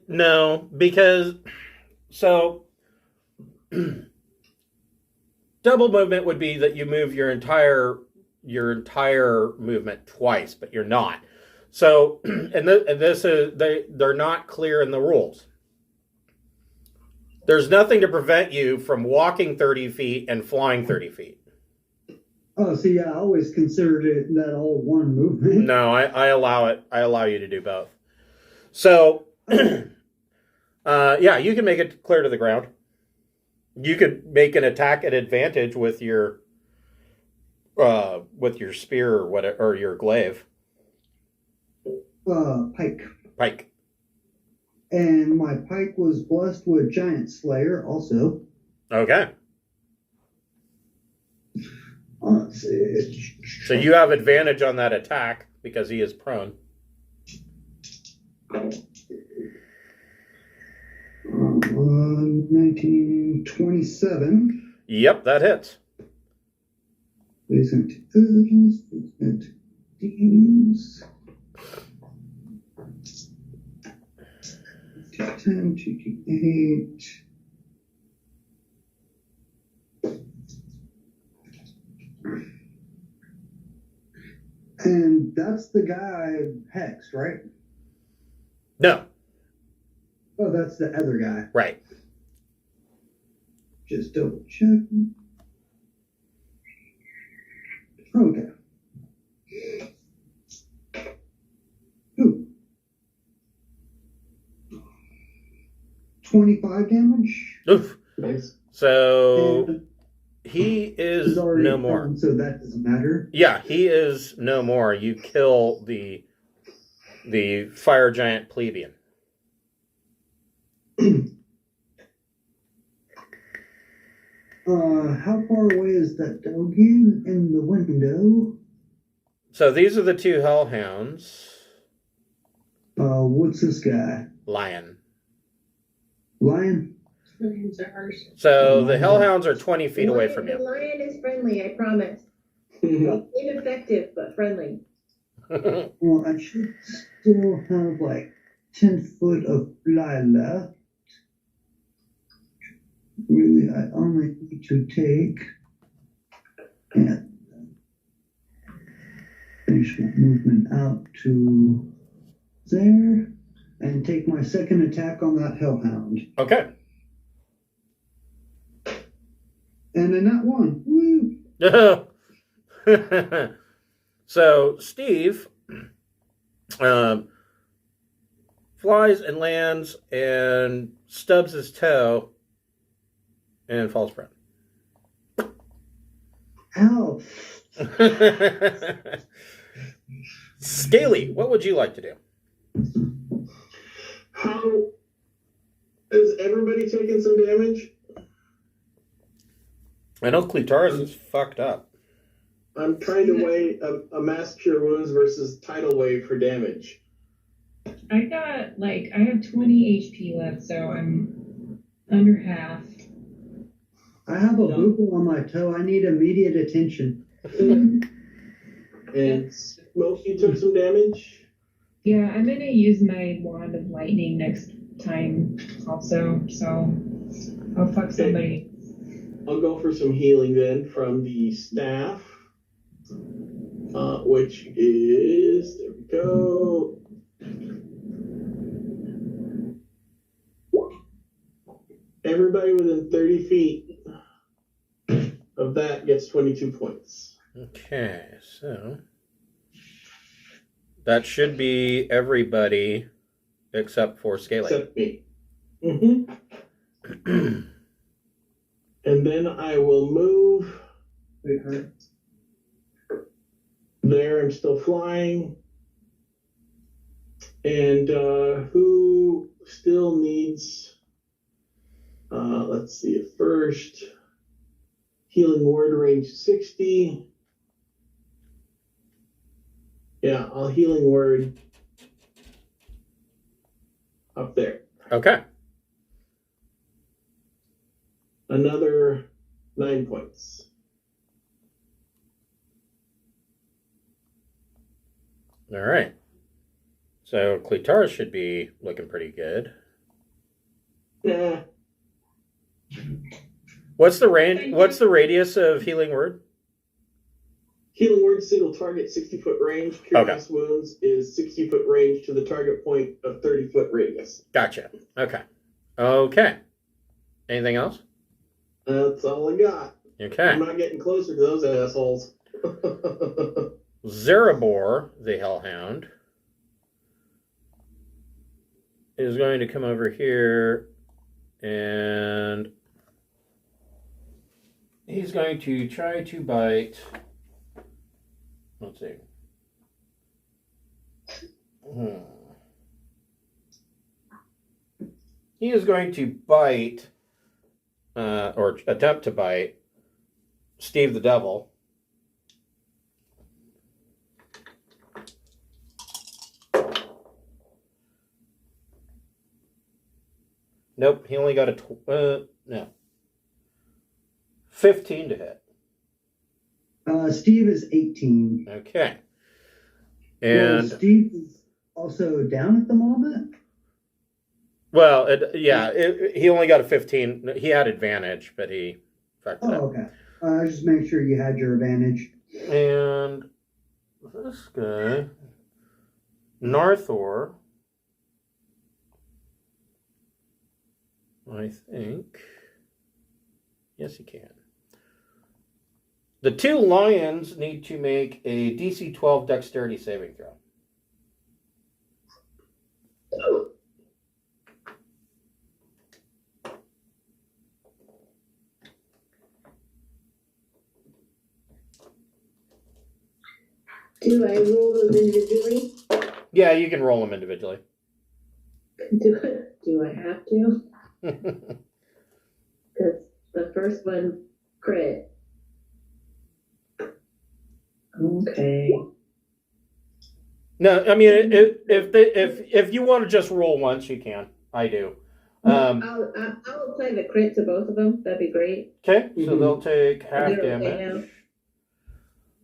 Speaker 1: No, because so double movement would be that you move your entire movement twice, but you're not. So, and this is they're not clear in the rules. There's nothing to prevent you from walking 30 feet and flying 30 feet.
Speaker 4: Oh, see, I always considered it that all one movement.
Speaker 1: No, I allow it. I allow you to do both. So, yeah, you can make it clear to the ground. You could make an attack at advantage with your spear or whatever, or your glaive.
Speaker 4: Pike.
Speaker 1: Pike.
Speaker 4: And my pike was blessed with Giant Slayer also.
Speaker 1: Okay.
Speaker 4: Let's see.
Speaker 1: So you have advantage on that attack because he is prone.
Speaker 4: 1927.
Speaker 1: Yep, that hits.
Speaker 4: Placement these. 10, 2d8. And that's the guy hexed, right?
Speaker 1: No.
Speaker 4: Oh, that's the other guy.
Speaker 1: Right.
Speaker 4: Just double check. Okay. Ooh. 25 damage.
Speaker 1: Oof.
Speaker 3: Nice.
Speaker 1: So
Speaker 4: And
Speaker 1: he is
Speaker 4: he's already
Speaker 1: no more.
Speaker 4: prone, so that doesn't matter.
Speaker 1: Yeah, he is no more. You kill the fire giant plebeian.
Speaker 4: How far away is that doggy in the window?
Speaker 1: So these are the two hellhounds.
Speaker 4: What's this guy?
Speaker 1: Lion.
Speaker 4: Lion?
Speaker 1: So the hellhounds are 20 feet away from
Speaker 6: The
Speaker 1: you.
Speaker 6: lion is friendly, I promise. Ineffective, but friendly.
Speaker 4: Well, I should still have like 10 foot of fly left. Really, I only need to take and finish my movement out to there and take my second attack on that hellhound.
Speaker 1: Okay.
Speaker 4: And then that one. Woo!
Speaker 1: So Steve flies and lands and stubs his toe and falls prone.
Speaker 4: Ow.
Speaker 1: Scaly, what would you like to do?
Speaker 3: How is everybody taking some damage?
Speaker 1: I know Clitoris is fucked up.
Speaker 3: I'm trying to weigh a mass cure wounds versus tidal wave for damage.
Speaker 5: I have 20 HP left, so I'm under half.
Speaker 4: I have a booble on my toe. I need immediate attention.
Speaker 3: And Smoke, you took some damage?
Speaker 5: Yeah, I'm gonna use my wand of lightning next time also, so I'll fuck somebody.
Speaker 3: I'll go for some healing then from the staff, which is, there we go. Everybody within 30 feet of that gets 22 points.
Speaker 1: Okay, so that should be everybody except for Scaly.
Speaker 3: Except me. Mm-hmm. And then I will move. There, I'm still flying. And who still needs, let's see it first. Healing word range 60. Yeah, I'll healing word up there.
Speaker 1: Okay.
Speaker 3: Another 9 points.
Speaker 1: All right. So Clitoris should be looking pretty good.
Speaker 3: Nah.
Speaker 1: What's the range? What's the radius of healing word?
Speaker 3: Healing word single target 60-foot range. Cure mass wounds is 60-foot range to the target point of 30-foot radius.
Speaker 1: Gotcha. Okay. Okay. Anything else?
Speaker 3: That's all I got.
Speaker 1: Okay.
Speaker 3: I'm not getting closer to those assholes.
Speaker 1: Zarabor, the Hellhound, is going to come over here and he's going to try to bite. Let's see. He is going to bite, or attempt to bite, Steve the Devil. Nope, he only got a 15 to hit.
Speaker 4: Steve is 18.
Speaker 1: Okay.
Speaker 4: Well,
Speaker 1: And
Speaker 4: Steve is also down at the moment?
Speaker 1: well, he only got a 15. He had advantage, but he fucked it up.
Speaker 4: Okay. Just make sure you had your advantage.
Speaker 1: And this guy, Narthor, I think. Yes, he can. The two lions need to make a DC 12 dexterity saving throw.
Speaker 6: Do I roll them individually?
Speaker 1: Yeah, you can roll them individually.
Speaker 6: Do I have to? Because the first one crit. Okay.
Speaker 1: No, I mean if you want to just roll once, you can. I do.
Speaker 6: I'll apply the crit to both of them. That'd be great.
Speaker 1: Okay, so they'll take half
Speaker 6: They're okay
Speaker 1: damage.
Speaker 6: now.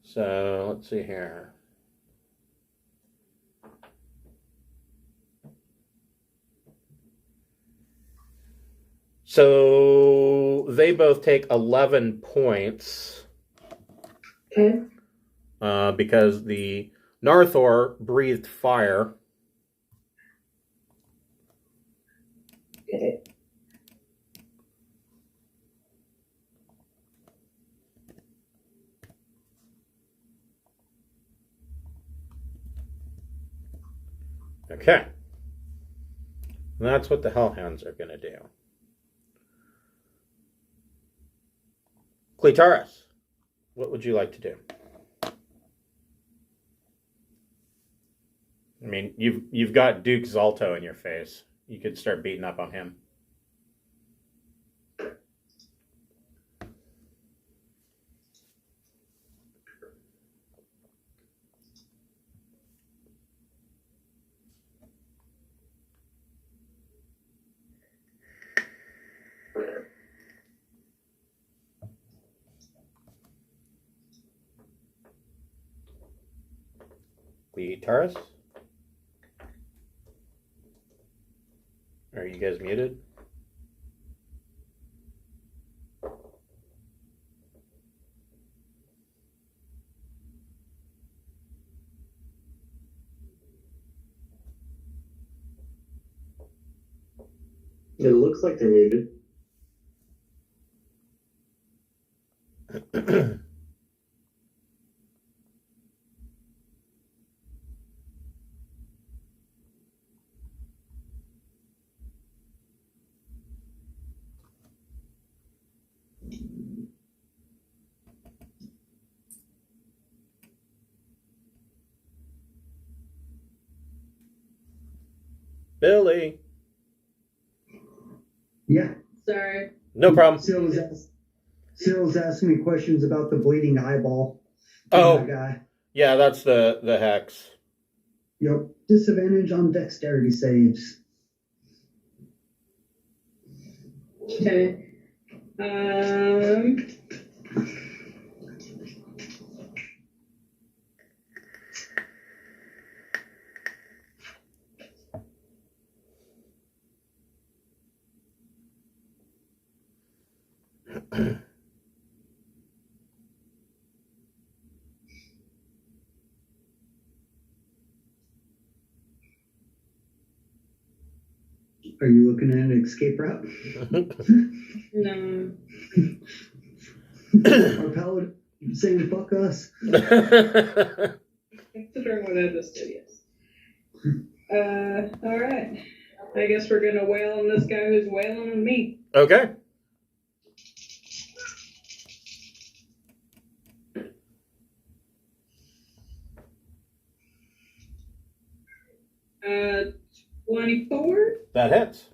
Speaker 1: So let's see here. So they both take 11 points.
Speaker 6: Okay.
Speaker 1: Because the Narthor breathed fire.
Speaker 6: Okay.
Speaker 1: Okay. And that's what the Hellhounds are going to do. Clitoris, what would you like to do? I mean, you've got Duke Zalto in your face. You could start beating up on him. The Taurus? Are you guys muted?
Speaker 3: It looks like they're muted.
Speaker 1: Billy.
Speaker 4: Yeah.
Speaker 2: Sorry.
Speaker 1: No problem.
Speaker 4: Cyril's asking me questions about the bleeding eyeball.
Speaker 1: Oh.
Speaker 4: That guy.
Speaker 1: Yeah, that's the hex.
Speaker 4: Yep. Disadvantage on dexterity saves.
Speaker 2: Okay.
Speaker 4: Are you looking at an escape route?
Speaker 2: No.
Speaker 4: Our paladin saying fuck us?
Speaker 2: Considering what I just did, yes. Alright. I guess we're gonna wail on this guy who's wailing on me.
Speaker 1: Okay.
Speaker 2: Uh, 24?
Speaker 1: That hits.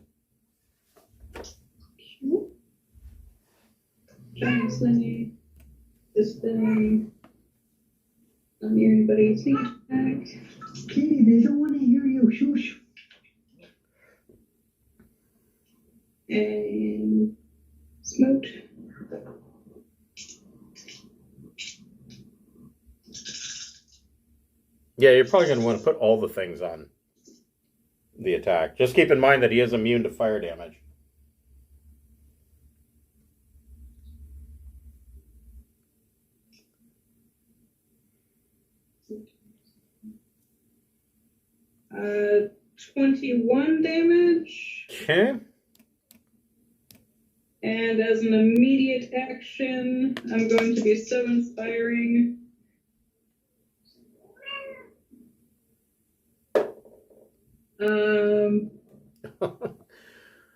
Speaker 2: Giant sling. This thing. Not near anybody. Sneak attack.
Speaker 4: Kitty, they don't want to hear you. Shush.
Speaker 2: And smoked.
Speaker 1: Yeah, you're probably going to want to put all the things on the attack. Just keep in mind that he is immune to fire damage.
Speaker 2: Uh, 21 damage.
Speaker 1: Okay.
Speaker 2: And as an immediate action, I'm going to be so inspiring.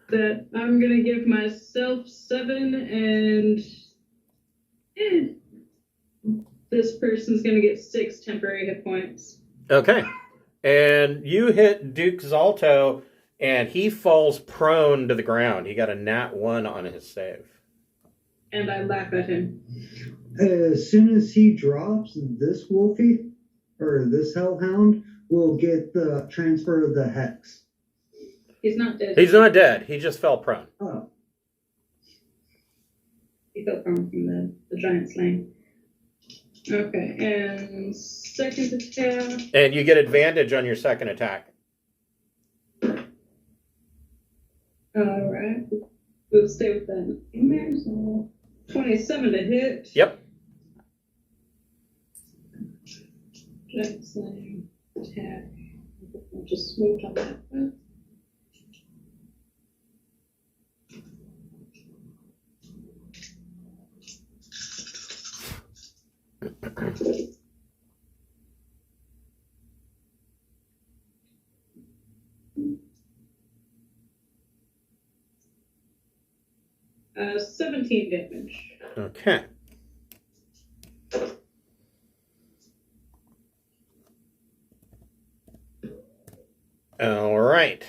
Speaker 2: That I'm gonna give myself 7 and this person's gonna get 6 temporary hit points.
Speaker 1: Okay. And you hit Duke Zalto, and he falls prone to the ground. He got a nat 1 on his save.
Speaker 2: And I laugh at him.
Speaker 4: As soon as he drops, this Wolfie, or this Hellhound, will get the transfer of the hex.
Speaker 2: He's not dead.
Speaker 1: He's not dead. He just fell prone.
Speaker 4: Oh.
Speaker 2: He fell prone from the giant slaying. Okay, and second attack.
Speaker 1: And you get advantage on your second attack.
Speaker 2: Alright. We'll stay with that in there. So 27 to hit.
Speaker 1: Yep.
Speaker 2: Giant slaying attack. I'll just smoke on that one. Uh, 17 damage.
Speaker 1: Okay. All right.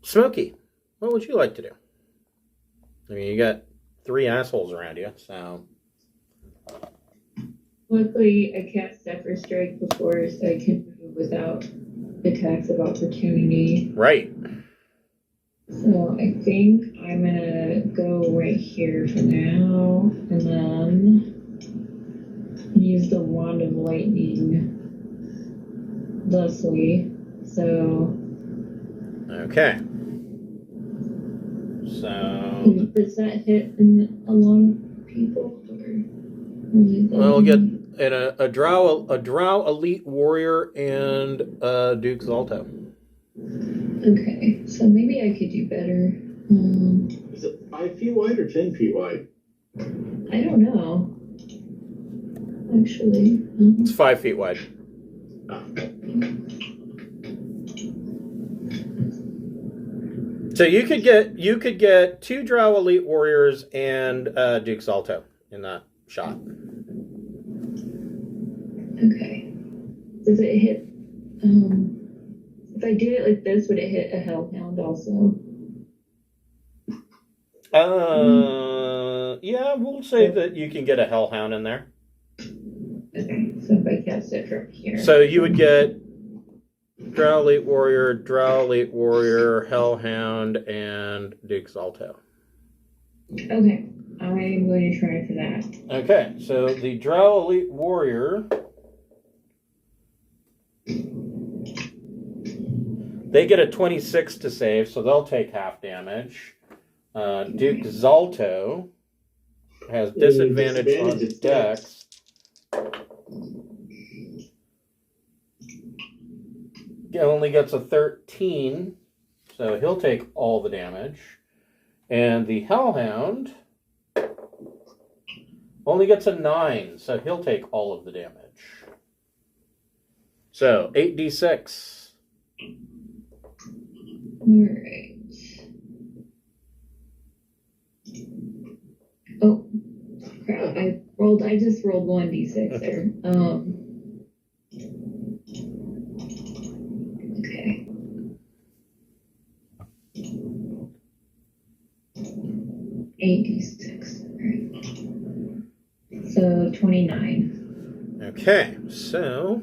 Speaker 1: Smokey, what would you like to do? I mean, you got 3 assholes around you, so...
Speaker 5: Luckily, I cast Zephyr Strike before, so I can move without attacks of opportunity.
Speaker 1: Right.
Speaker 5: So I think I'm gonna go right here for now, and then use the Wand of Lightning thusly. So.
Speaker 1: Okay. So.
Speaker 5: Does that hit in a lot of people?
Speaker 1: Well, we'll get a drow elite warrior and Duke Zalto.
Speaker 5: Okay, so maybe I could do better.
Speaker 3: Is it 5 feet wide or 10 feet wide?
Speaker 5: I don't know. Actually,
Speaker 1: It's 5 feet wide. So you could get 2 drow elite warriors and Duke Zalto in that shot.
Speaker 5: okay. Does it hit? If I did it like this, would it hit a hellhound also?
Speaker 1: Yeah, we'll say that you can get a hellhound in there.
Speaker 5: Okay, so if I cast it from here.
Speaker 1: So you would get drow elite warrior, hellhound, and Duke Zalto.
Speaker 5: Okay, I'm going to try for that.
Speaker 1: Okay, so the drow elite warrior, they get a 26 to save, so they'll take half damage. Duke Zalto has disadvantage on dex. He only gets a 13, so he'll take all the damage. And the Hellhound only gets a 9, so he'll take all of the damage. So 8d6.
Speaker 5: Alright. Oh, crap. I just rolled 1d6 there. Okay. Eight d6. Alright. So 29.
Speaker 1: Okay, so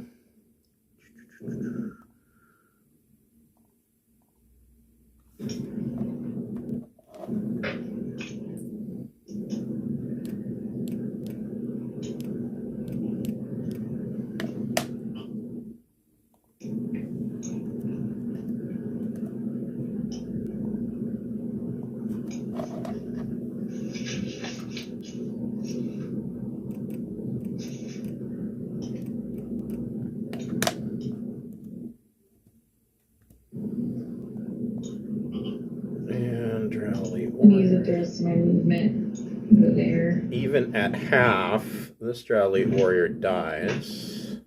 Speaker 5: Use up the rest of my movement. Go there.
Speaker 1: even at half, this drow elite warrior dies.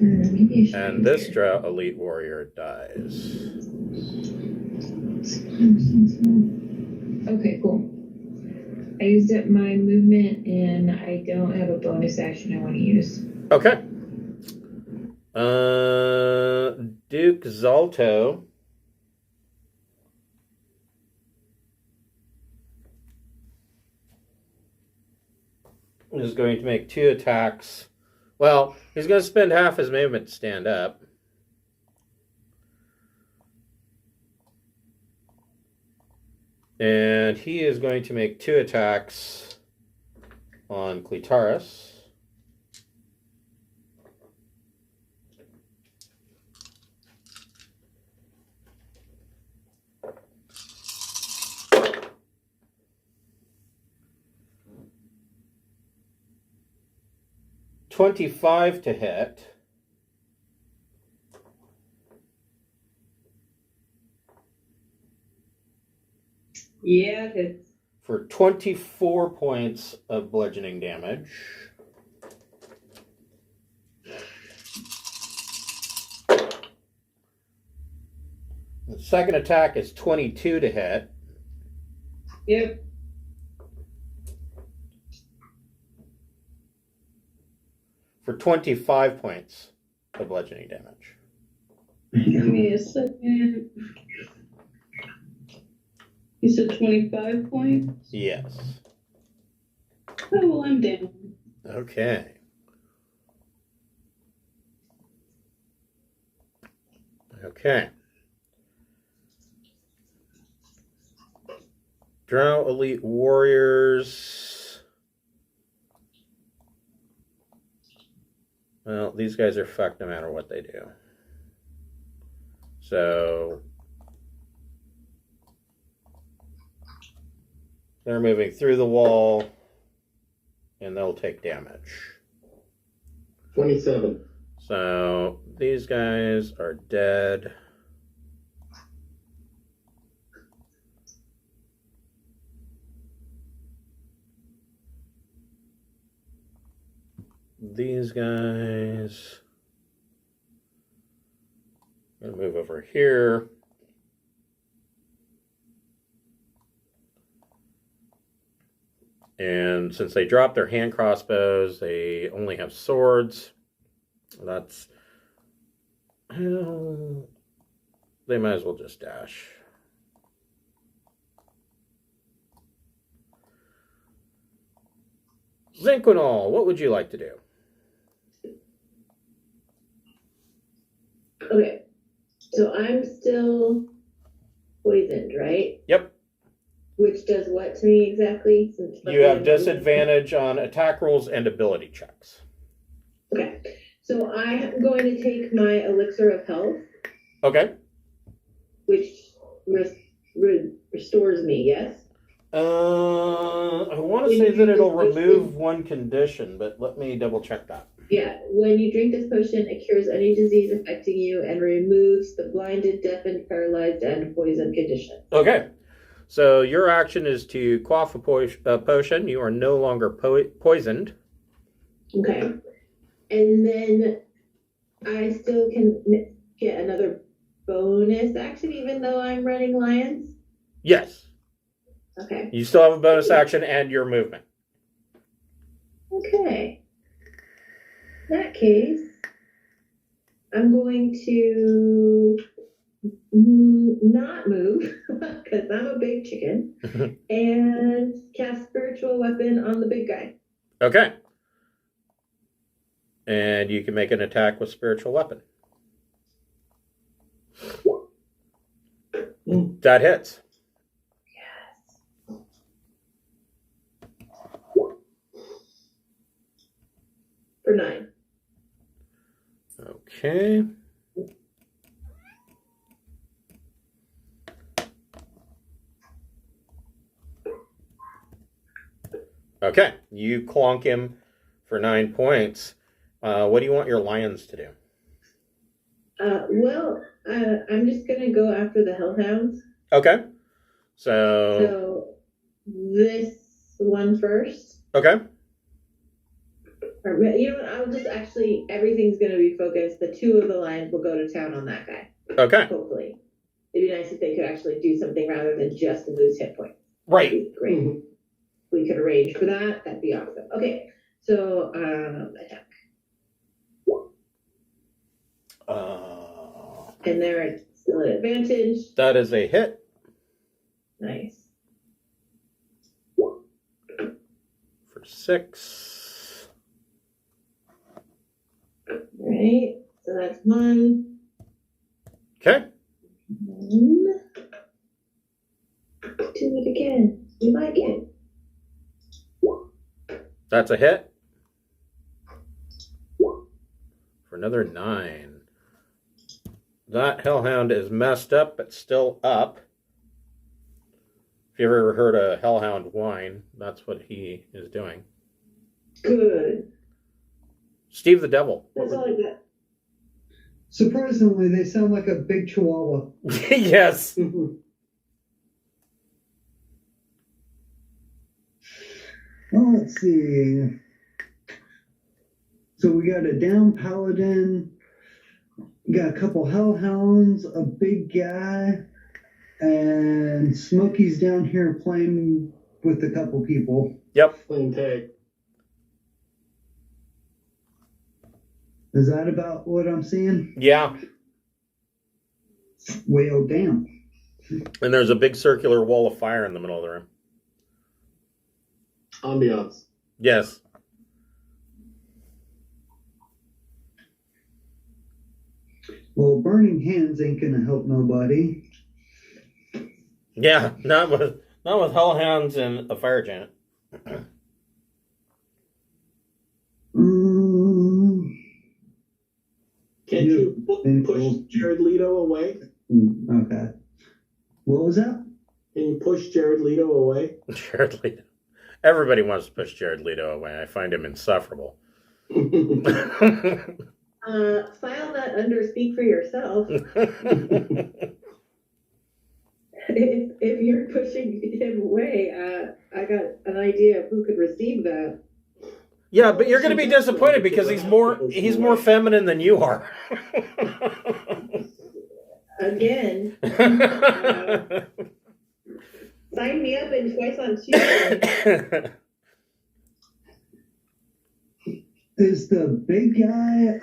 Speaker 5: Maybe I should
Speaker 1: And
Speaker 5: do
Speaker 1: this
Speaker 5: here.
Speaker 1: drow elite warrior dies.
Speaker 5: Okay, cool. I used up my movement and I don't have a bonus action I want to use.
Speaker 1: Okay. Duke Zalto is going to make 2 attacks. Well, he's going to spend half his movement to stand up. And he is going to make 2 attacks on Clitaris. $25 to hit.
Speaker 2: Yeah, it's
Speaker 1: For 24 points of bludgeoning damage. The second attack is 22 to hit.
Speaker 2: yep.
Speaker 1: For 25 points of bludgeoning damage.
Speaker 2: Give me a second. You said 25 points?
Speaker 1: Yes.
Speaker 2: Oh, well, I'm down.
Speaker 1: Okay. Okay. Drow Elite Warriors. Well, these guys are fucked no matter what they do. So they're moving through the wall, and they'll take damage.
Speaker 3: 27.
Speaker 1: So these guys are dead. These guys, I'm gonna move over here. And since they dropped their hand crossbows, they only have swords. That's, well, they might as well just dash. Zinquinol, what would you like to do?
Speaker 6: Okay, so I'm still poisoned, right?
Speaker 1: Yep.
Speaker 6: Which does what to me exactly? Since
Speaker 1: You have disadvantage on attack rolls and ability checks.
Speaker 6: Okay, so I am going to take my elixir of health,
Speaker 1: Okay.
Speaker 6: which restores me, yes?
Speaker 1: I want to say that it'll remove one condition, but let me double check that.
Speaker 6: Yeah, when you drink this potion, it cures any disease affecting you and removes the blinded, deafened, paralyzed, and poisoned condition.
Speaker 1: Okay. So your action is to quaff a potion. You are no longer poisoned.
Speaker 6: Okay. And then I still can get another bonus action even though I'm running lions?
Speaker 1: Yes.
Speaker 6: Okay.
Speaker 1: You still have a bonus action and your movement.
Speaker 6: Okay. In that case, I'm going to not move because I'm a big chicken and cast spiritual weapon on the big guy.
Speaker 1: Okay. And you can make an attack with spiritual weapon. That hits.
Speaker 6: Yes. For 9.
Speaker 1: Okay. Okay. You clonk him for 9 points. What do you want your lions to do?
Speaker 6: I'm just gonna go after the hellhounds.
Speaker 1: Okay. So
Speaker 6: So this one first.
Speaker 1: okay.
Speaker 6: Or, you know what? I'll just actually, everything's going to be focused. The 2 of the lions will go to town on that guy.
Speaker 1: Okay.
Speaker 6: Hopefully. It'd be nice if they could actually do something rather than just lose hit points.
Speaker 1: Right.
Speaker 6: That'd be great.
Speaker 3: Mhm.
Speaker 6: We could arrange for that. That'd be awesome. Okay. So, attack. And they're still at advantage.
Speaker 1: That is a hit.
Speaker 6: Nice.
Speaker 1: For 6.
Speaker 6: All right. So that's 1.
Speaker 1: Okay.
Speaker 6: 1. Do it again. You like it.
Speaker 1: That's a hit. For another 9. That hellhound is messed up, but still up. If you ever heard a hellhound whine, that's what he is doing.
Speaker 6: Good.
Speaker 1: Steve the Devil.
Speaker 6: That's all I got.
Speaker 4: Surprisingly, they sound like a big chihuahua.
Speaker 1: Yes.
Speaker 4: Well, let's see. So we got a down paladin, got a couple hellhounds, a big guy, and Smokey's down here playing with a couple people.
Speaker 1: Yep.
Speaker 3: Playing tag.
Speaker 4: Is that about what I'm seeing?
Speaker 1: Yeah.
Speaker 4: Well, damn.
Speaker 1: And there's a big circular wall of fire in the middle of the room.
Speaker 3: Ambiance.
Speaker 1: Yes.
Speaker 4: Well, burning hands ain't gonna help nobody.
Speaker 1: Yeah. Not with hellhounds and a fire giant.
Speaker 3: Can't you push Jared Leto away?
Speaker 4: Okay. What was that?
Speaker 3: Can you push Jared Leto away?
Speaker 1: Jared Leto. Everybody wants to push Jared Leto away. I find him insufferable.
Speaker 6: File that under speak for yourself. If you're pushing him away, I got an idea of who could receive that.
Speaker 1: Yeah, but you're going to be disappointed because he's more feminine than you are.
Speaker 6: Again, sign me up in Twice on Tuesday.
Speaker 4: Is the big guy,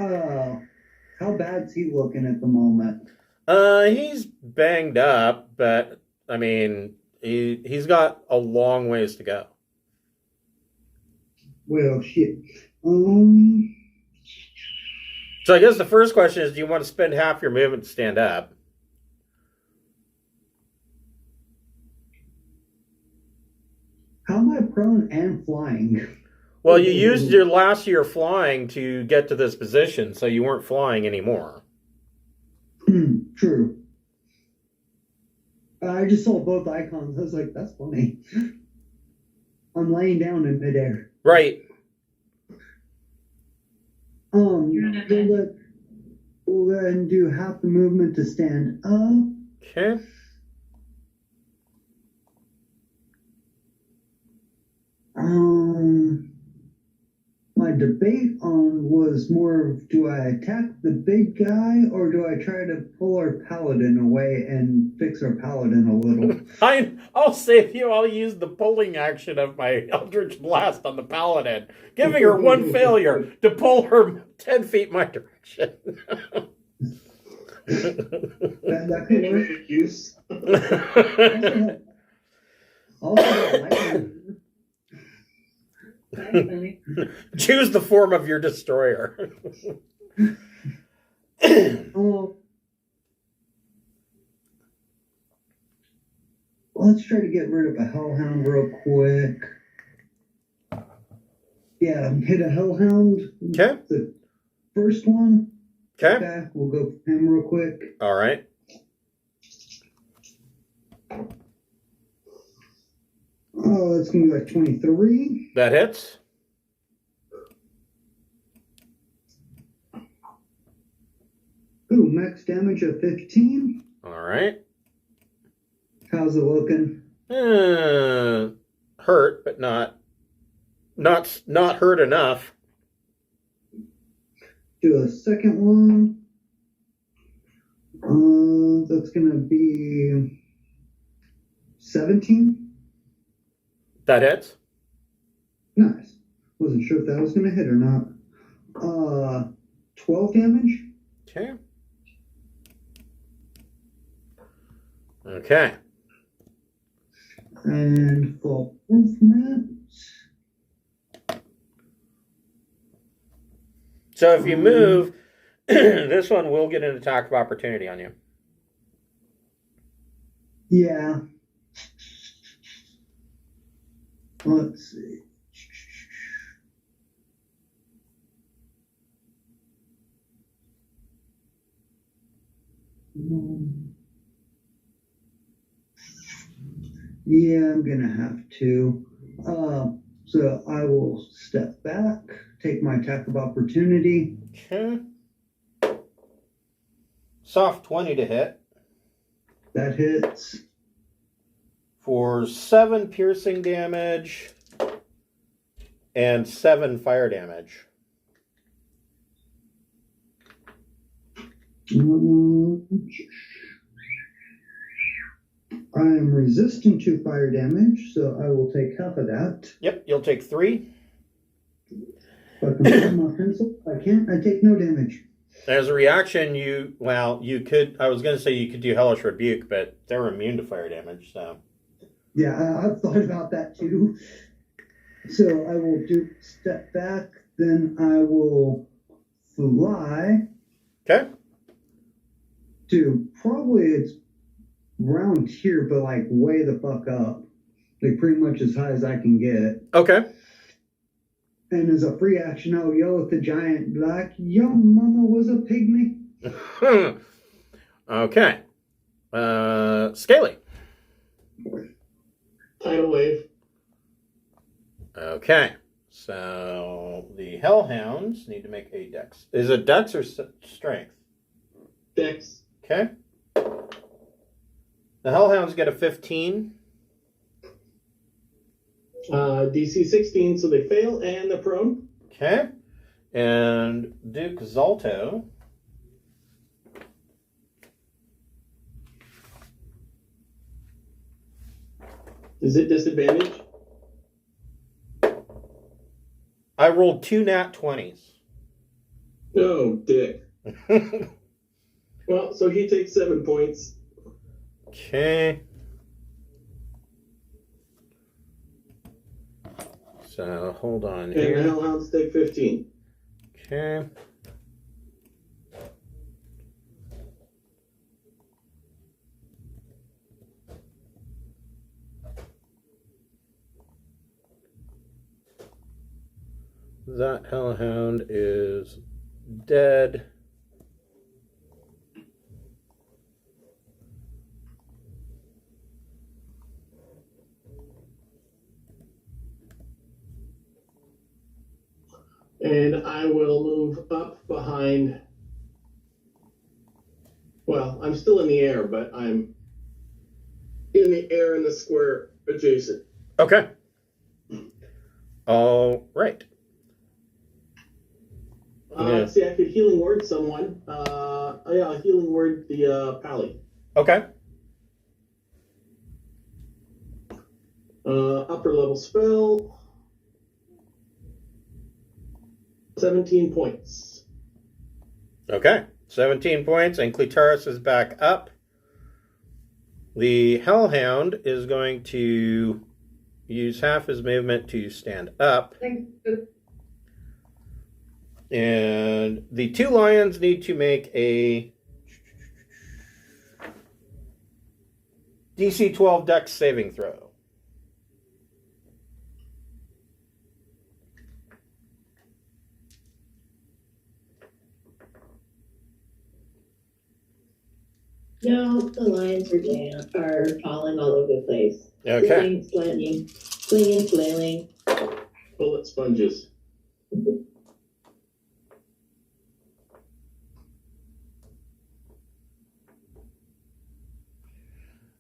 Speaker 4: how bad's he looking at the moment?
Speaker 1: He's banged up, but, I mean, he's got a long ways to go.
Speaker 4: Well, shit.
Speaker 1: So I guess the first question is, do you want to spend half your movement to stand up?
Speaker 4: How am I prone and flying?
Speaker 1: Well, you used your last year flying to get to this position, so you weren't flying anymore.
Speaker 4: True. I just saw both icons. I was like, that's funny. I'm laying down in midair.
Speaker 1: Right.
Speaker 6: You're not
Speaker 4: We'll go ahead and do half the movement to stand up.
Speaker 1: Okay.
Speaker 4: My debate on was more of, do I attack the big guy or do I try to pull our paladin away and fix our paladin a little?
Speaker 1: I'll save you. I'll use the pulling action of my Eldritch Blast on the paladin, giving her one failure to pull her 10 feet my direction.
Speaker 4: that could work.
Speaker 3: Use.
Speaker 4: Also,
Speaker 2: That's funny.
Speaker 1: Choose the form of your destroyer.
Speaker 4: Let's try to get rid of a hellhound real quick. Yeah, hit a hellhound.
Speaker 1: Okay.
Speaker 4: The first one.
Speaker 1: Okay.
Speaker 4: We'll go for him real quick.
Speaker 1: All right.
Speaker 4: Oh, it's gonna be like 23.
Speaker 1: That hits.
Speaker 4: Ooh, max damage of 15.
Speaker 1: All right.
Speaker 4: How's it looking?
Speaker 1: Hurt, but not hurt enough.
Speaker 4: Do a second one. That's gonna be 17.
Speaker 1: That hits.
Speaker 4: Nice. Wasn't sure if that was gonna hit or not. 12 damage.
Speaker 1: Okay. Okay.
Speaker 4: And full movement.
Speaker 1: So if you move, this one will get an attack of opportunity on you.
Speaker 4: Yeah. Let's see. Yeah, I'm gonna have to. So I will step back, take my attack of opportunity.
Speaker 1: Okay. Soft 20 to hit
Speaker 4: That hits.
Speaker 1: for 7 piercing damage and 7 fire damage.
Speaker 4: I am resistant to fire damage, so I will take half of that.
Speaker 1: Yep, you'll take 3.
Speaker 4: If I can put my pencil, I can't. I take no damage.
Speaker 1: As a reaction, you could, I was going to say you could do Hellish Rebuke, but they're immune to fire damage, so.
Speaker 4: Yeah, I've thought about that too. So I will do step back, then I will fly
Speaker 1: Okay.
Speaker 4: to probably it's around here, but like way the fuck up. Like pretty much as high as I can get.
Speaker 1: Okay.
Speaker 4: And as a free action, I'll yell at the giant like, yo, mama was a pygmy.
Speaker 1: Okay. Scaly.
Speaker 3: Tidal wave.
Speaker 1: Okay. So the Hellhounds need to make a dex. Is it dex or strength?
Speaker 3: Dex.
Speaker 1: Okay. The Hellhounds get a 15.
Speaker 3: DC 16, so they fail, and they're prone.
Speaker 1: Okay. And Duke Zalto.
Speaker 3: Is it disadvantage?
Speaker 1: I rolled 2 nat 20s.
Speaker 3: No, dick. Well, so he takes 7 points.
Speaker 1: Okay. So hold on
Speaker 3: And the
Speaker 1: here.
Speaker 3: Hellhounds take 15.
Speaker 1: Okay. That Hellhound is dead.
Speaker 3: And I will move up behind. Well, I'm still in the air, but I'm in the air in the square adjacent.
Speaker 1: Okay. All right. Yeah.
Speaker 3: See, I could healing word someone. Yeah, healing word the pally.
Speaker 1: Okay.
Speaker 3: Upper level spell. 17 points.
Speaker 1: Okay. 17 points, and Clitoris is back up. The Hellhound is going to use half his movement to stand up. And the 2 lions need to make a DC 12 Dex saving throw.
Speaker 6: No, the lions are falling all over the place.
Speaker 1: Okay.
Speaker 6: Slinging, flinging, flailing.
Speaker 3: Bullet sponges.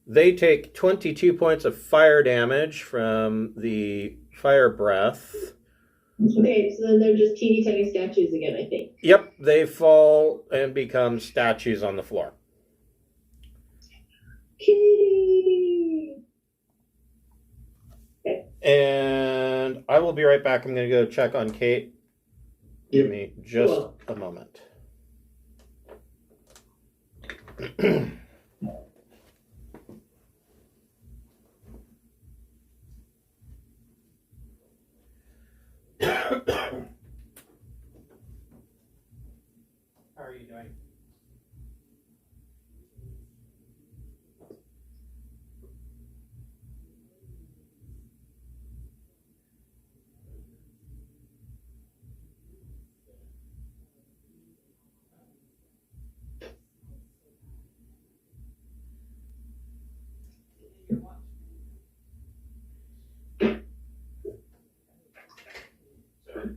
Speaker 1: They take 22 points of fire damage from the fire breath.
Speaker 6: Okay, so then they're just teeny tiny statues again, I think.
Speaker 1: Yep, they fall and become statues on the floor.
Speaker 6: Kitty! Okay.
Speaker 1: And I will be right back. I'm going to go check on Kate. Give me just a moment. How are you doing?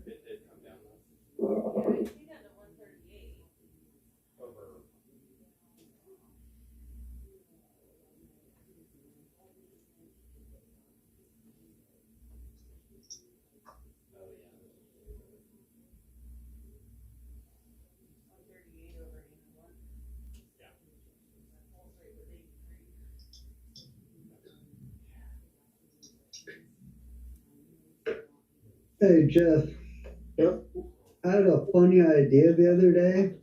Speaker 1: It did come down though. Over. Oh yeah.
Speaker 4: Hey, Jeff.
Speaker 3: Yep.
Speaker 4: I had a funny idea the other day.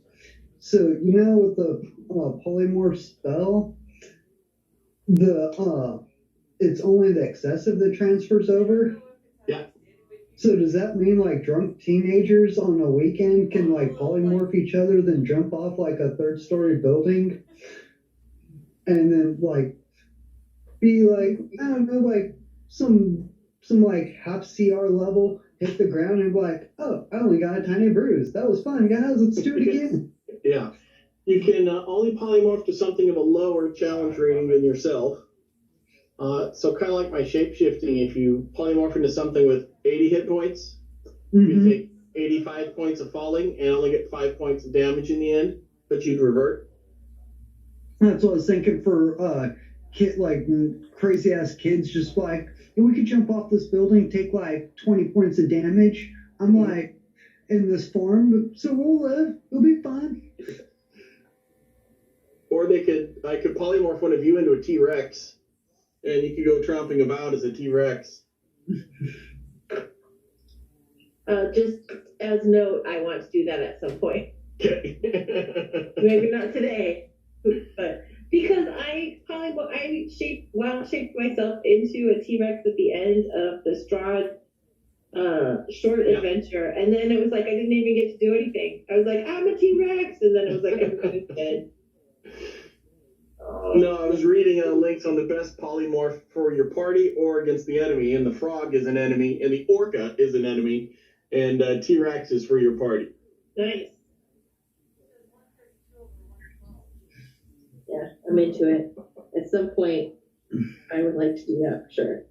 Speaker 4: So, you know, with the polymorph spell, it's only the excessive that transfers over?
Speaker 3: Yeah.
Speaker 4: So does that mean like drunk teenagers on a weekend can like polymorph each other, then jump off like a 3rd-story building, and then like be like, I don't know, like some like half CR level, hit the ground and be like, oh, I only got a tiny bruise. That was fun, guys. Let's do it again.
Speaker 3: Yeah. You can only polymorph to something of a lower challenge rating than yourself. So kind of like my shape-shifting, if you polymorph into something with 80 hit points, you take 85 points of falling and only get 5 points of damage in the end, but you'd revert.
Speaker 4: That's what I was thinking for crazy ass kids, just like, hey, we could jump off this building, take like 20 points of damage. I'm like, in this form, so we'll live. It'll be fun.
Speaker 3: Or I could polymorph one of you into a T-Rex, and you could go tromping about as a T-Rex.
Speaker 6: Just as note, I want to do that at some point.
Speaker 3: Okay.
Speaker 6: Maybe not today, but because I shaped myself into a T-Rex at the end of the Strahd short adventure, and then it was like I didn't even get to do anything. I was like, I'm a T-Rex, and then it was like everybody's dead.
Speaker 3: No, I was reading links on the best polymorph for your party or against the enemy, and the frog is an enemy, and the orca is an enemy, and T-Rex is for your party.
Speaker 6: Nice. Yeah, I'm into it. At some point, I would like to do that for sure.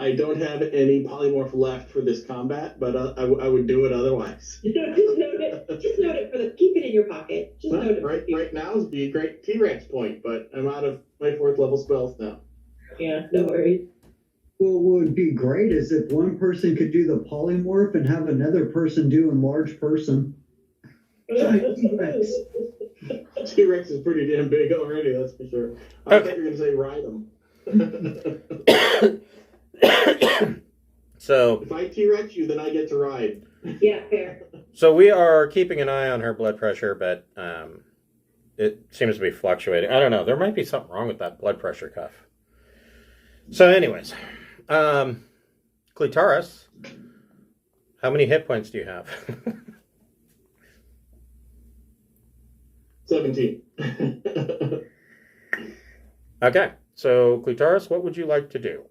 Speaker 3: I don't have any polymorph left for this combat, but I would do it otherwise.
Speaker 6: Just note it. Just note it keep it in your pocket. Just
Speaker 3: Well,
Speaker 6: note it.
Speaker 3: right now would be a great T-Rex point, but I'm out of my 4th level spells now.
Speaker 6: Yeah, no worries.
Speaker 4: Well, what would be great is if one person could do the polymorph and have another person do enlarged person. T-Rex.
Speaker 3: T-Rex is pretty damn big already, that's for sure. I thought you were going to say ride them.
Speaker 1: So
Speaker 3: if I T-Rex you, then I get to ride.
Speaker 6: Yeah, fair.
Speaker 1: So we are keeping an eye on her blood pressure, but it seems to be fluctuating. I don't know. There might be something wrong with that blood pressure cuff. So anyways, Clitaris, how many hit points do you have?
Speaker 3: 17.
Speaker 1: Okay. So Clitaris, what would you like to do?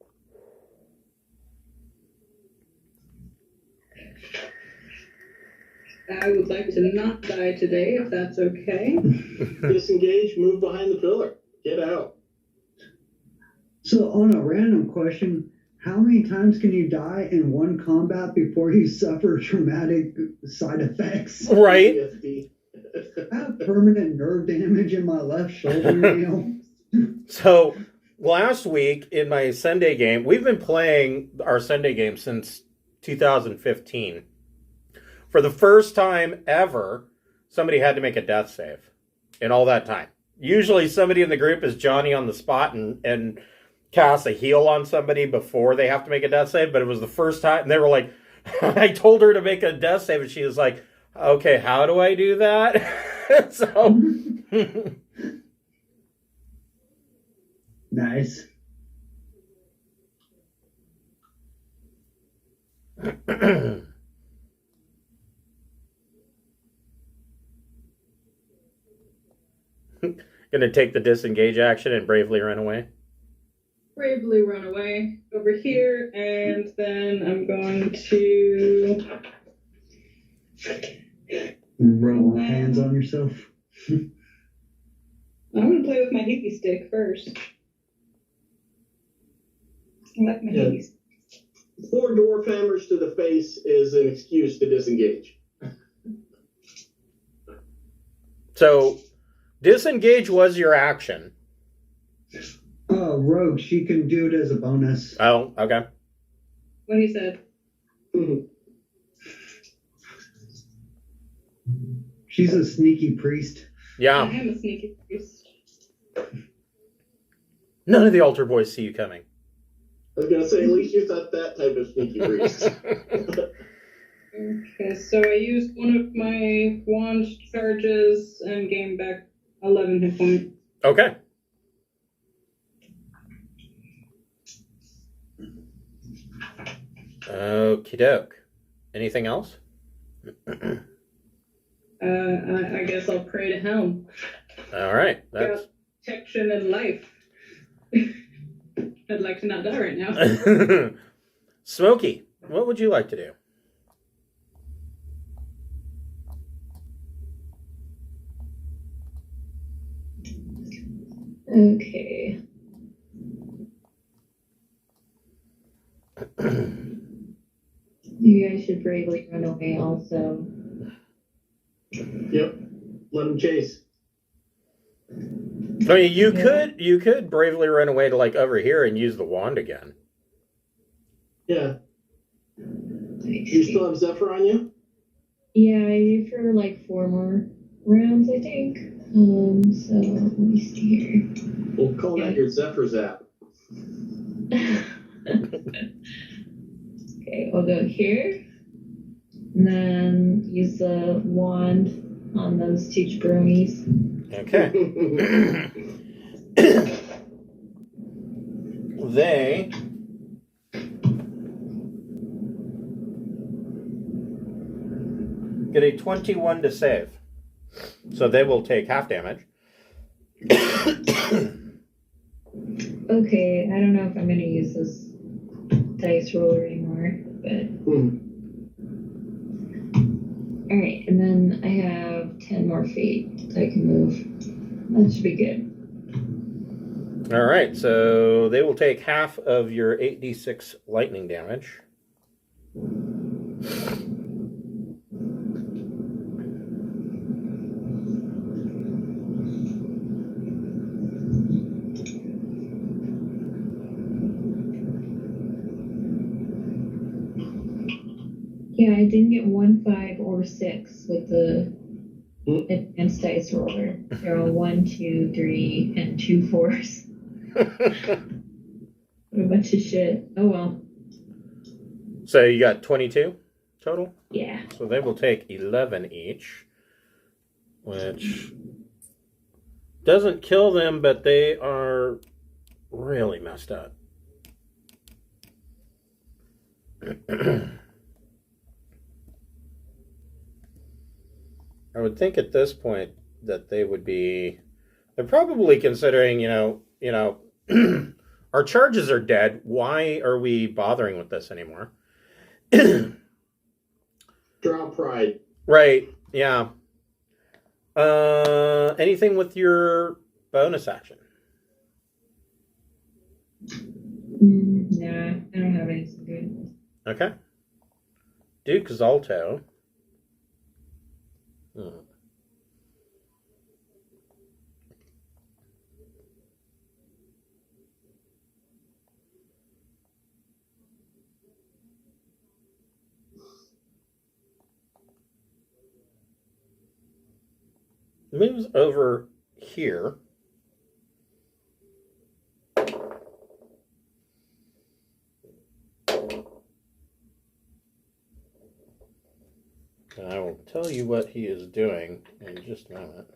Speaker 2: I would like to not die today, if that's okay.
Speaker 3: Disengage, move behind the pillar. Get out.
Speaker 4: So on a random question, how many times can you die in one combat before you suffer traumatic side effects?
Speaker 1: Right.
Speaker 3: PTSD.
Speaker 4: I have permanent nerve damage in my left shoulder.
Speaker 1: So last week in my Sunday game, we've been playing our Sunday game since 2015. For the first time ever, somebody had to make a death save in all that time. Usually somebody in the group is Johnny on the spot and casts a heal on somebody before they have to make a death save, but it was the first time, and they were like, I told her to make a death save, and she was like, okay, how do I do that? So...
Speaker 4: Nice.
Speaker 1: Gonna take the disengage action and bravely run away.
Speaker 2: Bravely run away over here, and then I'm going to
Speaker 4: Roll hands on yourself.
Speaker 2: I'm going to play with my hickey stick first. I like my hickey stick.
Speaker 3: 4 dwarf hammers to the face is an excuse to disengage.
Speaker 1: So, disengage was your action.
Speaker 4: Oh, rogue, she can do it as a bonus.
Speaker 1: Oh, okay.
Speaker 2: What he said.
Speaker 4: She's a sneaky priest.
Speaker 2: I
Speaker 1: Yeah.
Speaker 2: am a sneaky priest.
Speaker 1: None of the altar boys see you coming.
Speaker 3: I was going to say, at least you're not that type of sneaky priest.
Speaker 2: Okay, so I used one of my wand charges and gained back 11 hit points.
Speaker 1: Okay. Okie doke. Anything else?
Speaker 2: I guess I'll pray to Helm.
Speaker 1: All right. That's
Speaker 2: Protection and life. I'd like to not die right now.
Speaker 1: Smokey, what would you like to do?
Speaker 5: Okay. You guys should bravely run away also.
Speaker 3: Yep. Let him chase.
Speaker 1: I mean, you
Speaker 5: Yeah.
Speaker 1: could bravely run away to like over here and use the wand again.
Speaker 3: Yeah. You still have Zephyr on you?
Speaker 5: Yeah, I do for like 4 more rounds, I think. So let me see here.
Speaker 3: We'll call that your Zephyr Zap.
Speaker 5: Okay, I'll go here. And then use the wand on those 2 jabronis.
Speaker 1: Okay. They get a 21 to save. So they will take half damage.
Speaker 5: Okay, I don't know if I'm going to use this dice roller anymore, but... Alright, and then I have 10 more feet that I can move. That should be good.
Speaker 1: All right, so they will take half of your 8d6 lightning damage.
Speaker 5: Yeah, I didn't get 1, 5, or 6 with the advanced dice roller. They're all 1, 2, 3, and 2 4s. What a bunch of shit. Oh well.
Speaker 1: So you got 22 total?
Speaker 5: Yeah.
Speaker 1: So they will take 11 each, which doesn't kill them, but they are really messed up. I would think at this point that they would be, they're probably considering, our charges are dead. Why are we bothering with this anymore?
Speaker 3: Draw pride.
Speaker 1: Right, yeah. Anything with your bonus action?
Speaker 5: Nah, I don't have anything good.
Speaker 1: Okay. Duke Zalto. Moves over here. And I will tell you what he is doing in just a moment.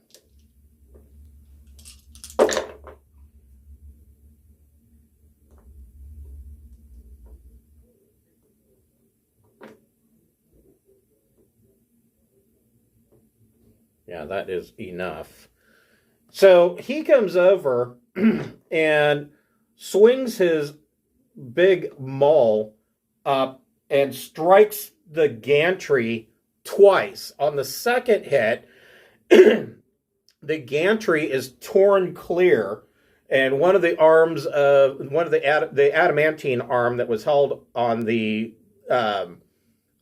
Speaker 1: Yeah, that is enough. So he comes over and swings his big maul up and strikes the gantry twice. On the second hit, the gantry is torn clear, and one of the arms of the adamantine arm that was held on the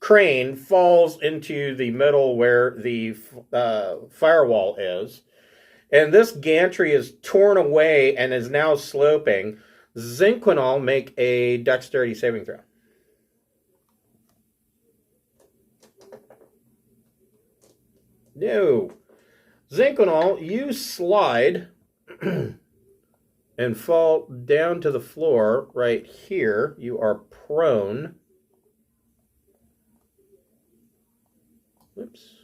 Speaker 1: crane falls into the middle where the firewall is, and this gantry is torn away and is now sloping. Zinquinal, make a dexterity saving throw. No. Zinquinal, you slide and fall down to the floor right here. You are prone. Oops.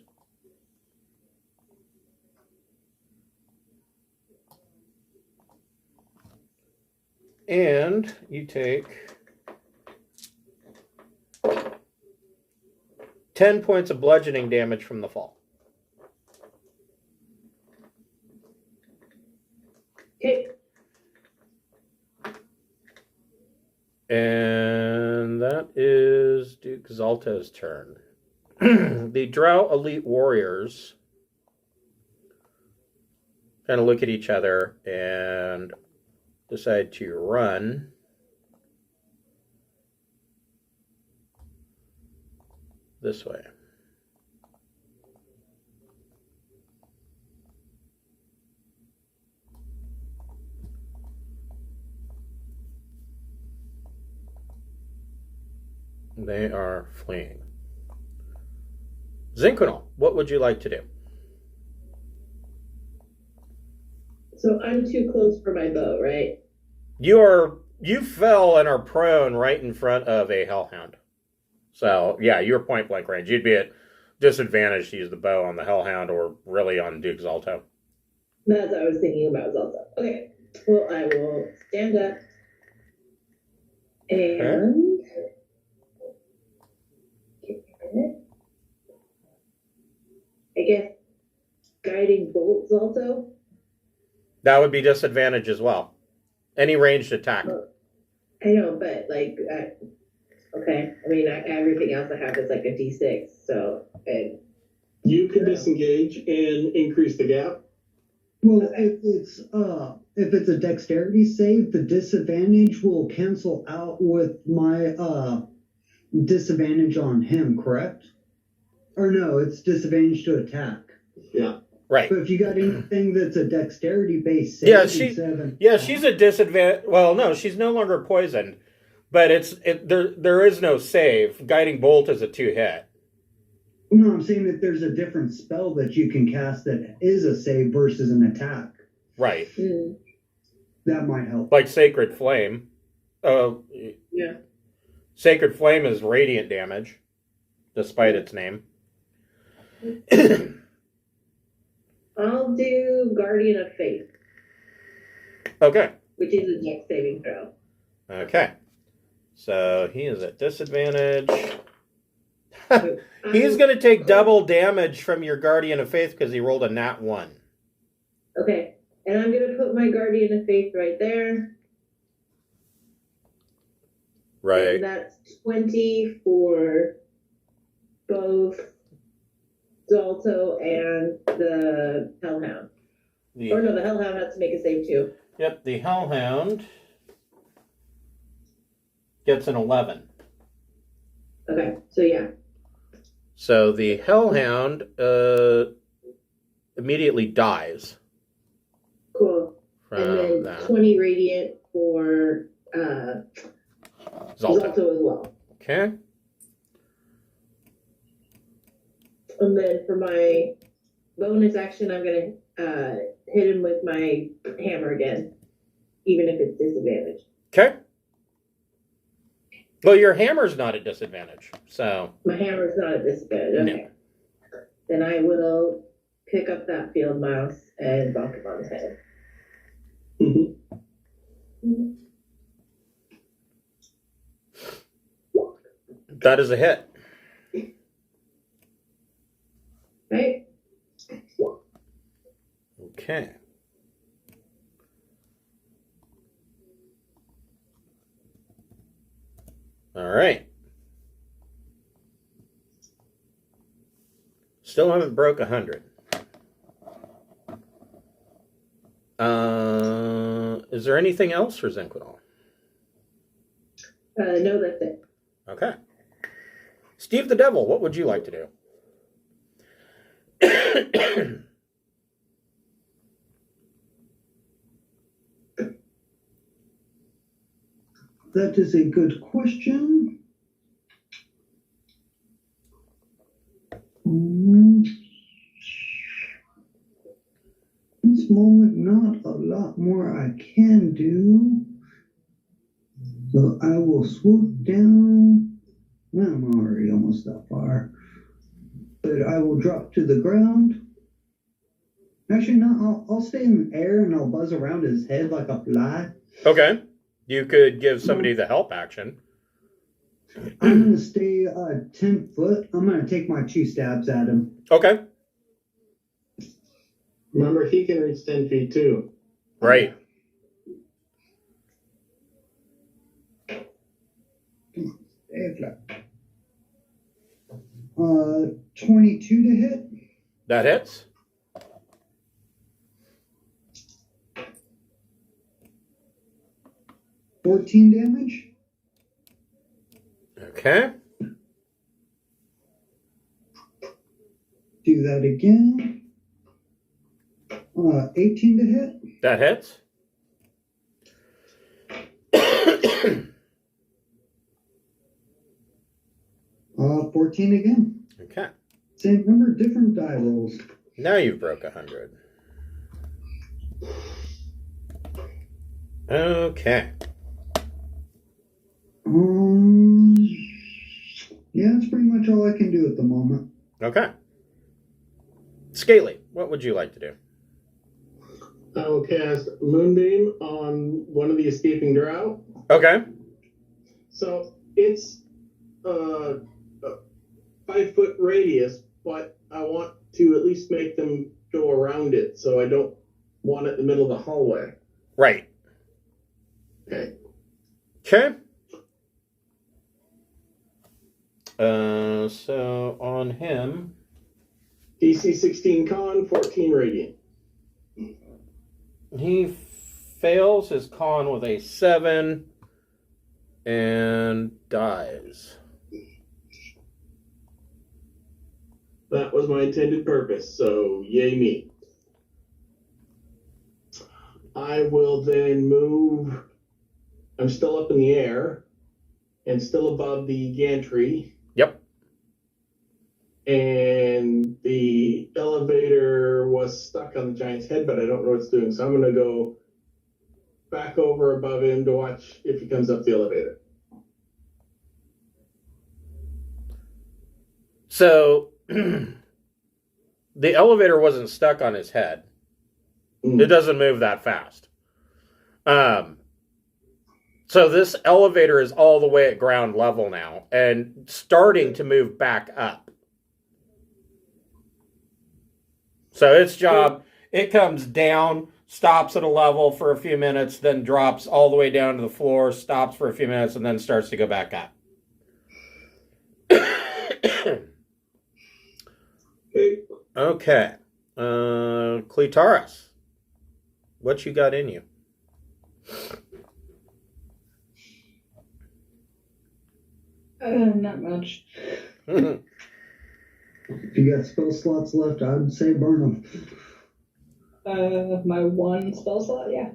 Speaker 1: And you take 10 points of bludgeoning damage from the fall.
Speaker 6: Okay.
Speaker 1: And that is Duke Zalto's turn. The Drow Elite Warriors kind of look at each other and decide to run. This way. They are fleeing. Zinquinal, what would you like to do?
Speaker 6: So I'm too close for my bow, right?
Speaker 1: You fell and are prone right in front of a hellhound. So yeah, you're point blank range. You'd be at disadvantage to use the bow on the hellhound or really on Duke Zalto.
Speaker 6: That's what I was thinking about Zalto. Okay. Well, I will stand up and I guess guiding bolt Zalto.
Speaker 1: That would be disadvantage as well. Any ranged attack.
Speaker 6: I know, but like, okay. I mean, everything else I have is like a D6, so.
Speaker 3: You can disengage and increase the gap.
Speaker 4: Well, if it's a dexterity save, the disadvantage will cancel out with my disadvantage on him, correct? Or no, it's disadvantage to attack.
Speaker 3: Yeah.
Speaker 1: Right.
Speaker 4: But if you got anything that's a dexterity based save,
Speaker 1: she's a disadvantage. Well, no, she's no longer poisoned, but there is no save. Guiding bolt is a 2-hit.
Speaker 4: No, I'm saying that there's a different spell that you can cast that is a save versus an attack.
Speaker 1: Right.
Speaker 4: That might help.
Speaker 1: Like Sacred Flame.
Speaker 6: Yeah.
Speaker 1: Sacred Flame is radiant damage, despite its name.
Speaker 6: I'll do Guardian of Faith.
Speaker 1: Okay.
Speaker 6: Which is a dex saving throw.
Speaker 1: Okay. So he is at disadvantage. He's going to take double damage from your Guardian of Faith because he rolled a nat 1.
Speaker 6: Okay. And I'm going to put my Guardian of Faith right there.
Speaker 1: Right.
Speaker 6: And that's 20 for both Zalto and the Hellhound. Or no, the Hellhound has to make a save too.
Speaker 1: Yep, the Hellhound gets an 11.
Speaker 6: Okay, so yeah.
Speaker 1: So the Hellhound immediately dies.
Speaker 6: Cool.
Speaker 1: From
Speaker 6: And then
Speaker 1: that.
Speaker 6: 20 radiant for Zalto as well.
Speaker 1: Okay.
Speaker 6: And then for my bonus action, I'm going to hit him with my hammer again, even if it's disadvantage.
Speaker 1: Okay. Well, your hammer's not at disadvantage, so.
Speaker 6: My hammer's not at disadvantage. Okay.
Speaker 1: No.
Speaker 6: Then I will pick up that field mouse and bonk him on his head.
Speaker 1: That is a hit.
Speaker 6: Right?
Speaker 1: Okay. All right. Still haven't broke 100. Is there anything else for Zinquinal?
Speaker 6: No, that's it.
Speaker 1: Okay. Steve the Devil, what would you like to do?
Speaker 4: That is a good question. This moment, not a lot more I can do. So I will swoop down. Well, I'm already almost that far. But I will drop to the ground. Actually, no, I'll stay in the air and I'll buzz around his head like a fly.
Speaker 1: Okay. You could give somebody the help action.
Speaker 4: I'm going to stay 10 foot. I'm going to take my 2 stabs at him.
Speaker 1: Okay.
Speaker 3: Remember, he can reach 10 feet too.
Speaker 1: Right.
Speaker 4: 22 to hit.
Speaker 1: That hits.
Speaker 4: 14 damage.
Speaker 1: Okay.
Speaker 4: Do that again. 18 to hit.
Speaker 1: That hits.
Speaker 4: 14 again.
Speaker 1: Okay.
Speaker 4: Same number, different die rolls.
Speaker 1: Now you've broke 100. Okay.
Speaker 4: Yeah, that's pretty much all I can do at the moment.
Speaker 1: Okay. Scaly, what would you like to do?
Speaker 3: I will cast Moonbeam on one of the escaping drow.
Speaker 1: Okay.
Speaker 3: So it's a 5-foot radius, but I want to at least make them go around it, so I don't want it in the middle of the hallway.
Speaker 1: Right.
Speaker 3: Okay.
Speaker 1: Okay. So on him,
Speaker 3: DC 16 con, 14 radiant.
Speaker 1: he fails his con with a 7 and dies.
Speaker 3: That was my intended purpose, so yay me. I will then move. I'm still up in the air and still above the gantry.
Speaker 1: Yep.
Speaker 3: And the elevator was stuck on the giant's head, but I don't know what it's doing. So I'm going to go back over above him to watch if he comes up the elevator.
Speaker 1: So the elevator wasn't stuck on his head. It doesn't move that fast. So this elevator is all the way at ground level now and starting to move back up. So its job, it comes down, stops at a level for a few minutes, then drops all the way down to the floor, stops for a few minutes, and then starts to go back up. Okay. Clitoris, what you got in you?
Speaker 2: Not much.
Speaker 4: If you got spell slots left, I would say burn them.
Speaker 2: My one spell slot, yeah.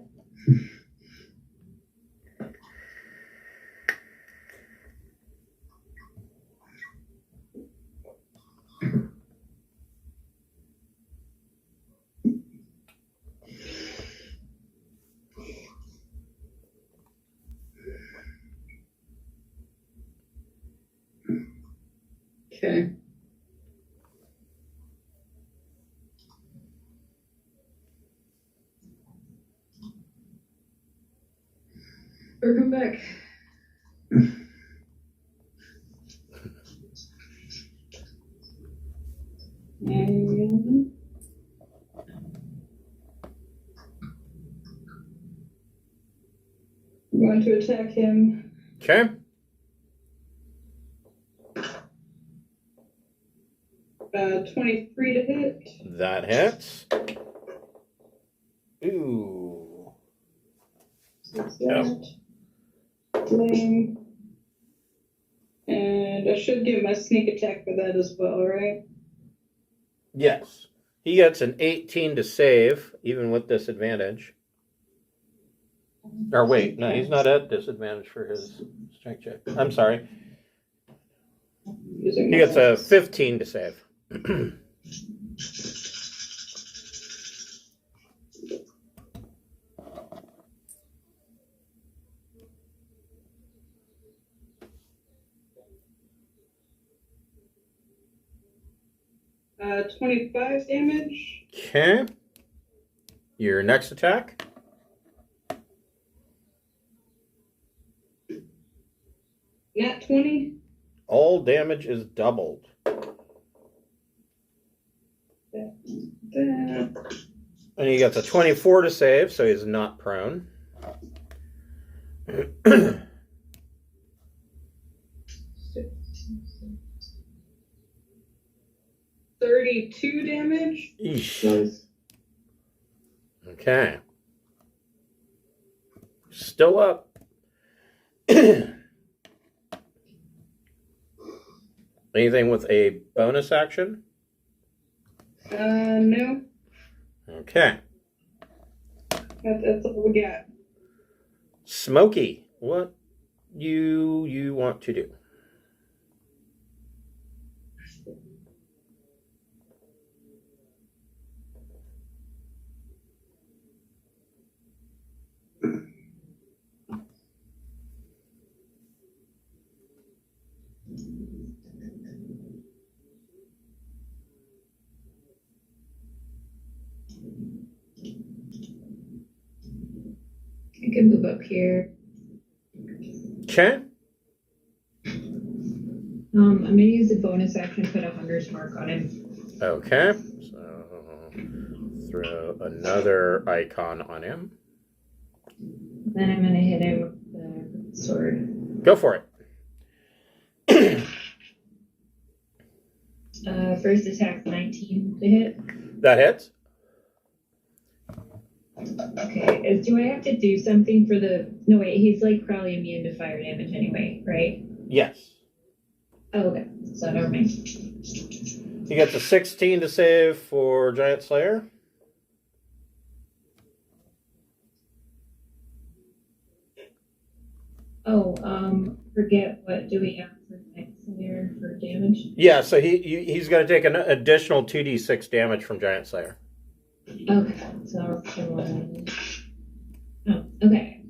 Speaker 2: Okay. Or come back. And I'm going to attack him.
Speaker 1: Okay.
Speaker 2: 23 to hit.
Speaker 1: That hits. Ooh.
Speaker 2: That's that. Flame. And I should give my sneak attack for that as well, right?
Speaker 1: Yes. He gets an 18 to save, even with disadvantage. Or wait, no, he's not at disadvantage for his strength check. I'm sorry.
Speaker 2: Using
Speaker 1: He gets a 15 to save.
Speaker 2: 25 damage.
Speaker 1: Okay. Your next attack.
Speaker 2: Nat 20.
Speaker 1: All damage is doubled.
Speaker 2: That.
Speaker 1: And he gets a 24 to save, so he's not prone.
Speaker 2: 32 damage.
Speaker 1: Eesh.
Speaker 3: Nice.
Speaker 1: Okay. Still up. Anything with a bonus action?
Speaker 2: No.
Speaker 1: Okay.
Speaker 2: That's all we got.
Speaker 1: Smokey, what you want to do?
Speaker 5: I could move up here.
Speaker 1: Okay.
Speaker 5: I'm gonna use a bonus action to put a hunter's mark on him.
Speaker 1: Okay. So throw another icon on him.
Speaker 5: Then I'm gonna hit him with the sword.
Speaker 1: Go for it.
Speaker 5: First attack 19 to hit.
Speaker 1: That hits.
Speaker 5: Okay. Do I have to do something for the? No wait, he's like probably immune to fire damage anyway, right?
Speaker 1: Yes.
Speaker 5: Oh, okay. So never mind.
Speaker 1: He gets a 16 to save for Giant Slayer.
Speaker 5: Oh, forget what do we have for next layer for damage?
Speaker 1: Yeah, so he's going to take an additional 2d6 damage from Giant Slayer.
Speaker 5: Okay, so oh, okay.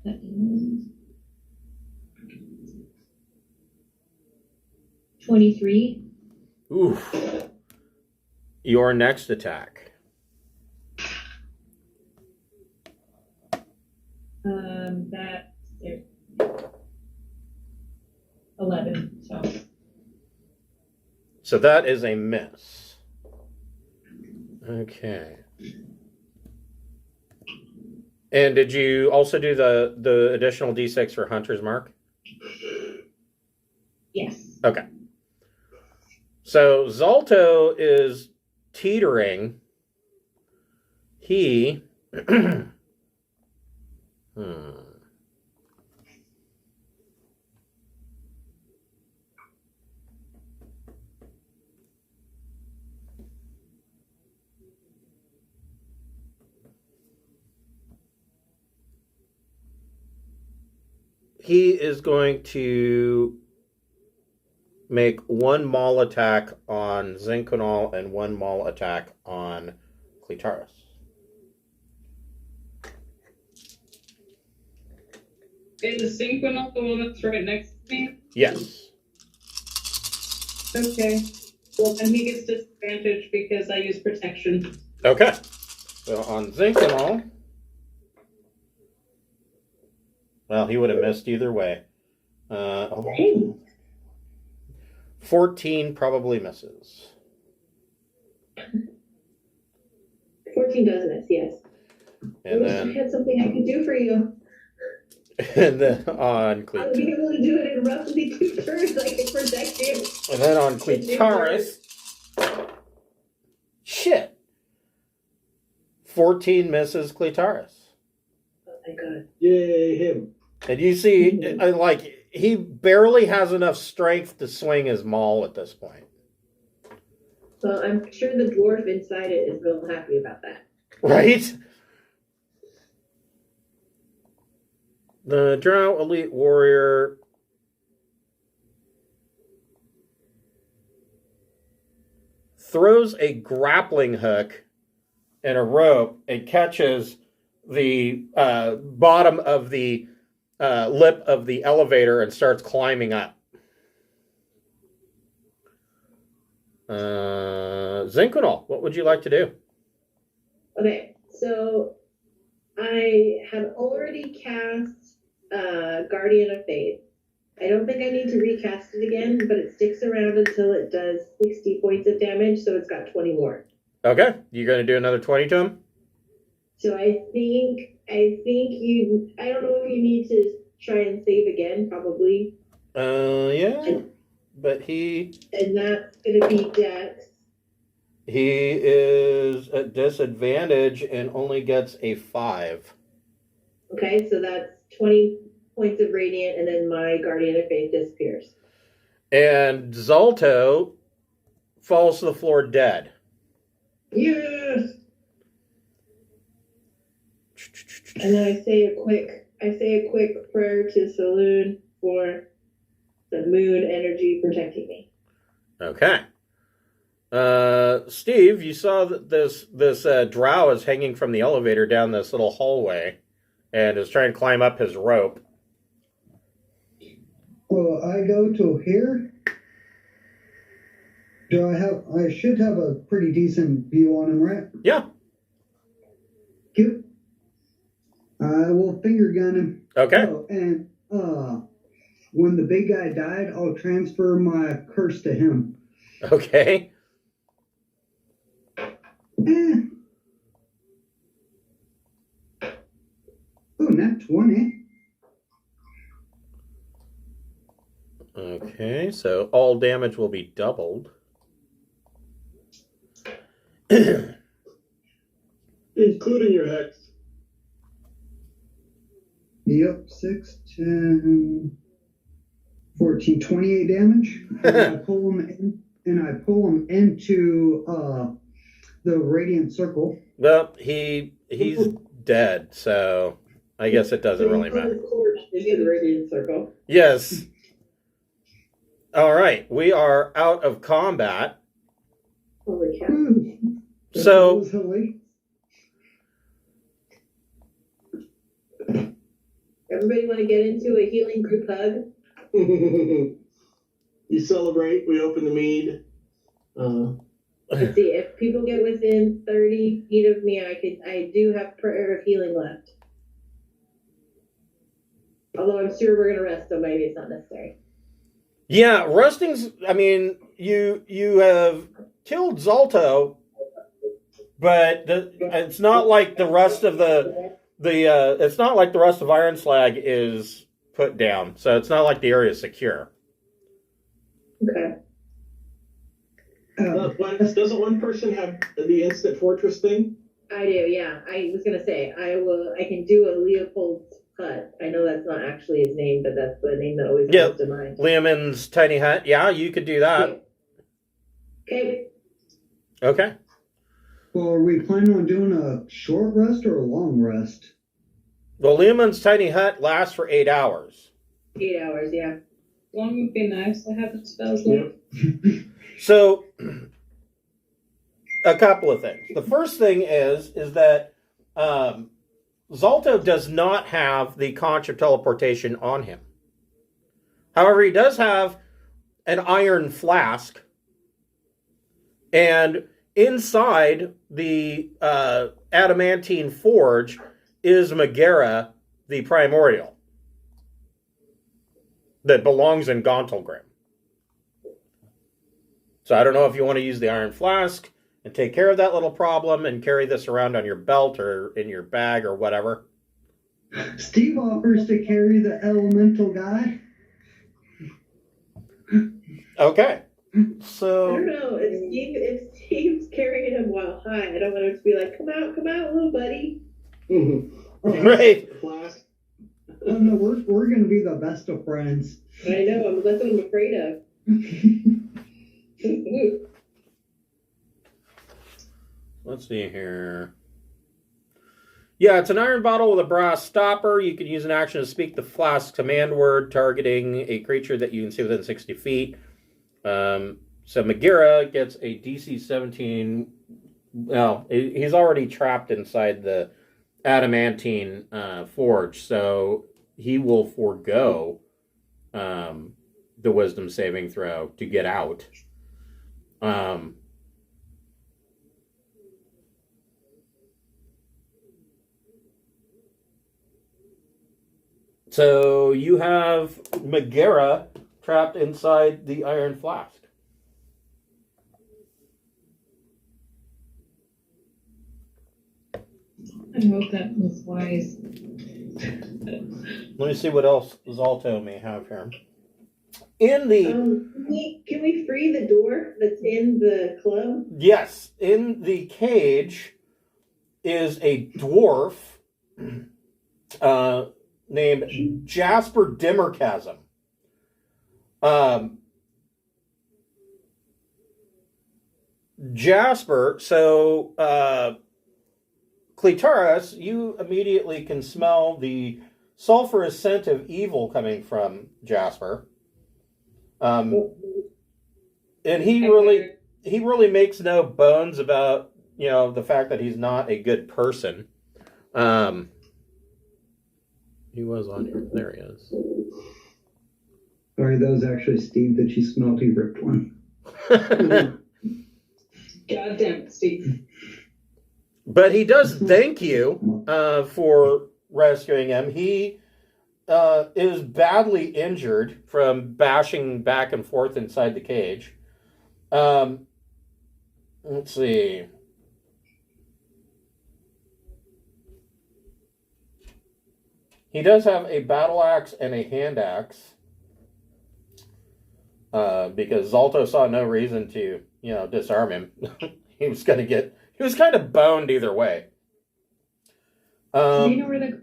Speaker 5: That is 23.
Speaker 1: Oof. Your next attack.
Speaker 5: That's 11.
Speaker 1: So that is a miss. Okay. And did you also do the additional d6 for Hunter's Mark?
Speaker 5: Yes.
Speaker 1: Okay. So Zalto is teetering. He He is going to make one maul attack on Zinconal and one maul attack on Clitaris.
Speaker 2: Is Synchronal the one that's right next to me?
Speaker 1: Yes.
Speaker 2: Okay. Well, then he gets disadvantage because I use protection.
Speaker 1: Okay. So on Zinconal, well, he would have missed either way. 14 probably misses.
Speaker 6: 14 does miss, yes. I
Speaker 1: And
Speaker 6: wish I
Speaker 1: then,
Speaker 6: had something I could do for you.
Speaker 1: and then on
Speaker 6: I would be
Speaker 1: Clitaris.
Speaker 6: able to do it in roughly 2 turns. I can protect you.
Speaker 1: And then on Clitaris. Shit. 14 misses Clitaris.
Speaker 6: Oh my god.
Speaker 3: Yay, him.
Speaker 1: And you see, like, he barely has enough strength to swing his maul at this point.
Speaker 6: Well, I'm sure the dwarf inside it is real happy about that.
Speaker 1: Right? The Drow Elite Warrior throws a grappling hook and a rope and catches the bottom of the lip of the elevator and starts climbing up. Zinconal, what would you like to do?
Speaker 6: Okay, so I have already cast Guardian of Faith. I don't think I need to recast it again, but it sticks around until it does 60 points of damage, so it's got 20 more.
Speaker 1: Okay, you're going to do another 20 to him?
Speaker 6: So I think you, I don't know if you need to try and save again, probably.
Speaker 1: Yeah, but he
Speaker 6: And that's going to be Dex.
Speaker 1: is at disadvantage and only gets a 5.
Speaker 6: Okay, so that's 20 points of radiant, and then my guardian of faith disappears.
Speaker 1: And Zalto falls to the floor dead.
Speaker 6: Yes. And then I say a quick prayer to Saloon for the moon energy protecting me.
Speaker 1: Okay. Steve, you saw that this drow is hanging from the elevator down this little hallway and is trying to climb up his rope.
Speaker 4: Well, I go to here. I should have a pretty decent view on him, right?
Speaker 1: Yeah.
Speaker 4: Cute. I will finger gun him.
Speaker 1: Okay.
Speaker 4: Oh, and when the big guy died, I'll transfer my curse to him.
Speaker 1: Okay.
Speaker 4: Oh, nat 20.
Speaker 1: Okay, so all damage will be doubled.
Speaker 3: Including your hex.
Speaker 4: Yep, 6, 10, 14, 28 damage. And I pull him into the radiant circle.
Speaker 1: Well, he's dead, so I guess it doesn't really matter.
Speaker 6: Into the radiant circle.
Speaker 1: Yes. All right, we are out of combat.
Speaker 6: Holy cow.
Speaker 1: So
Speaker 6: Everybody want to get into a healing group hug?
Speaker 3: You celebrate. We open the mead.
Speaker 6: Let's see, if people get within 30 feet of me, I do have prayer of healing left. Although I'm sure we're gonna rest, so maybe it's not necessary.
Speaker 1: yeah, resting's. I mean, you have killed Zalto, but it's not like the rest of it's not like the rest of Ironslag is put down, so it's not like the area is secure.
Speaker 6: Okay.
Speaker 3: Doesn't one person have the instant fortress thing?
Speaker 6: I do, yeah. I was gonna say I can do a Leopold's hut. I know that's not actually his name, but that's the name that always comes to mind.
Speaker 1: Leoman's tiny hut. Yeah, you could do that.
Speaker 6: Okay.
Speaker 1: Okay.
Speaker 4: Well, are we planning on doing a short rest or a long rest?
Speaker 1: Well, Leoman's tiny hut lasts for 8 hours.
Speaker 6: 8 hours, yeah.
Speaker 2: Long would be nice. I have the spells left.
Speaker 1: So, a couple of things. The first thing is that Zalto does not have the conch of teleportation on him. However, he does have an iron flask, and inside the Adamantine Forge is Megara, the Primordial, that belongs in Gauntlgrim. So I don't know if you want to use the iron flask and take care of that little problem and carry this around on your belt or in your bag or whatever.
Speaker 4: Steve offers to carry the elemental guy.
Speaker 1: Okay.
Speaker 6: I
Speaker 1: So
Speaker 6: don't know. If Steve's carrying him while high, I don't want him to be like, come out, little buddy.
Speaker 1: right.
Speaker 3: Flask.
Speaker 4: Oh no, we're gonna be the best of friends.
Speaker 6: I know, that's what I'm afraid of.
Speaker 1: Let's see here. Yeah, it's an iron bottle with a brass stopper. You can use an action to speak the flask command word, targeting a creature that you can see within 60 feet. So Megara gets a DC 17. Well, he's already trapped inside the Adamantine Forge, so he will forego the wisdom saving throw to get out. So you have Megara trapped inside the iron flask.
Speaker 5: I hope that was wise.
Speaker 1: Let me see what else Zalto may have here. In the
Speaker 6: Can we free the door that's in the club?
Speaker 1: yes, in the cage is a dwarf named Jasper Dimmerchasm. Jasper, so Clitaris, you immediately can smell the sulfurous scent of evil coming from Jasper. And he really makes no bones about, the fact that he's not a good person. He was on here. There he is.
Speaker 4: Sorry, that was actually Steve that you smelled. He ripped one.
Speaker 2: God damn it, Steve.
Speaker 1: But he does thank you for rescuing him. He is badly injured from bashing back and forth inside the cage. Let's see. He does have a battle axe and a hand axe. Because Zalto saw no reason to, disarm him. He was kind of boned either way.
Speaker 5: Do you know where the...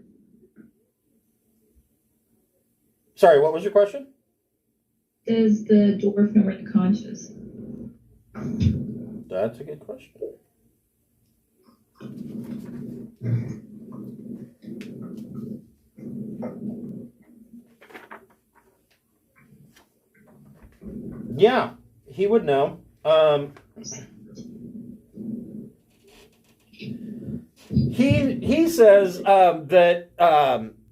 Speaker 1: Sorry, what was your question?
Speaker 5: Does the dwarf know where the conch is?
Speaker 1: That's a good question. Yeah, he would know. He says that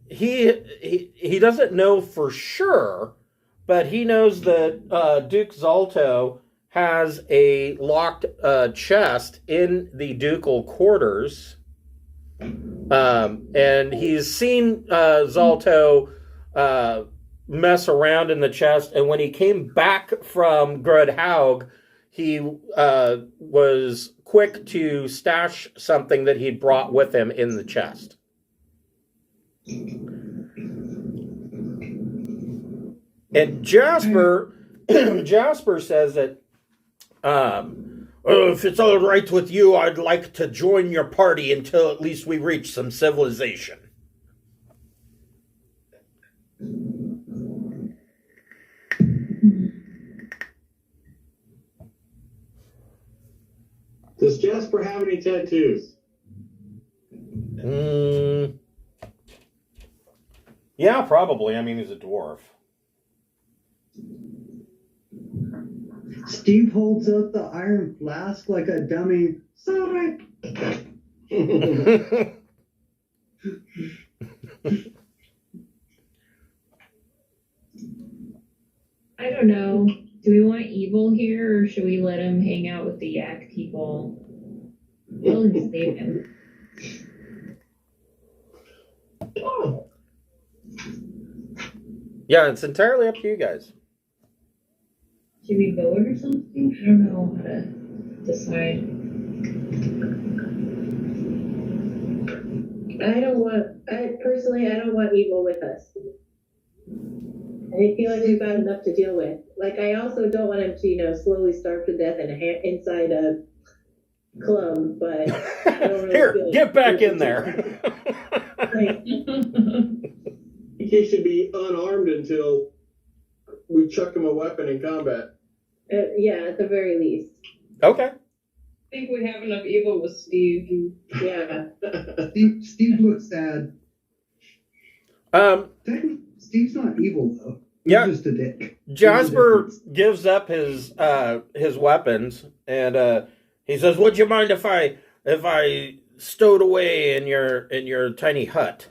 Speaker 1: he doesn't know for sure, but he knows that Duke Zalto has a locked chest in the ducal quarters, and he's seen Zalto mess around in the chest, and when he came back from Grudhaug, he was quick to stash something that he'd brought with him in the chest. And Jasper says that if it's all right with you, I'd like to join your party until at least we reach some civilization.
Speaker 3: Does Jasper have any tattoos?
Speaker 1: Yeah, probably. I mean, he's a dwarf.
Speaker 4: Steve holds up the iron flask like a dummy. Sorry.
Speaker 5: I don't know. Do we want evil here, or should we let him hang out with the yak people? We'll save him.
Speaker 1: Yeah, it's entirely up to you guys.
Speaker 5: Should we vote or something? I don't know how to decide.
Speaker 6: I don't want evil with us. I feel like we've got enough to deal with. Like, I also don't want him to, slowly starve to death inside a club, but I don't really
Speaker 1: Here,
Speaker 6: feel
Speaker 1: get back in there.
Speaker 6: like,
Speaker 3: He should be unarmed until we chuck him a weapon in combat.
Speaker 6: yeah, at the very least.
Speaker 1: Okay.
Speaker 2: I think we have enough evil with Steve.
Speaker 6: Yeah.
Speaker 4: Steve looks sad. Technically, Steve's not evil though. He's just a dick.
Speaker 1: Jasper gives up his weapons, and he says, "Would you mind if I stowed away in your tiny hut?"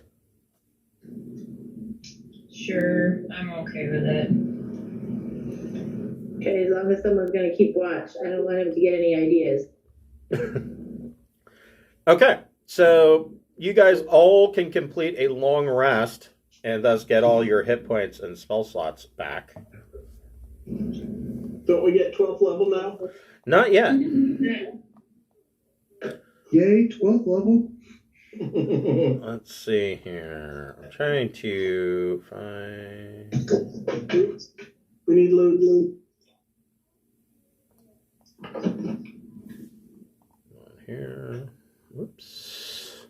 Speaker 5: Sure, I'm okay with it.
Speaker 6: Okay, as long as someone's going to keep watch. I don't want him to get any ideas.
Speaker 1: Okay, so you guys all can complete a long rest and thus get all your hit points and spell slots back.
Speaker 3: Don't we get 12th level now?
Speaker 1: Not yet.
Speaker 4: Yay, 12th level.
Speaker 1: Let's see here. I'm trying to find...
Speaker 3: We need loot.
Speaker 1: Here. Whoops.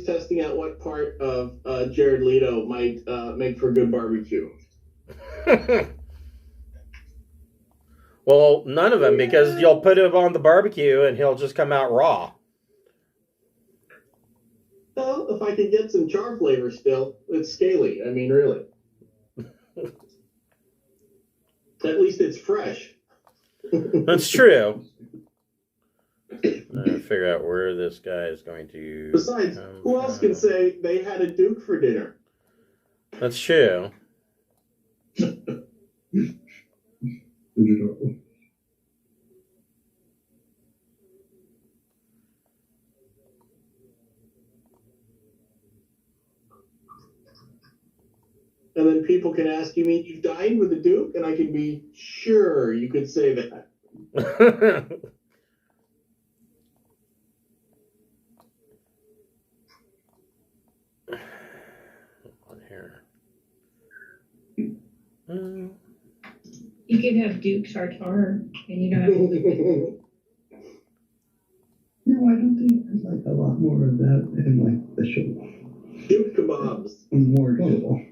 Speaker 3: testing out what part of Jared Leto might make for good barbecue.
Speaker 1: Well, none of them, because you'll put him on the barbecue and he'll just come out raw.
Speaker 3: Well, if I could get some char flavor still, it's scaly. I mean, really. At least it's fresh.
Speaker 1: That's true. Figure out where this guy is going to.
Speaker 3: Besides, who else can say they had a Duke for dinner?
Speaker 1: That's true.
Speaker 3: And then people can ask, you mean you dined with a Duke? And I can be sure you could say that.
Speaker 1: On here.
Speaker 5: You could have Duke Tartare, and you don't have to.
Speaker 4: No, I don't think there's like a lot more of that in like the show.
Speaker 3: Duke kebabs.
Speaker 4: More doable.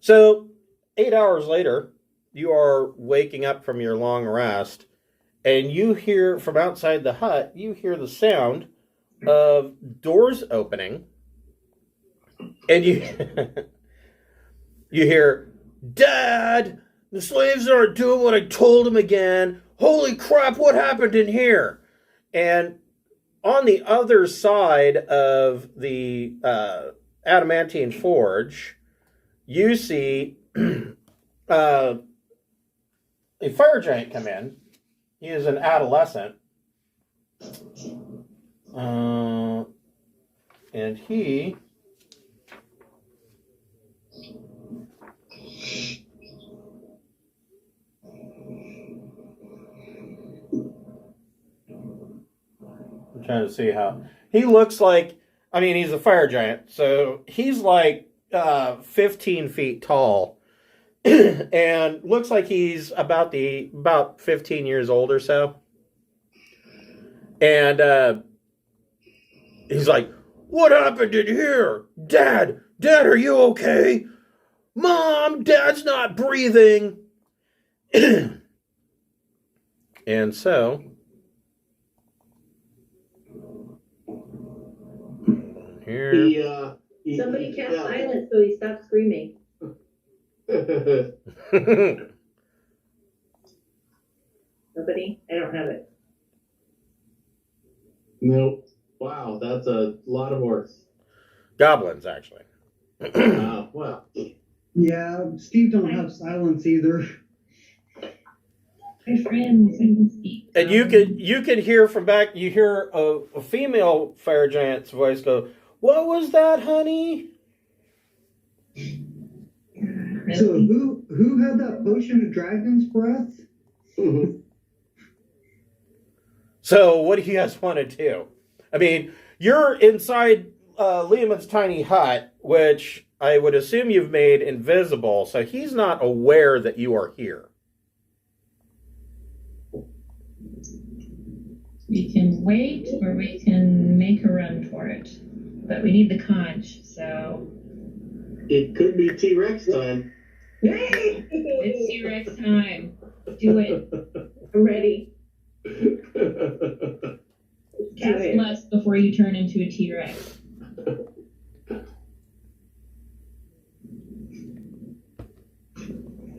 Speaker 1: So, 8 hours later, you are waking up from your long rest, and you hear from outside the hut, you hear the sound of doors opening, and you you hear, "Dad, the slaves aren't doing what I told them again. Holy crap, what happened in here?" And on the other side of the Adamantine Forge, you see a fire giant come in. He is an adolescent. And he... I'm trying to see how... He looks like... I mean, he's a fire giant, so he's like 15 feet tall. And looks like he's about 15 years old or so. And he's like, "What happened in here? Dad, are you okay? Mom, Dad's not breathing." And so, here.
Speaker 6: Somebody cast silence so he stopped screaming. Nobody? I don't have it.
Speaker 3: Nope. Wow, that's a lot of orcs.
Speaker 1: Goblins, actually.
Speaker 3: Well.
Speaker 4: Yeah, Steve don't have silence either.
Speaker 5: My friends, I can speak.
Speaker 1: And you can hear from back. You hear a female fire giant's voice go, "What was that, honey?"
Speaker 5: Really?
Speaker 4: So who had that potion of dragon's breath?
Speaker 1: So what do you guys want to do? I mean, you're inside Liam's tiny hut, which I would assume you've made invisible, so he's not aware that you are here.
Speaker 5: We can wait, or we can make a run for it. But we need the conch, so...
Speaker 3: It could be T-Rex time.
Speaker 5: It's T-Rex time. Do it.
Speaker 6: I'm ready.
Speaker 5: Cast lust before you turn into a T-Rex.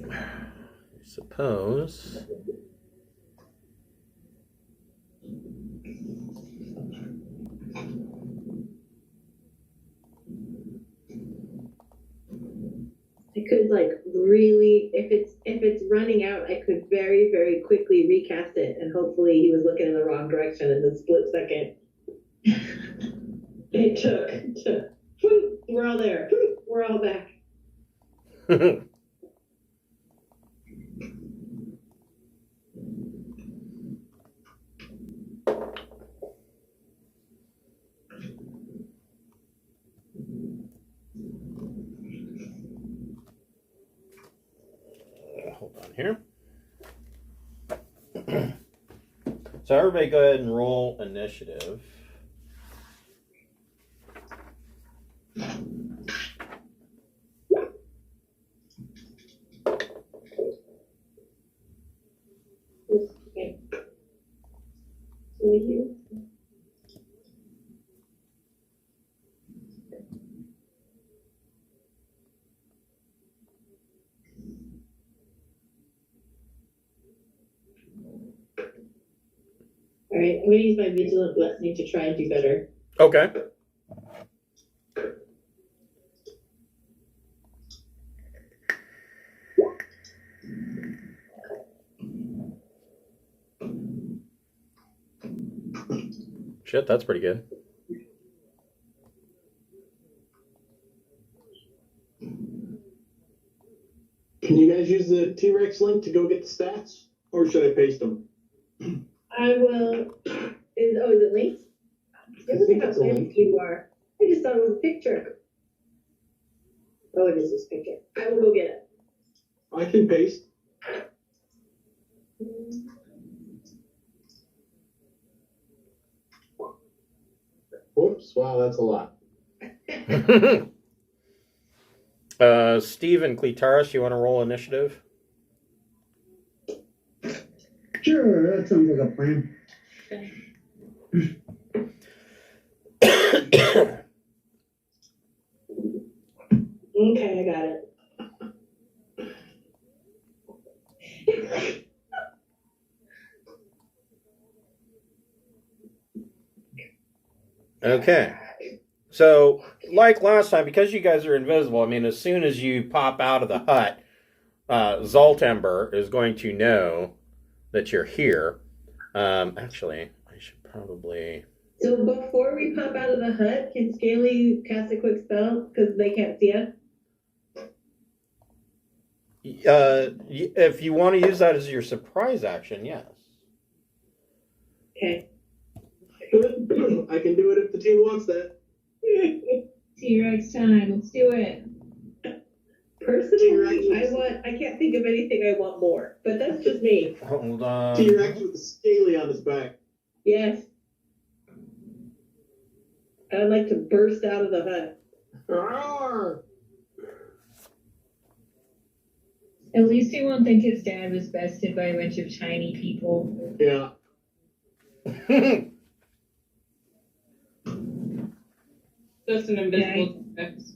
Speaker 1: I suppose.
Speaker 6: I could really, if it's running out, I could very, very quickly recast it, and hopefully he was looking in the wrong direction in the split second. It took. We're all there. We're all back.
Speaker 1: here. So everybody go ahead and roll initiative.
Speaker 6: Okay. So you. All right, I'm going to use my vigilant blessing to try and do better.
Speaker 1: Okay. Shit, that's pretty good.
Speaker 3: Can you guys use the T-Rex link to go get the stats? Or should I paste them?
Speaker 6: I will. Is it linked? It doesn't have fancy you are. I just thought it was a picture. Oh, it is this picture. I will go get it.
Speaker 3: I can paste. Whoops, wow, that's a lot.
Speaker 1: Steve and Cletaris, you want to roll initiative?
Speaker 4: Sure, that sounds like a plan.
Speaker 6: Okay, I got it.
Speaker 1: Okay. So, like last time, because you guys are invisible, I mean, as soon as you pop out of the hut, Zaltember is going to know that you're here. Actually, I should probably...
Speaker 6: So before we pop out of the hut, can Scaly cast a quick spell because they can't see us?
Speaker 1: If you want to use that as your surprise action, yes.
Speaker 6: Okay.
Speaker 3: I can do it if the team wants that.
Speaker 5: T-Rex time. Let's do it.
Speaker 6: Personally, I can't think of anything I want more, but that's just me.
Speaker 1: Hold on.
Speaker 3: T-Rex with the scaly on his back.
Speaker 6: Yes. I'd like to burst out of the hut.
Speaker 3: Arr!
Speaker 5: At least he won't think his dad was bested by a bunch of tiny people.
Speaker 3: Yeah.
Speaker 2: Just an invisible T-Rex.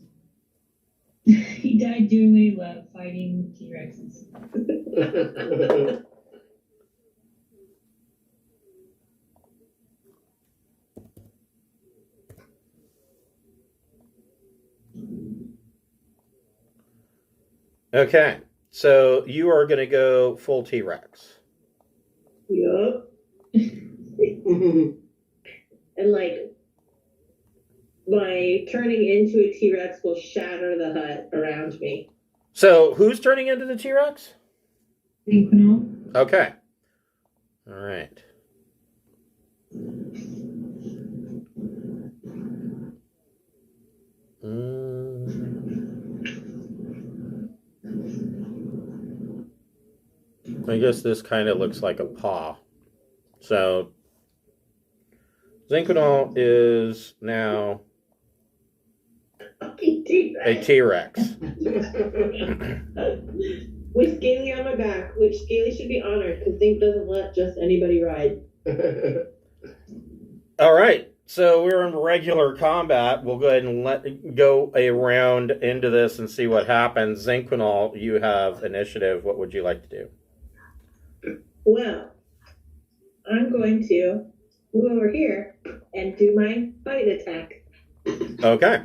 Speaker 5: He died doing what he loved, fighting T-Rexes.
Speaker 1: Okay. So you are going to go full T-Rex.
Speaker 6: Yup. And like, my turning into a T-Rex will shatter the hut around me.
Speaker 1: So who's turning into the T-Rex?
Speaker 5: Inquinal.
Speaker 1: Okay. All right. I guess this kind of looks like a paw. So Zinquinol is now
Speaker 6: Fucking T-Rex.
Speaker 1: a T-Rex.
Speaker 6: With Scaly on my back, which Scaly should be honored because Zink doesn't let just anybody ride.
Speaker 1: All right. So we're in regular combat. We'll go ahead and go a round into this and see what happens. Zinquinol, you have initiative. What would you like to do?
Speaker 6: Well, I'm going to move over here and do my bite attack.
Speaker 1: Okay.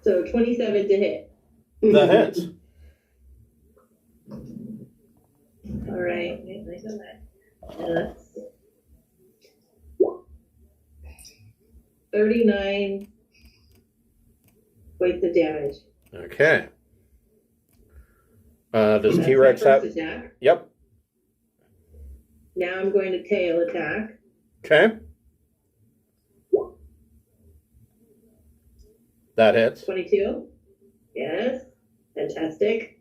Speaker 6: So 27 to hit.
Speaker 1: That hits.
Speaker 6: All right. That's 39 points of damage.
Speaker 1: Okay. Does
Speaker 6: That's
Speaker 1: T-Rex
Speaker 6: my
Speaker 1: have...
Speaker 6: first attack.
Speaker 1: Yep.
Speaker 6: Now I'm going to tail attack.
Speaker 1: Okay. That hits.
Speaker 6: 22. Yes. Fantastic.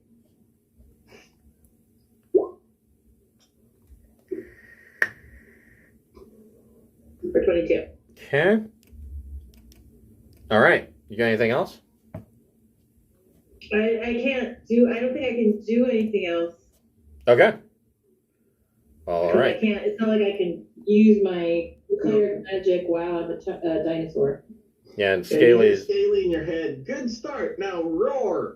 Speaker 6: For 22.
Speaker 1: Okay. All right. You got anything else?
Speaker 6: I don't think I can do anything else.
Speaker 1: Okay. All right.
Speaker 6: I can't, it's not like I can use my cleric magic while I'm a dinosaur.
Speaker 1: Yeah, and
Speaker 3: And
Speaker 1: Scaly's.
Speaker 3: Scaly in your head. Good start. Now roar.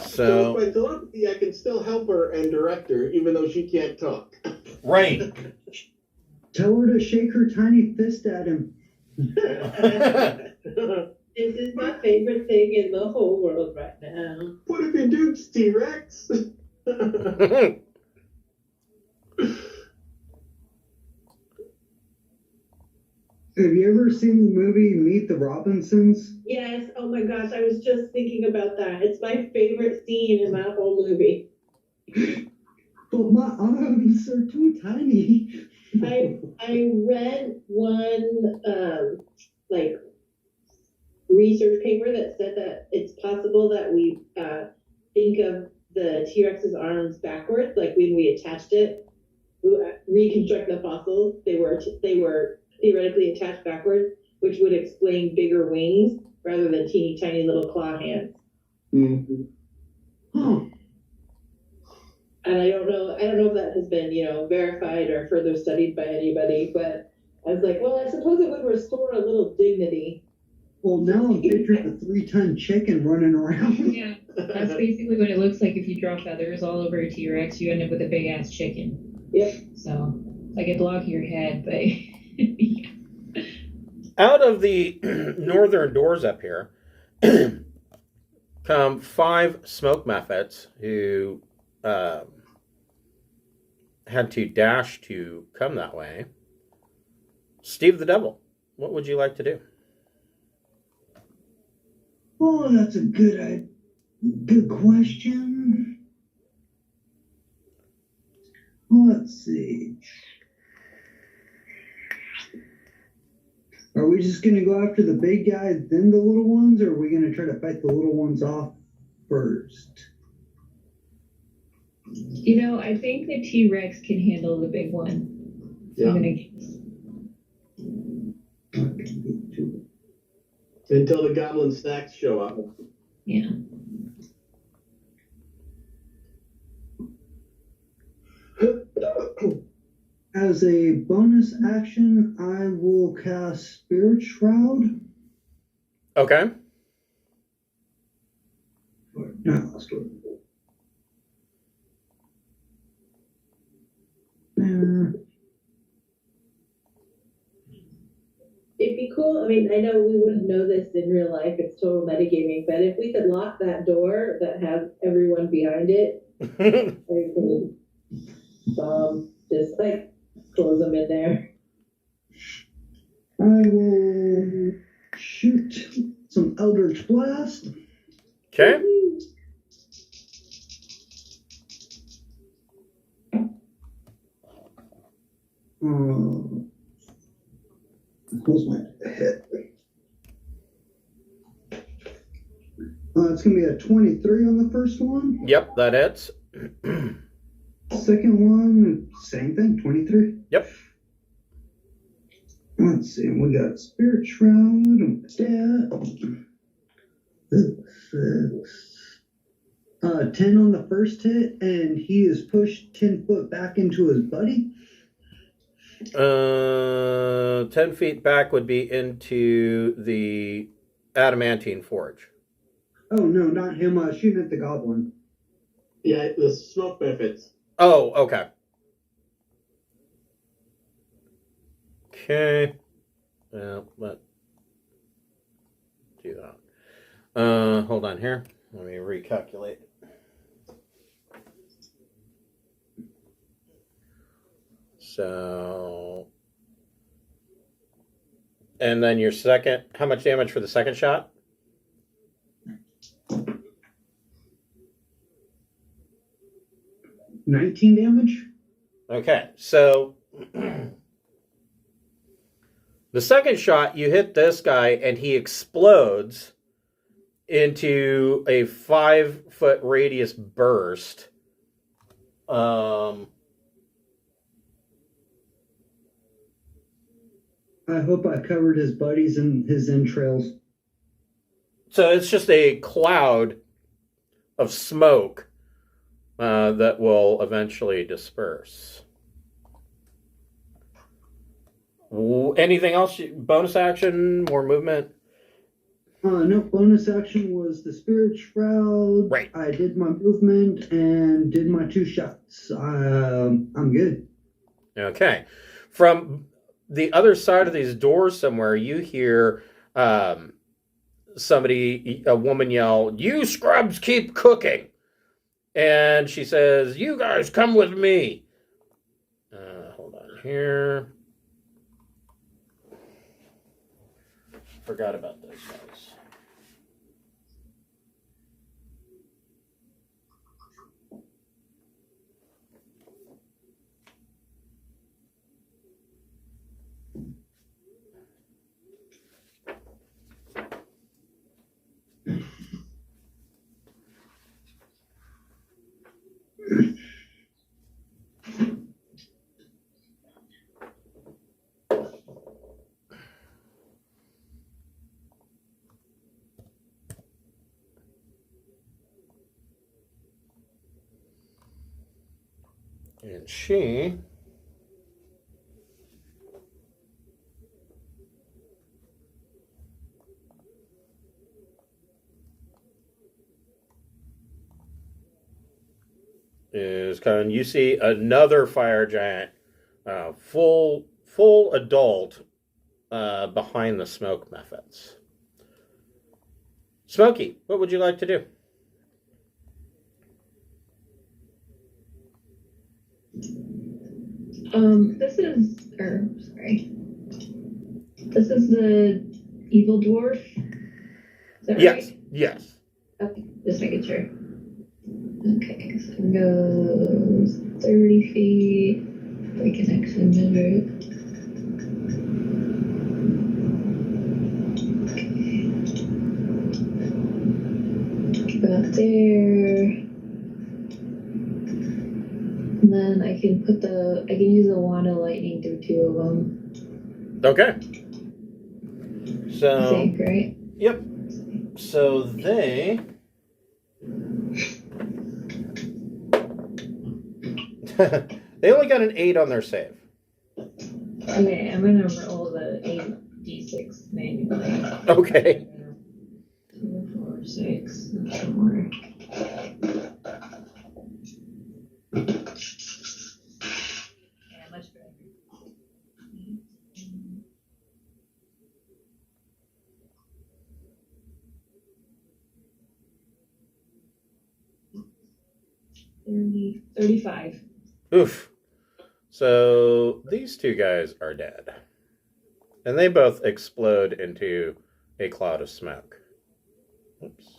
Speaker 3: So
Speaker 1: So,
Speaker 3: with my telepathy, I can still help her and direct her, even though she can't talk.
Speaker 1: right.
Speaker 4: Tell her to shake her tiny fist at him.
Speaker 6: This is my favorite thing in the whole world right now.
Speaker 3: What if you do, T-Rex?
Speaker 4: Have you ever seen the movie Meet the Robinsons?
Speaker 6: Yes, oh my gosh, I was just thinking about that. It's my favorite scene in that whole movie.
Speaker 4: But my arms are too tiny.
Speaker 6: I read one like research paper that said that it's possible that we think of the T-Rex's arms backwards, like when we attached it, reconstruct the fossils, they were theoretically attached backwards, which would explain bigger wings rather than teeny tiny little claw hands.
Speaker 3: Mm-hmm.
Speaker 4: Huh.
Speaker 6: And I don't know if that has been, verified or further studied by anybody, but I was like, well, I suppose it would restore a little dignity.
Speaker 4: Well, now I'm picturing a 3-ton chicken running around.
Speaker 5: Yeah, that's basically what it looks like if you draw feathers all over a T-Rex. You end up with a big ass chicken.
Speaker 6: Yep.
Speaker 5: So it's like a block of your head, but
Speaker 1: Out of the northern doors up here come 5 smoke mephits who had to dash to come that way. Steve the Devil, what would you like to do?
Speaker 4: Oh, that's a good question. Let's see. Are we just going to go after the big guy, then the little ones, or are we going to try to fight the little ones off first?
Speaker 5: I think the T-Rex can handle the big one.
Speaker 3: Yeah.
Speaker 5: I'm gonna guess.
Speaker 3: Until the goblin snacks show up.
Speaker 5: Yeah.
Speaker 4: As a bonus action, I will cast Spirit Shroud.
Speaker 1: Okay.
Speaker 4: No, let's do it.
Speaker 6: It'd be cool. I mean, I know we wouldn't know this in real life. It's total metagaming. But if we could lock that door that has everyone behind it, just like close them in there.
Speaker 4: I will shoot some Eldritch Blast.
Speaker 1: Okay.
Speaker 4: What's my hit? It's going to be a 23 on the first one.
Speaker 1: Yep, that hits.
Speaker 4: Second one, same thing, 23.
Speaker 1: Yep.
Speaker 4: Let's see, we got Spirit Shroud and that. 10 on the first hit, and he is pushed 10 foot back into his buddy.
Speaker 1: 10 feet back would be into the Adamantine Forge.
Speaker 4: Oh, no, not him. Shooting at the goblin.
Speaker 3: Yeah, the smoke mephits.
Speaker 1: Oh, okay. Okay. Let's do that. Hold on here. Let me recalculate. So, and then your second, how much damage for the second shot?
Speaker 4: $19 damage.
Speaker 1: Okay, so The second shot, you hit this guy, and he explodes into a 5-foot radius burst.
Speaker 4: I hope I covered his buddies and his entrails.
Speaker 1: So it's just a cloud of smoke that will eventually disperse. Anything else? Bonus action? More movement?
Speaker 4: No, bonus action was the Spirit Shroud.
Speaker 1: Right.
Speaker 4: I did my movement and did my 2 shots. I'm good.
Speaker 1: Okay. From the other side of these doors somewhere, you hear a woman yell, "You scrubs keep cooking." And she says, "You guys come with me." Hold on here. Forgot about those guys. And she is coming. You see another fire giant, full adult, behind the smoke methods. Smokey, what would you like to do?
Speaker 5: This is the evil dwarf. Is that
Speaker 1: Yes,
Speaker 5: right?
Speaker 1: yes.
Speaker 5: Okay, just making sure. Okay, so it goes 30 feet. We can actually measure it. Okay. About there. And then I can use the wand of lightning through 2 of them.
Speaker 1: Okay.
Speaker 5: I
Speaker 1: So,
Speaker 5: think, right?
Speaker 1: yep. So they they only got an 8 on their save.
Speaker 5: Okay, I'm gonna roll the 8d6 manually.
Speaker 1: Okay.
Speaker 5: 2, 4, 6, and 2 more. Yeah, much better. $30, $35.
Speaker 1: Oof. So these 2 guys are dead. And they both explode into a cloud of smoke. Oops.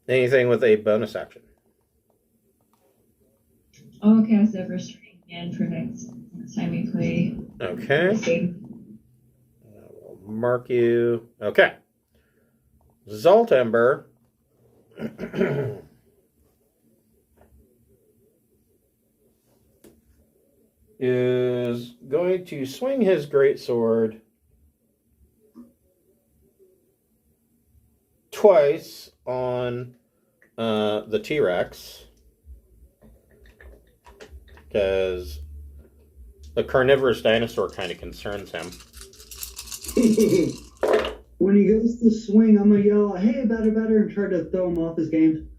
Speaker 1: Anything with a bonus action?
Speaker 5: I'll cast that restraint again for next time we play
Speaker 1: Okay.
Speaker 5: this game.
Speaker 1: I will mark you. Okay. Zaltember is going to swing his greatsword twice on the T-Rex, because the carnivorous dinosaur kind of concerns him.
Speaker 4: When he goes to swing, I'm going to yell, "Hey, batter," and try to throw him off his game.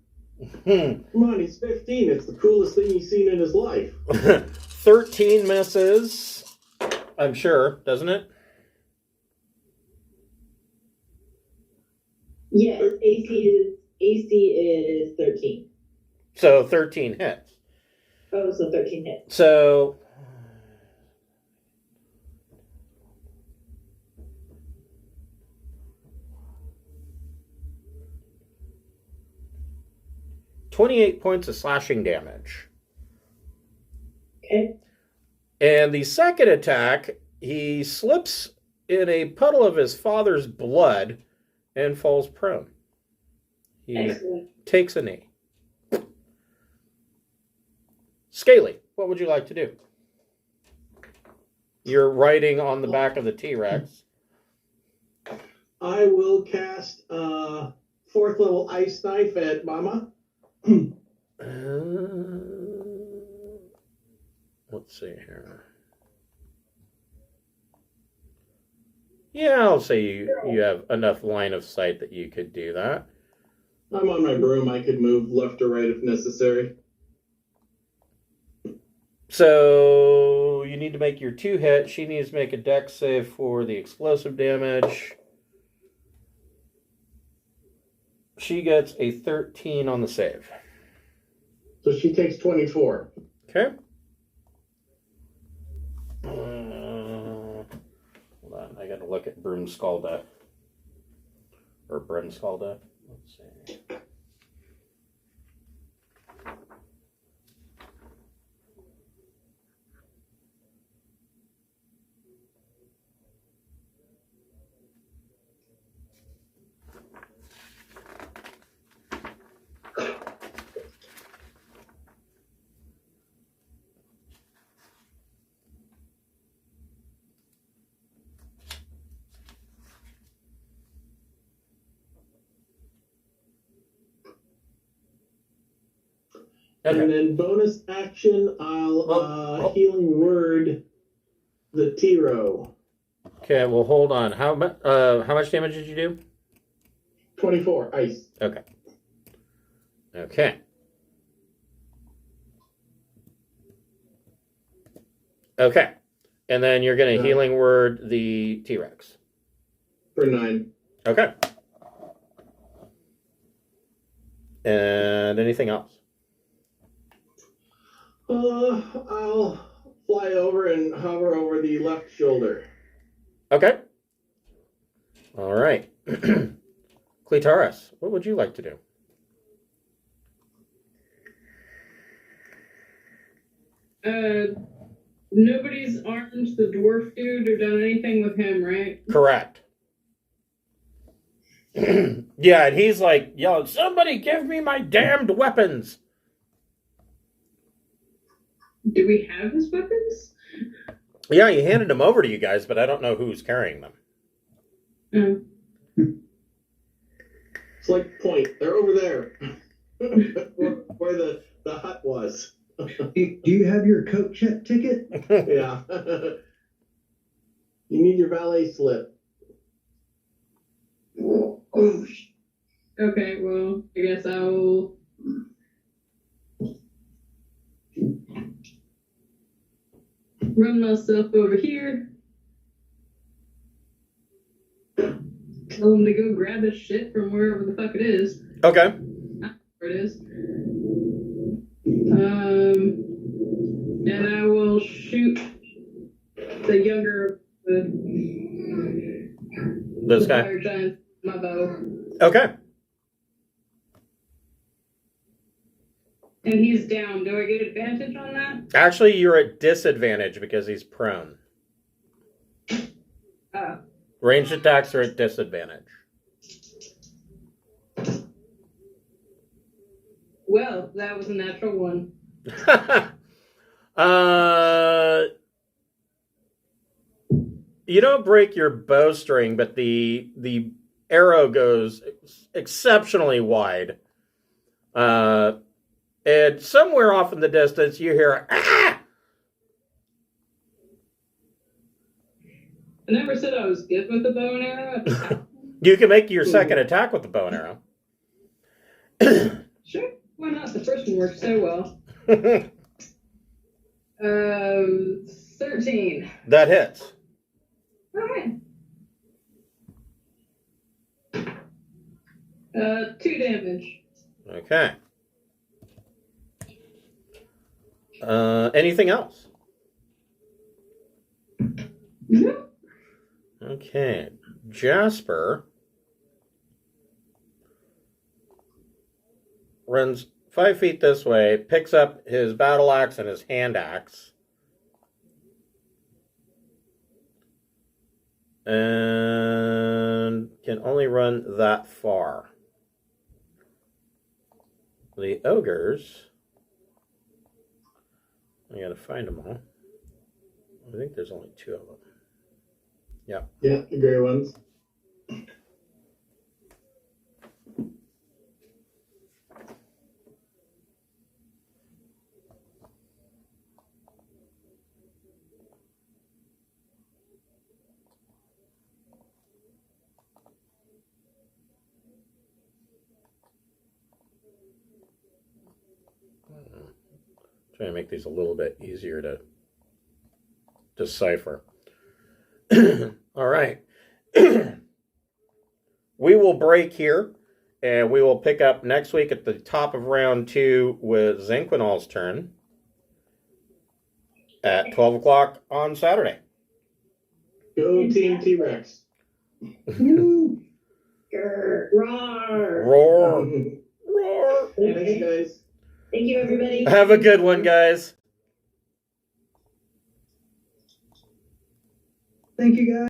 Speaker 3: Come on, he's 15. It's the coolest thing he's seen in his life.
Speaker 1: 13 misses, I'm sure, doesn't it?
Speaker 6: Yes, AC is 13.
Speaker 1: So 13 hits.
Speaker 6: Oh, so 13 hits.
Speaker 1: So 28 points of slashing damage.
Speaker 6: Okay.
Speaker 1: And the second attack, he slips in a puddle of his father's blood and falls prone. He
Speaker 6: Excellent.
Speaker 1: takes a knee. Scaly, what would you like to do? You're riding on the back of the T-Rex.
Speaker 3: I will cast 4th level Ice Knife at Mama.
Speaker 1: Let's see here. Yeah, I'll say you have enough line of sight that you could do that.
Speaker 3: I'm on my broom. I could move left or right if necessary.
Speaker 1: So you need to make your 2 hit. She needs to make a dex save for the explosive damage. She gets a 13 on the save.
Speaker 3: So she takes 24.
Speaker 1: Okay. Hold on, I gotta look at Broomskalda. Or Brimskalda. Let's see. Okay.
Speaker 3: And then bonus action, I'll healing word the T-Row.
Speaker 1: Okay, well, hold on. How much damage did you do?
Speaker 3: 24 ice.
Speaker 1: Okay. Okay. Okay. And then you're going to healing word the T-Rex.
Speaker 3: For 9.
Speaker 1: Okay. And anything else?
Speaker 3: I'll fly over and hover over the left shoulder.
Speaker 1: Okay. All right. Clitoris, what would you like to do?
Speaker 2: Nobody's armed the dwarf dude or done anything with him, right?
Speaker 1: Correct. Yeah, and he's like, yo, somebody give me my damned weapons.
Speaker 2: Do we have his weapons?
Speaker 1: Yeah, he handed them over to you guys, but I don't know who's carrying them.
Speaker 2: Oh.
Speaker 3: It's like point. They're over there. where the hut was.
Speaker 4: Do you have your coat check ticket?
Speaker 3: Yeah. You need your valet slip.
Speaker 2: Okay, well, I guess I'll run myself over here. Tell him to go grab his shit from wherever the fuck it is.
Speaker 1: Okay.
Speaker 2: Where it is. And I will shoot the younger
Speaker 1: This guy?
Speaker 2: fire giant with my bow.
Speaker 1: Okay.
Speaker 2: And he's down. Do I get advantage on that?
Speaker 1: Actually, you're at disadvantage because he's prone.
Speaker 2: Oh.
Speaker 1: Ranged attacks are at disadvantage.
Speaker 2: Well, that was a natural one.
Speaker 1: You don't break your bowstring, but the arrow goes exceptionally wide. And somewhere off in the distance, you hear, ah!
Speaker 2: I never said I was good with the bow and arrow.
Speaker 1: You can make your second attack with the bow and arrow.
Speaker 2: Sure, why not? The first one worked so well. 13.
Speaker 1: That hits.
Speaker 2: Okay. 2 damage.
Speaker 1: Okay. Anything else?
Speaker 2: No.
Speaker 1: Okay. Jasper runs 5 feet this way, picks up his battle axe and his hand axe. And can only run that far. The ogres, I gotta find them all. I think there's only 2 of them. Yeah.
Speaker 3: Yeah, the gray ones.
Speaker 1: Trying to make these a little bit easier to decipher. All right. We will break here, and we will pick up next week at the top of round 2 with Zinquinal's turn at 12 o'clock on Saturday.
Speaker 3: Go Team T-Rex.
Speaker 4: Woo!
Speaker 6: Grr, roar.
Speaker 1: Roar.
Speaker 3: Thanks,
Speaker 6: Okay.
Speaker 3: guys.
Speaker 6: Thank you, everybody.
Speaker 1: Have a good one, guys.
Speaker 4: Thank you, guys.